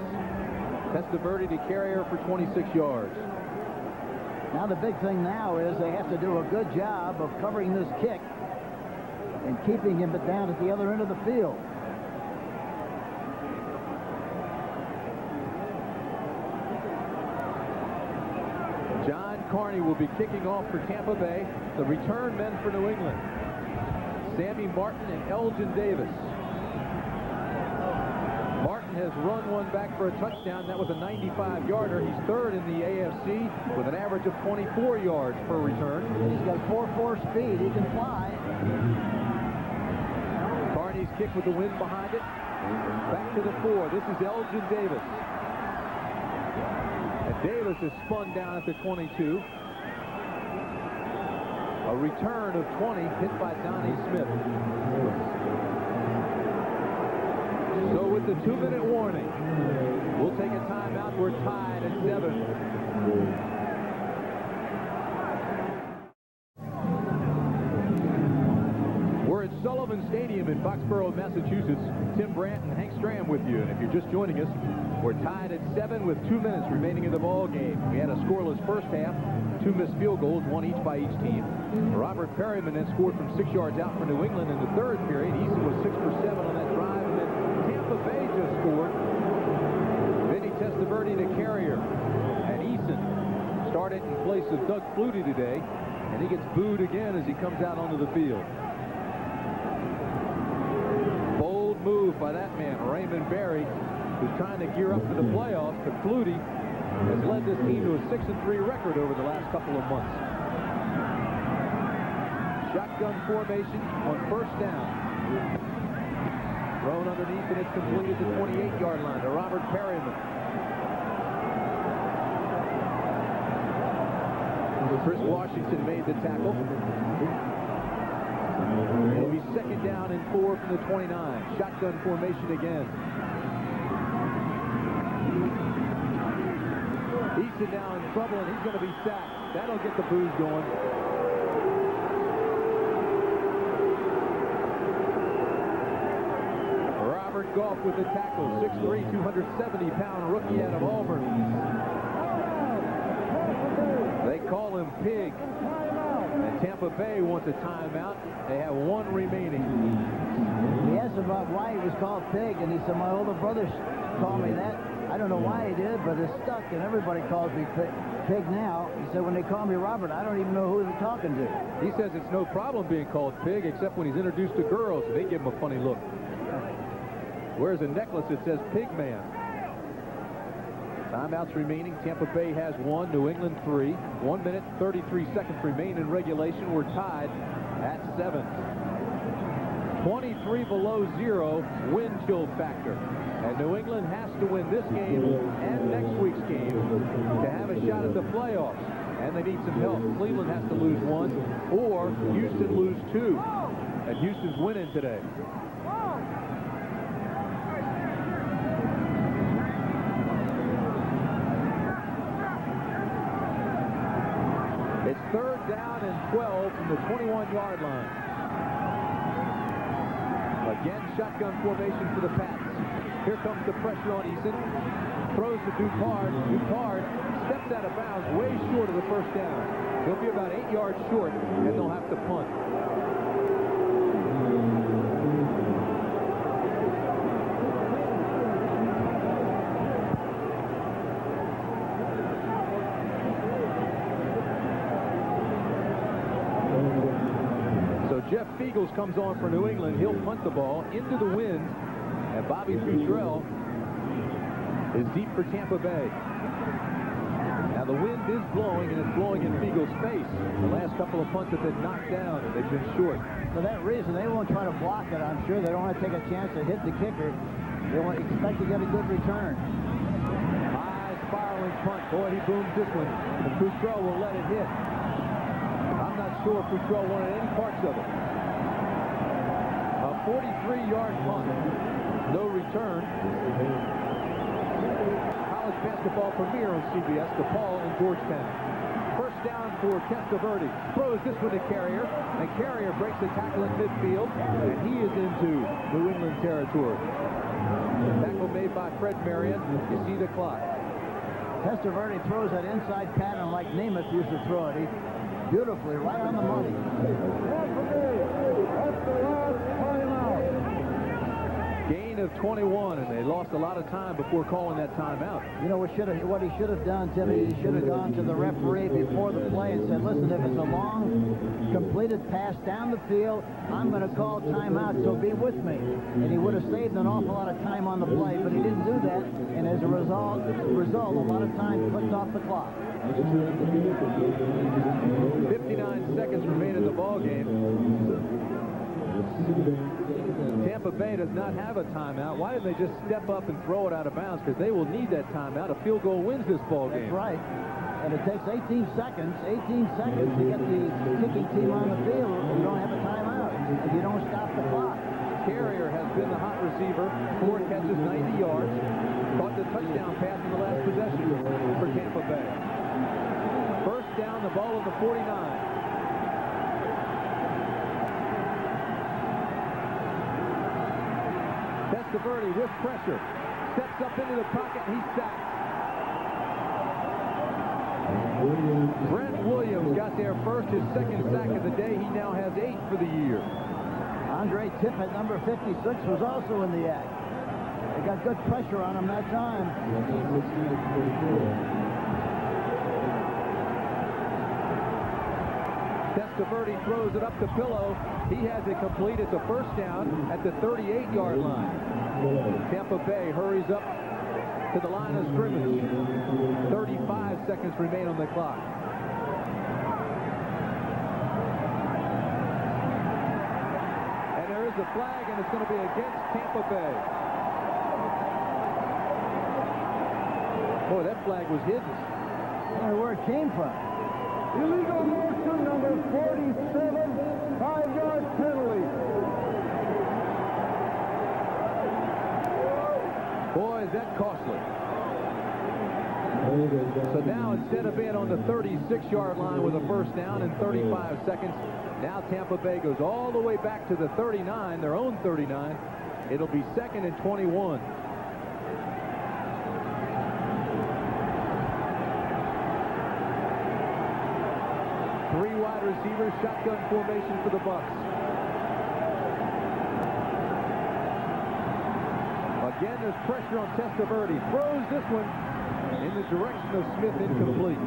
Testaverde to Carrier for 26 yards. Now the big thing now is they have to do a good job of covering this kick and keeping him down at the other end of the field. John Carney will be kicking off for Tampa Bay. The return men for New England, Sammy Martin and Elgin Davis. Martin has run one back for a touchdown. That was a 95-yarder. He's third in the AFC with an average of 24 yards per return. He's got 4.4 speed. He can fly. Carney's kick with the wind behind it. Back to the 4. This is Elgin Davis. And Davis is spun down at the 22. A return of 20 hit by Donnie Smith. So with the 2-minute warning, we'll take a timeout. We're tied at 7. We're at Sullivan Stadium in Foxborough, Massachusetts. Tim Brandt and Hank Stram with you. And if you're just joining us, we're tied at 7 with 2 minutes remaining in the ball game. We had a scoreless first half, 2 missed field goals, 1 each by each team. Robert Perryman then scored from 6 yards out for New England in the third period. Eason was 6 for 7 on that drive, and then Tampa Bay just scored. Vinny Testaverde to Carrier, and Eason started in place of Doug Flutie today, and he gets booed again as he comes out onto the field. Bold move by that man, Raymond Berry, who's trying to gear up for the playoffs, but Flutie has led this team to a 6-3 record over the last couple of months. Shotgun formation on first down. Thrown underneath, and it's completed the 28-yard line to Robert Perryman. Chris Washington made the tackle. It'll be second down and 4 from the 29. Shotgun formation again. Eason now in trouble, and he's going to be sacked. That'll get the boos going. Robert Goff with the tackle. 6'3", 270-pound rookie out of Auburn. They call him Pig. And Tampa Bay wants a timeout. They have 1 remaining. He asked about why he was called Pig, and he said, my older brothers called me that. I don't know why he did, but it's stuck, and everybody calls me Pig now. He said, when they call me Robert, I don't even know who they're talking to. He says it's no problem being called Pig, except when he's introduced to girls, and they give him a funny look. Wears a necklace that says Pig Man. Timeouts remaining. Tampa Bay has 1, New England 3. 1 minute, 33 seconds remain in regulation. We're tied at 7. 23 below 0 wind chill factor. And New England has to win this game and next week's game to have a shot at the playoffs. And they need some help. Cleveland has to lose 1 or Houston lose 2. And Houston's winning today. It's 3rd down and 12 from the 21-yard line. Again, shotgun formation for the Pats. Here comes the pressure on Eason. Throws to Dupard. Dupard steps out of bounds way short of the first down. He'll be about 8 yards short, and they'll have to punt. Jeff Fiegels comes on for New England. He'll punt the ball into the wind, and Bobby Futrell is deep for Tampa Bay. Now the wind is blowing, and it's blowing in Fiegels' face. The last couple of punts have been knocked down, and they've been short. For that reason, they won't try to block it. I'm sure they don't want to take a chance to hit the kicker. They won't expect to get a good return. High spiraling punt. Boy, he booms this one, and Futrell will let it hit. I'm not sure Futrell wanted any parts of it. A 43-yard punt. No return. College basketball premiere on CBS, DePaul in Georgetown. First down for Testaverde. Throws this one to Carrier, and Carrier breaks the tackle in midfield, and he is into New England territory. Tackle made by Fred Marion. You see the clock. Testaverde throws that inside pattern like Namath used to throw it. Beautifully, right on the money. Gain of 21, and they lost a lot of time before calling that timeout. You know what he should have done, Timmy? He should have gone to the referee before the play and said, listen, if it's a long, completed pass down the field, I'm going to call timeout, so be with me. And he would have saved an awful lot of time on the play, but he didn't do that, and as a result a lot of time clicked off the clock. 59 seconds remain in the ball game. Tampa Bay does not have a timeout. Why didn't they just step up and throw it out of bounds? Because they will need that timeout. A field goal wins this ball game. That's right. And it takes 18 seconds to get the kicking team on the field if you don't have a timeout, if you don't stop the clock. Carrier has been the hot receiver. 4 catches, 90 yards. Caught the touchdown pass in the last possession for Tampa Bay. First down, the ball at the 49. Testaverde with pressure. Steps up into the pocket, and he's sacked. Brent Williams got there first, his second sack of the day. He now has 8 for the year. Andre Tippett, number 56, was also in the act. They got good pressure on him that time. Testaverde throws it up to Pillow. He has it complete. It's a first down at the 38-yard line. Tampa Bay hurries up to the line of scrimmage. 35 seconds remain on the clock. And there is a flag, and it's going to be against Tampa Bay. Boy, that flag was hidden. I don't know where it came from. Illegal motion number 47, 5-yard penalty. Boy, is that costly. So now, instead of being on the 36-yard line with a first down in 35 seconds, now Tampa Bay goes all the way back to the 39, their own 39. It'll be 2nd and 21. Three wide receivers, shotgun formation for the Bucs. Again, there's pressure on Testaverde. Throws this one in the direction of Smith, incomplete.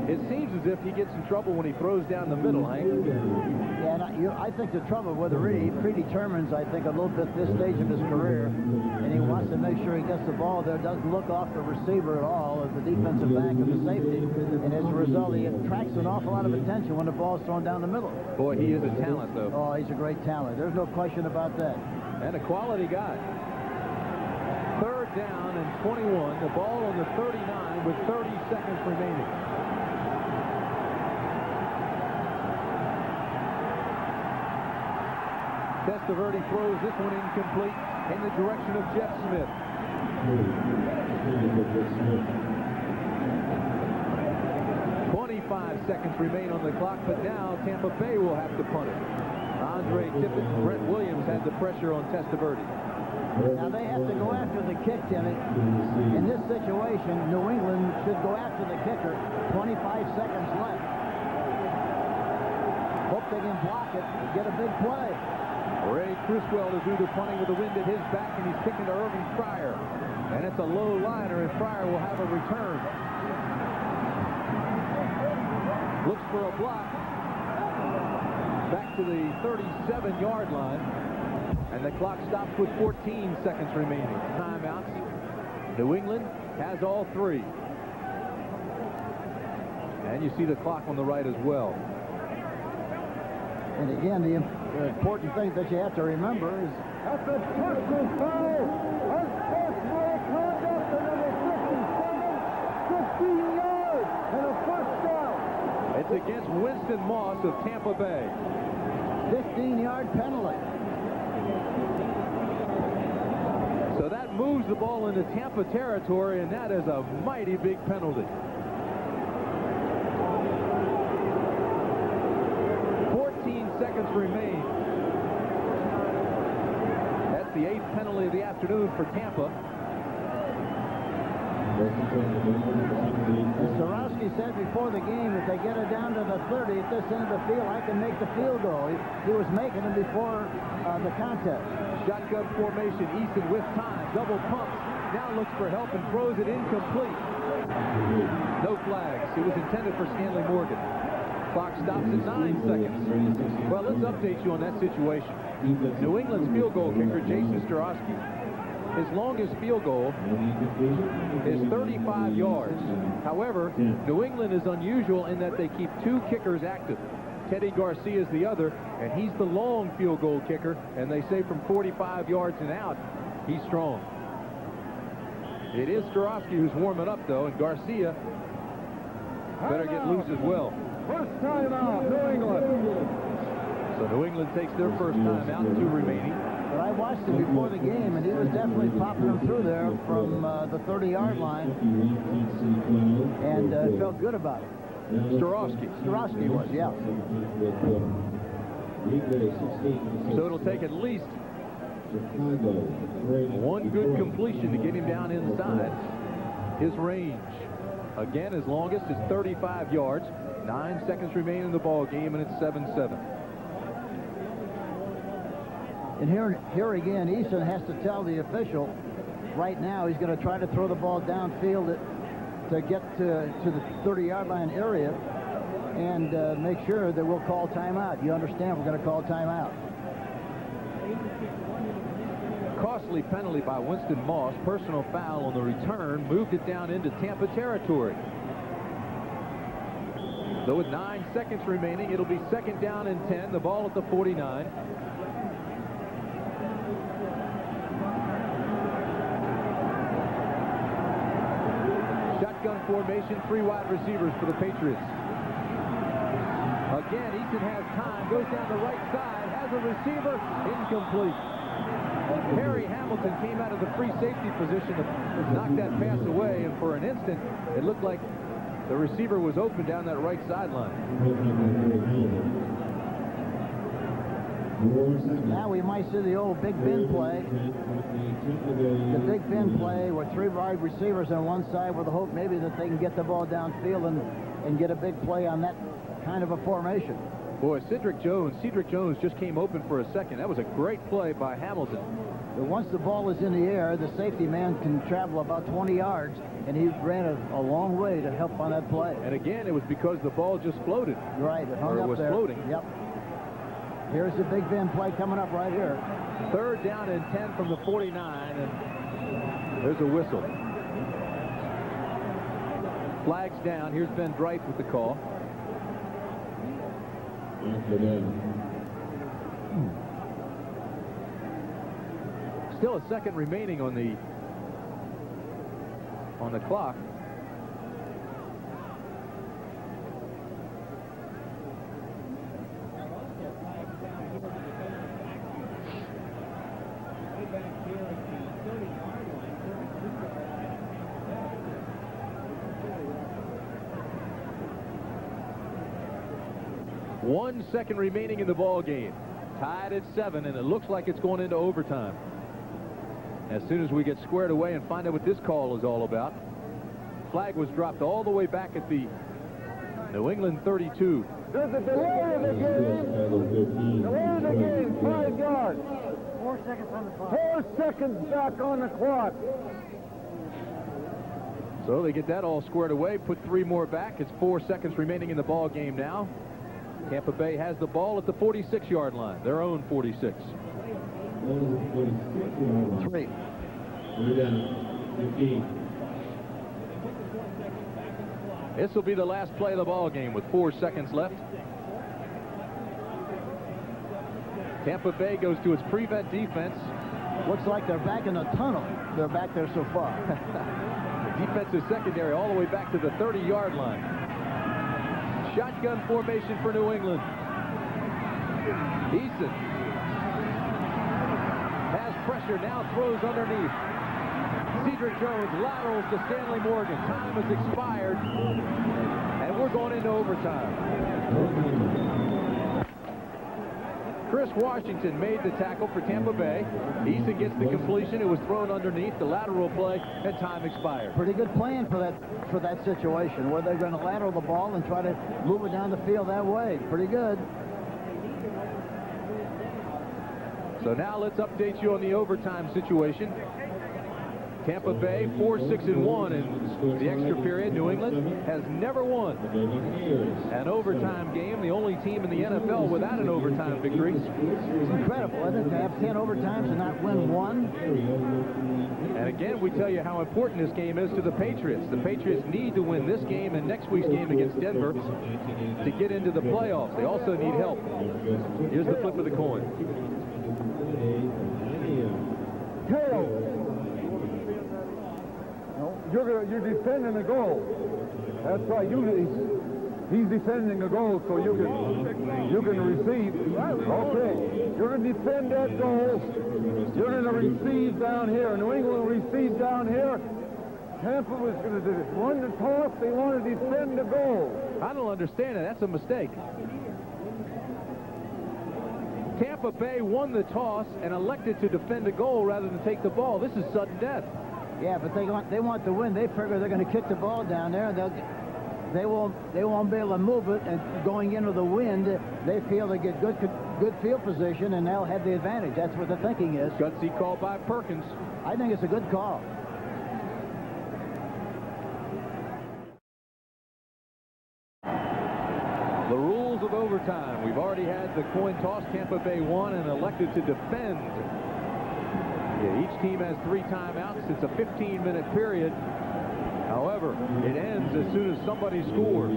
It seems as if he gets in trouble when he throws down the middle, Hank. Yeah, and I think the trouble with it, really, he predetermines, I think, a little bit this stage of his career, and he wants to make sure he gets the ball there, doesn't look off the receiver at all, as the defensive back and the safety, and as a result, he attracts an awful lot of attention when the ball's thrown down the middle. Boy, he is a talent, though. Oh, he's a great talent. There's no question about that. And a quality guy. Third down and 21. The ball on the 39 with 30 seconds remaining. Testaverde throws this one incomplete in the direction of Jeff Smith. 25 seconds remain on the clock, but now Tampa Bay will have to punt it. Andre Tippett and Brent Williams had the pressure on Testaverde. Now they have to go after the kick, Timmy. In this situation, New England should go after the kicker. 25 seconds left. Hope they can block it and get a big play. Ray Criswell is due to punting with the wind at his back, and he's kicking to Irving Fryer. And it's a low liner, and Fryer will have a return. Looks for a block. Back to the 37-yard line. And the clock stops with 14 seconds remaining. Timeouts. New England has all three. And you see the clock on the right as well. And again, the important thing that you have to remember is That's a personal foul. Unsportsmanlike conduct to number 57. 15 yards and a first down. It's against Winston Moss of Tampa Bay. 15-yard penalty. So that moves the ball into Tampa territory, and that is a mighty big penalty. 14 seconds remain. That's the 8th penalty of the afternoon for Tampa. As Sorowski said before the game, if they get it down to the 30 at this end of the field, I can make the field goal. He was making them before the contest. Shotgun formation. Eason with time. Double pumps. Now looks for help and throws it incomplete. No flags. It was intended for Stanley Morgan. Clock stops at 9 seconds. Well, let's update you on that situation. New England's field goal kicker, Jason Starowski, his longest field goal is 35 yards. However, New England is unusual in that they keep two kickers active. Teddy Garcia is the other, and he's the long field goal kicker, and they say from 45 yards and out, he's strong. It is Starowski who's warming up, though, and Garcia better get loose as well. First time out, New England. So New England takes their first time out, 2 remaining. But I watched him before the game, and he was definitely popping them through there from the 30-yard line, and felt good about it. Starowski. Sorowski was, yeah. So it'll take at least one good completion to get him down inside. His range, again, his longest is 35 yards. 9 seconds remain in the ball game, and it's 7-7. And here again, Eason has to tell the official right now he's going to try to throw the ball downfield to get to the 30-yard line area and make sure that we'll call timeout. You understand we're going to call timeout. Costly penalty by Winston Moss. Personal foul on the return. Moved it down into Tampa territory. So with 9 seconds remaining, it'll be 2nd down and 10. The ball at the 49. Shotgun formation, 3 wide receivers for the Patriots. Again, Eason has time, goes down the right side, has a receiver, incomplete. Harry Hamilton came out of the free safety position to knock that pass away, and for an instant, it looked like the receiver was open down that right sideline. Now we might see the old Big Ben play. The Big Ben play with 3 wide receivers on one side with the hope maybe that they can get the ball downfield and get a big play on that kind of a formation. Boy, Cedric Jones just came open for a second. That was a great play by Hamilton. But once the ball is in the air, the safety man can travel about 20 yards, and he ran a long way to help on that play. And again, it was because the ball just floated. Right, it hung Or it up was there. floating. Yep. Here's the Big Ben play coming up right here. 3rd down and 10 from the 49, and there's a whistle. Flags down. Here's Ben Bright with the call. Still a second remaining on the clock. One second remaining in the ball game. Tied at 7, and it looks like it's going into overtime. As soon as we get squared away and find out what this call is all about. Flag was dropped all the way back at the New England 32. There's a delay of the game. Delay of the game, 5 yards. 4 seconds on the clock. 4 seconds back on the clock. So they get that all squared away, put 3 more back. It's 4 seconds remaining in the ball game now. Tampa Bay has the ball at the 46-yard line, their own 46. 3. 15. This will be the last play of the ball game with 4 seconds left. Tampa Bay goes to its prevent defense. Looks like they're back in the tunnel. They're back there so far. The defensive secondary all the way back to the 30-yard line. Shotgun formation for New England. Eason has pressure, now throws underneath. Cedric Jones laterals to Stanley Morgan. Time has expired, and we're going into overtime. Chris Washington made the tackle for Tampa Bay. Eason gets the completion. It was thrown underneath the lateral play, and time expired. Pretty good plan for that situation, where they're going to lateral the ball and try to move it down the field that way. Pretty good. So now let's update you on the overtime situation. Tampa Bay 4-6-1 in the extra period. New England has never won an overtime game. The only team in the NFL without an overtime victory. It's incredible, isn't it, to have 10 overtimes and not win one? And again, we tell you how important this game is to the Patriots. The Patriots need to win this game and next week's game against Denver to get into the playoffs. They also need help. Here's the flip of the coin. Tails. You're defending a goal. That's right. He's defending a goal, so you can receive. Okay. You're going to defend that goal. You're going to receive down here. New England will receive down here. Tampa was going to run the toss. They want to defend the goal. I don't understand it. That's a mistake. Tampa Bay won the toss and elected to defend a goal rather than take the ball. This is sudden death. Yeah, but they want to win. They figure they're going to kick the ball down there. They won't be able to move it, and going into the wind, they feel they get good field position, and they'll have the advantage. That's what the thinking is. Gutsy call by Perkins. I think it's a good call. The rules of overtime. We've already had the coin toss. Tampa Bay won and elected to defend. Yeah, each team has 3 timeouts. It's a 15-minute period. However, it ends as soon as somebody scores.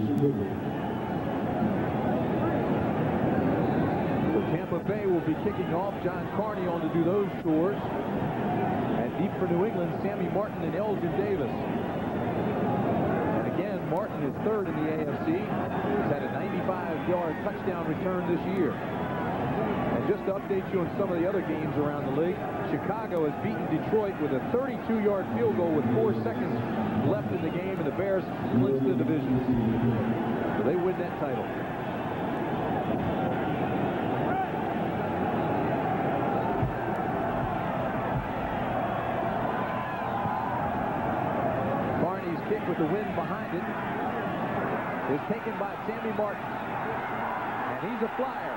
So Tampa Bay will be kicking off. John Carney on to do those scores. And deep for New England, Sammy Martin and Elgin Davis. And again, Martin is 3rd in the AFC. He's had a 95-yard touchdown return this year. And just to update you on some of the other games around the league, Chicago has beaten Detroit with a 32-yard field goal with 4 seconds left in the game, and the Bears clinched the division. So they win that title. Barney's kick with the wind behind it is taken by Sammy Martin. And He's a flyer.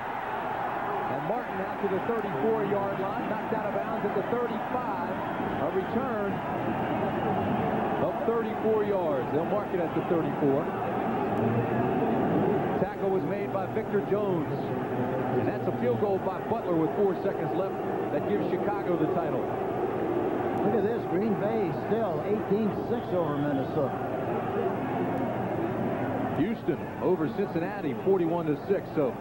And Martin out to the 34-yard line, knocked out of bounds at the 35. A return of 34 yards. They'll mark it at the 34. Tackle was made by Victor Jones. And that's a field goal by Butler with 4 seconds left. That gives Chicago the title. Look at this. Green Bay still 18-6 over Minnesota. Houston over Cincinnati 41-6. So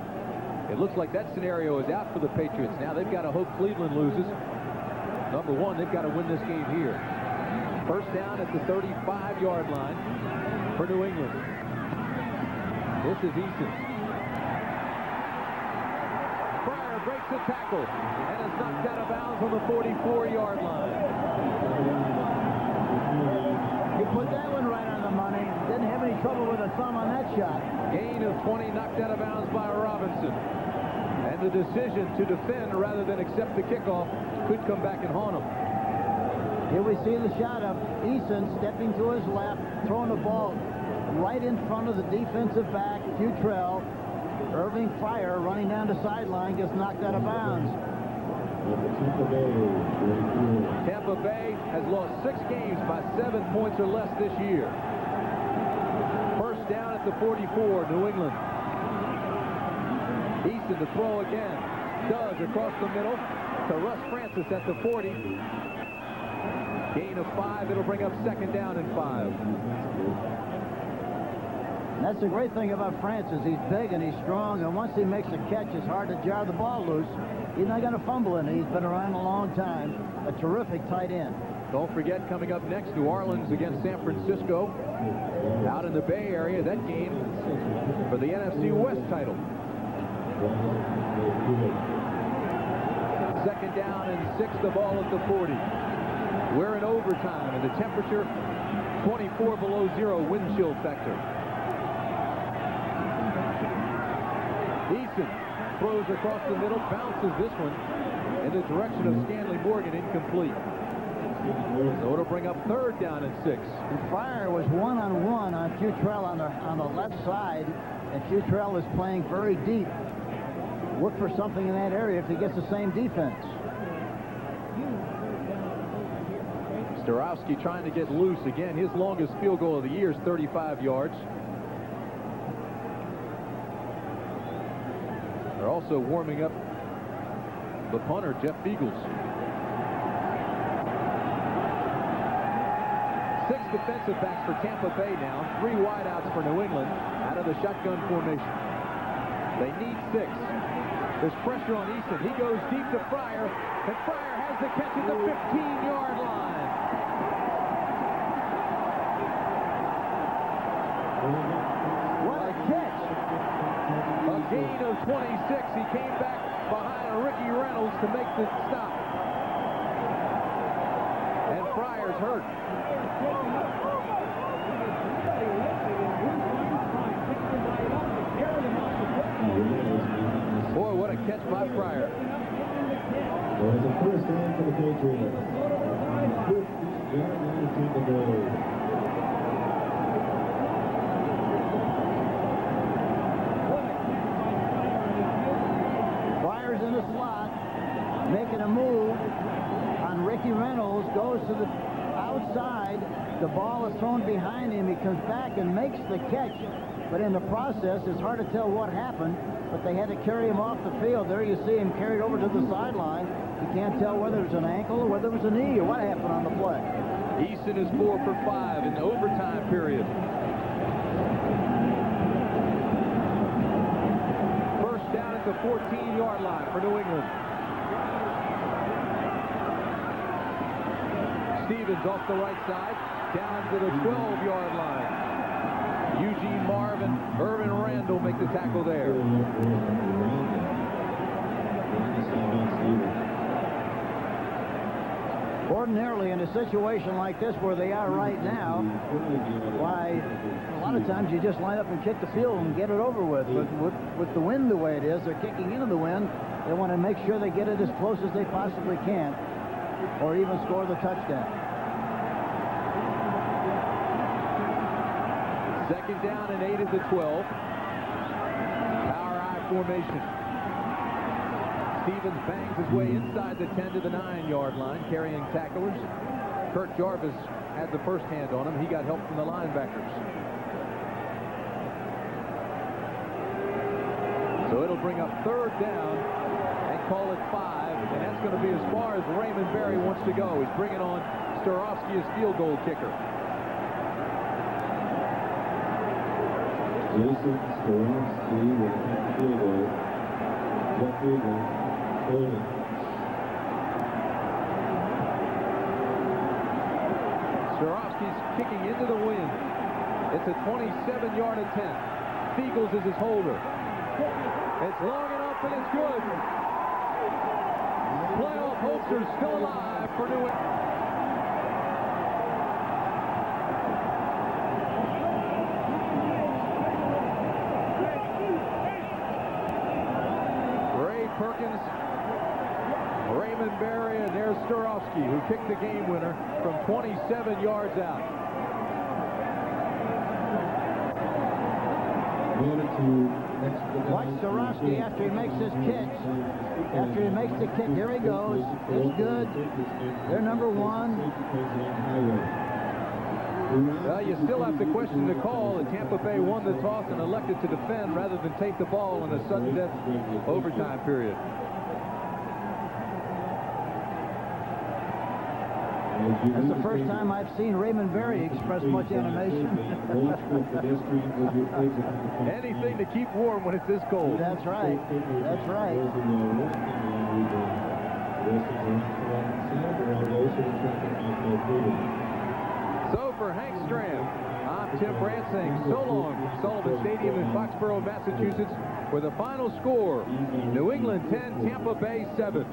it looks like that scenario is out for the Patriots. Now they've got to hope Cleveland loses. Number one, they've got to win this game here. First down at the 35-yard line for New England. This is Eason. Pryor breaks the tackle and is knocked out of bounds on the 44-yard line. You put that one right on the money. Didn't have any trouble with a thumb on that shot. Gain of 20, knocked out of bounds by Robinson. And the decision to defend rather than accept the kickoff could come back and haunt him. Here we see the shot of Eason stepping to his left, throwing the ball right in front of the defensive back, Futrell. Irving Pryor running down the sideline gets knocked out of bounds. Tampa Bay has lost 6 games by 7 points or less this year. First down at the 44, New England. Easton to throw again. Does across the middle to Russ Francis at the 40. Gain of 5. It'll bring up second down and 5. That's the great thing about Francis. He's big and he's strong, and once he makes a catch, it's hard to jar the ball loose. He's not going to fumble in it. He's been around a long time. A terrific tight end. Don't forget, coming up next, New Orleans against San Francisco. Out in the Bay Area, that game for the NFC West title. Second down and 6, the ball at the 40. We're in overtime, and the temperature 24 below 0 wind chill factor. Eason throws across the middle, bounces this one in the direction of Stanley Morgan, incomplete. So it'll bring up third down and 6. And Pryor was one-on-one on Futrell on the left side, and Futrell is playing very deep. Look for something in that area if he gets the same defense. Starowski trying to get loose again. His longest field goal of the year is 35 yards. They're also warming up the punter, Jeff Beagles. 6 defensive backs for Tampa Bay now. 3 wideouts for New England out of the shotgun formation. They need 6. There's pressure on Easton. He goes deep to Pryor, and Pryor has the catch at the 15-yard line. What a catch! A gain of 26. He came back behind Ricky Reynolds to make the stop. And Pryor's hurt. Boy, what a catch by Pryor. Well, it's a first down for the Patriots. 50-yard line to the goal. Pryor's in the slot, making a move on Ricky Reynolds, goes to the outside. The ball is thrown behind him. He comes back and makes the catch. But in the process, it's hard to tell what happened, but they had to carry him off the field. There you see him carried over to the sideline. You can't tell whether it was an ankle or whether it was a knee or what happened on the play. Easton is 4 for 5 in the overtime period. First down at the 14-yard line for New England. Stevens off the right side, down to the 12-yard line. Eugene Marvin, Irvin Randall make the tackle there. Ordinarily, in a situation like this where they are right now, why, a lot of times you just line up and kick the field and get it over with. But with the wind the way it is, they're kicking into the wind. They want to make sure they get it as close as they possibly can, or even score the touchdown. Second down and 8 at the 12. Power I formation. Stevens bangs his way inside the 10 to the 9-yard line, carrying tacklers. Kurt Jarvis had the first hand on him. He got help from the linebackers. So it'll bring up third down and call it 5, and that's going to be as far as Raymond Berry wants to go. He's bringing on Starofsky as field goal kicker. Jason Starofsky will have the field goal. Jeff Eagle, holding. Starofsky's kicking into the wind. It's a 27-yard attempt. Fiegels is his holder. It's long enough and it's good. Playoff hopes are still alive for New England. Ray Perkins, Raymond Berry, and there's Starofsky, who kicked the game winner from 27 yards out. Watch Starofsky after he makes his kick. After he makes the kick, here he goes. It's good. They're number 1. Well, you still have to question the call. The Tampa Bay won the toss and elected to defend rather than take the ball in a sudden death overtime period. That's the first time I've seen Raymond Berry express much animation. Anything to keep warm when it's this cold. That's right. That's right. So for Hank Stram, I'm Tim Brandt saying so long from Sullivan Stadium in Foxborough, Massachusetts, with a final score, New England 10, Tampa Bay 7.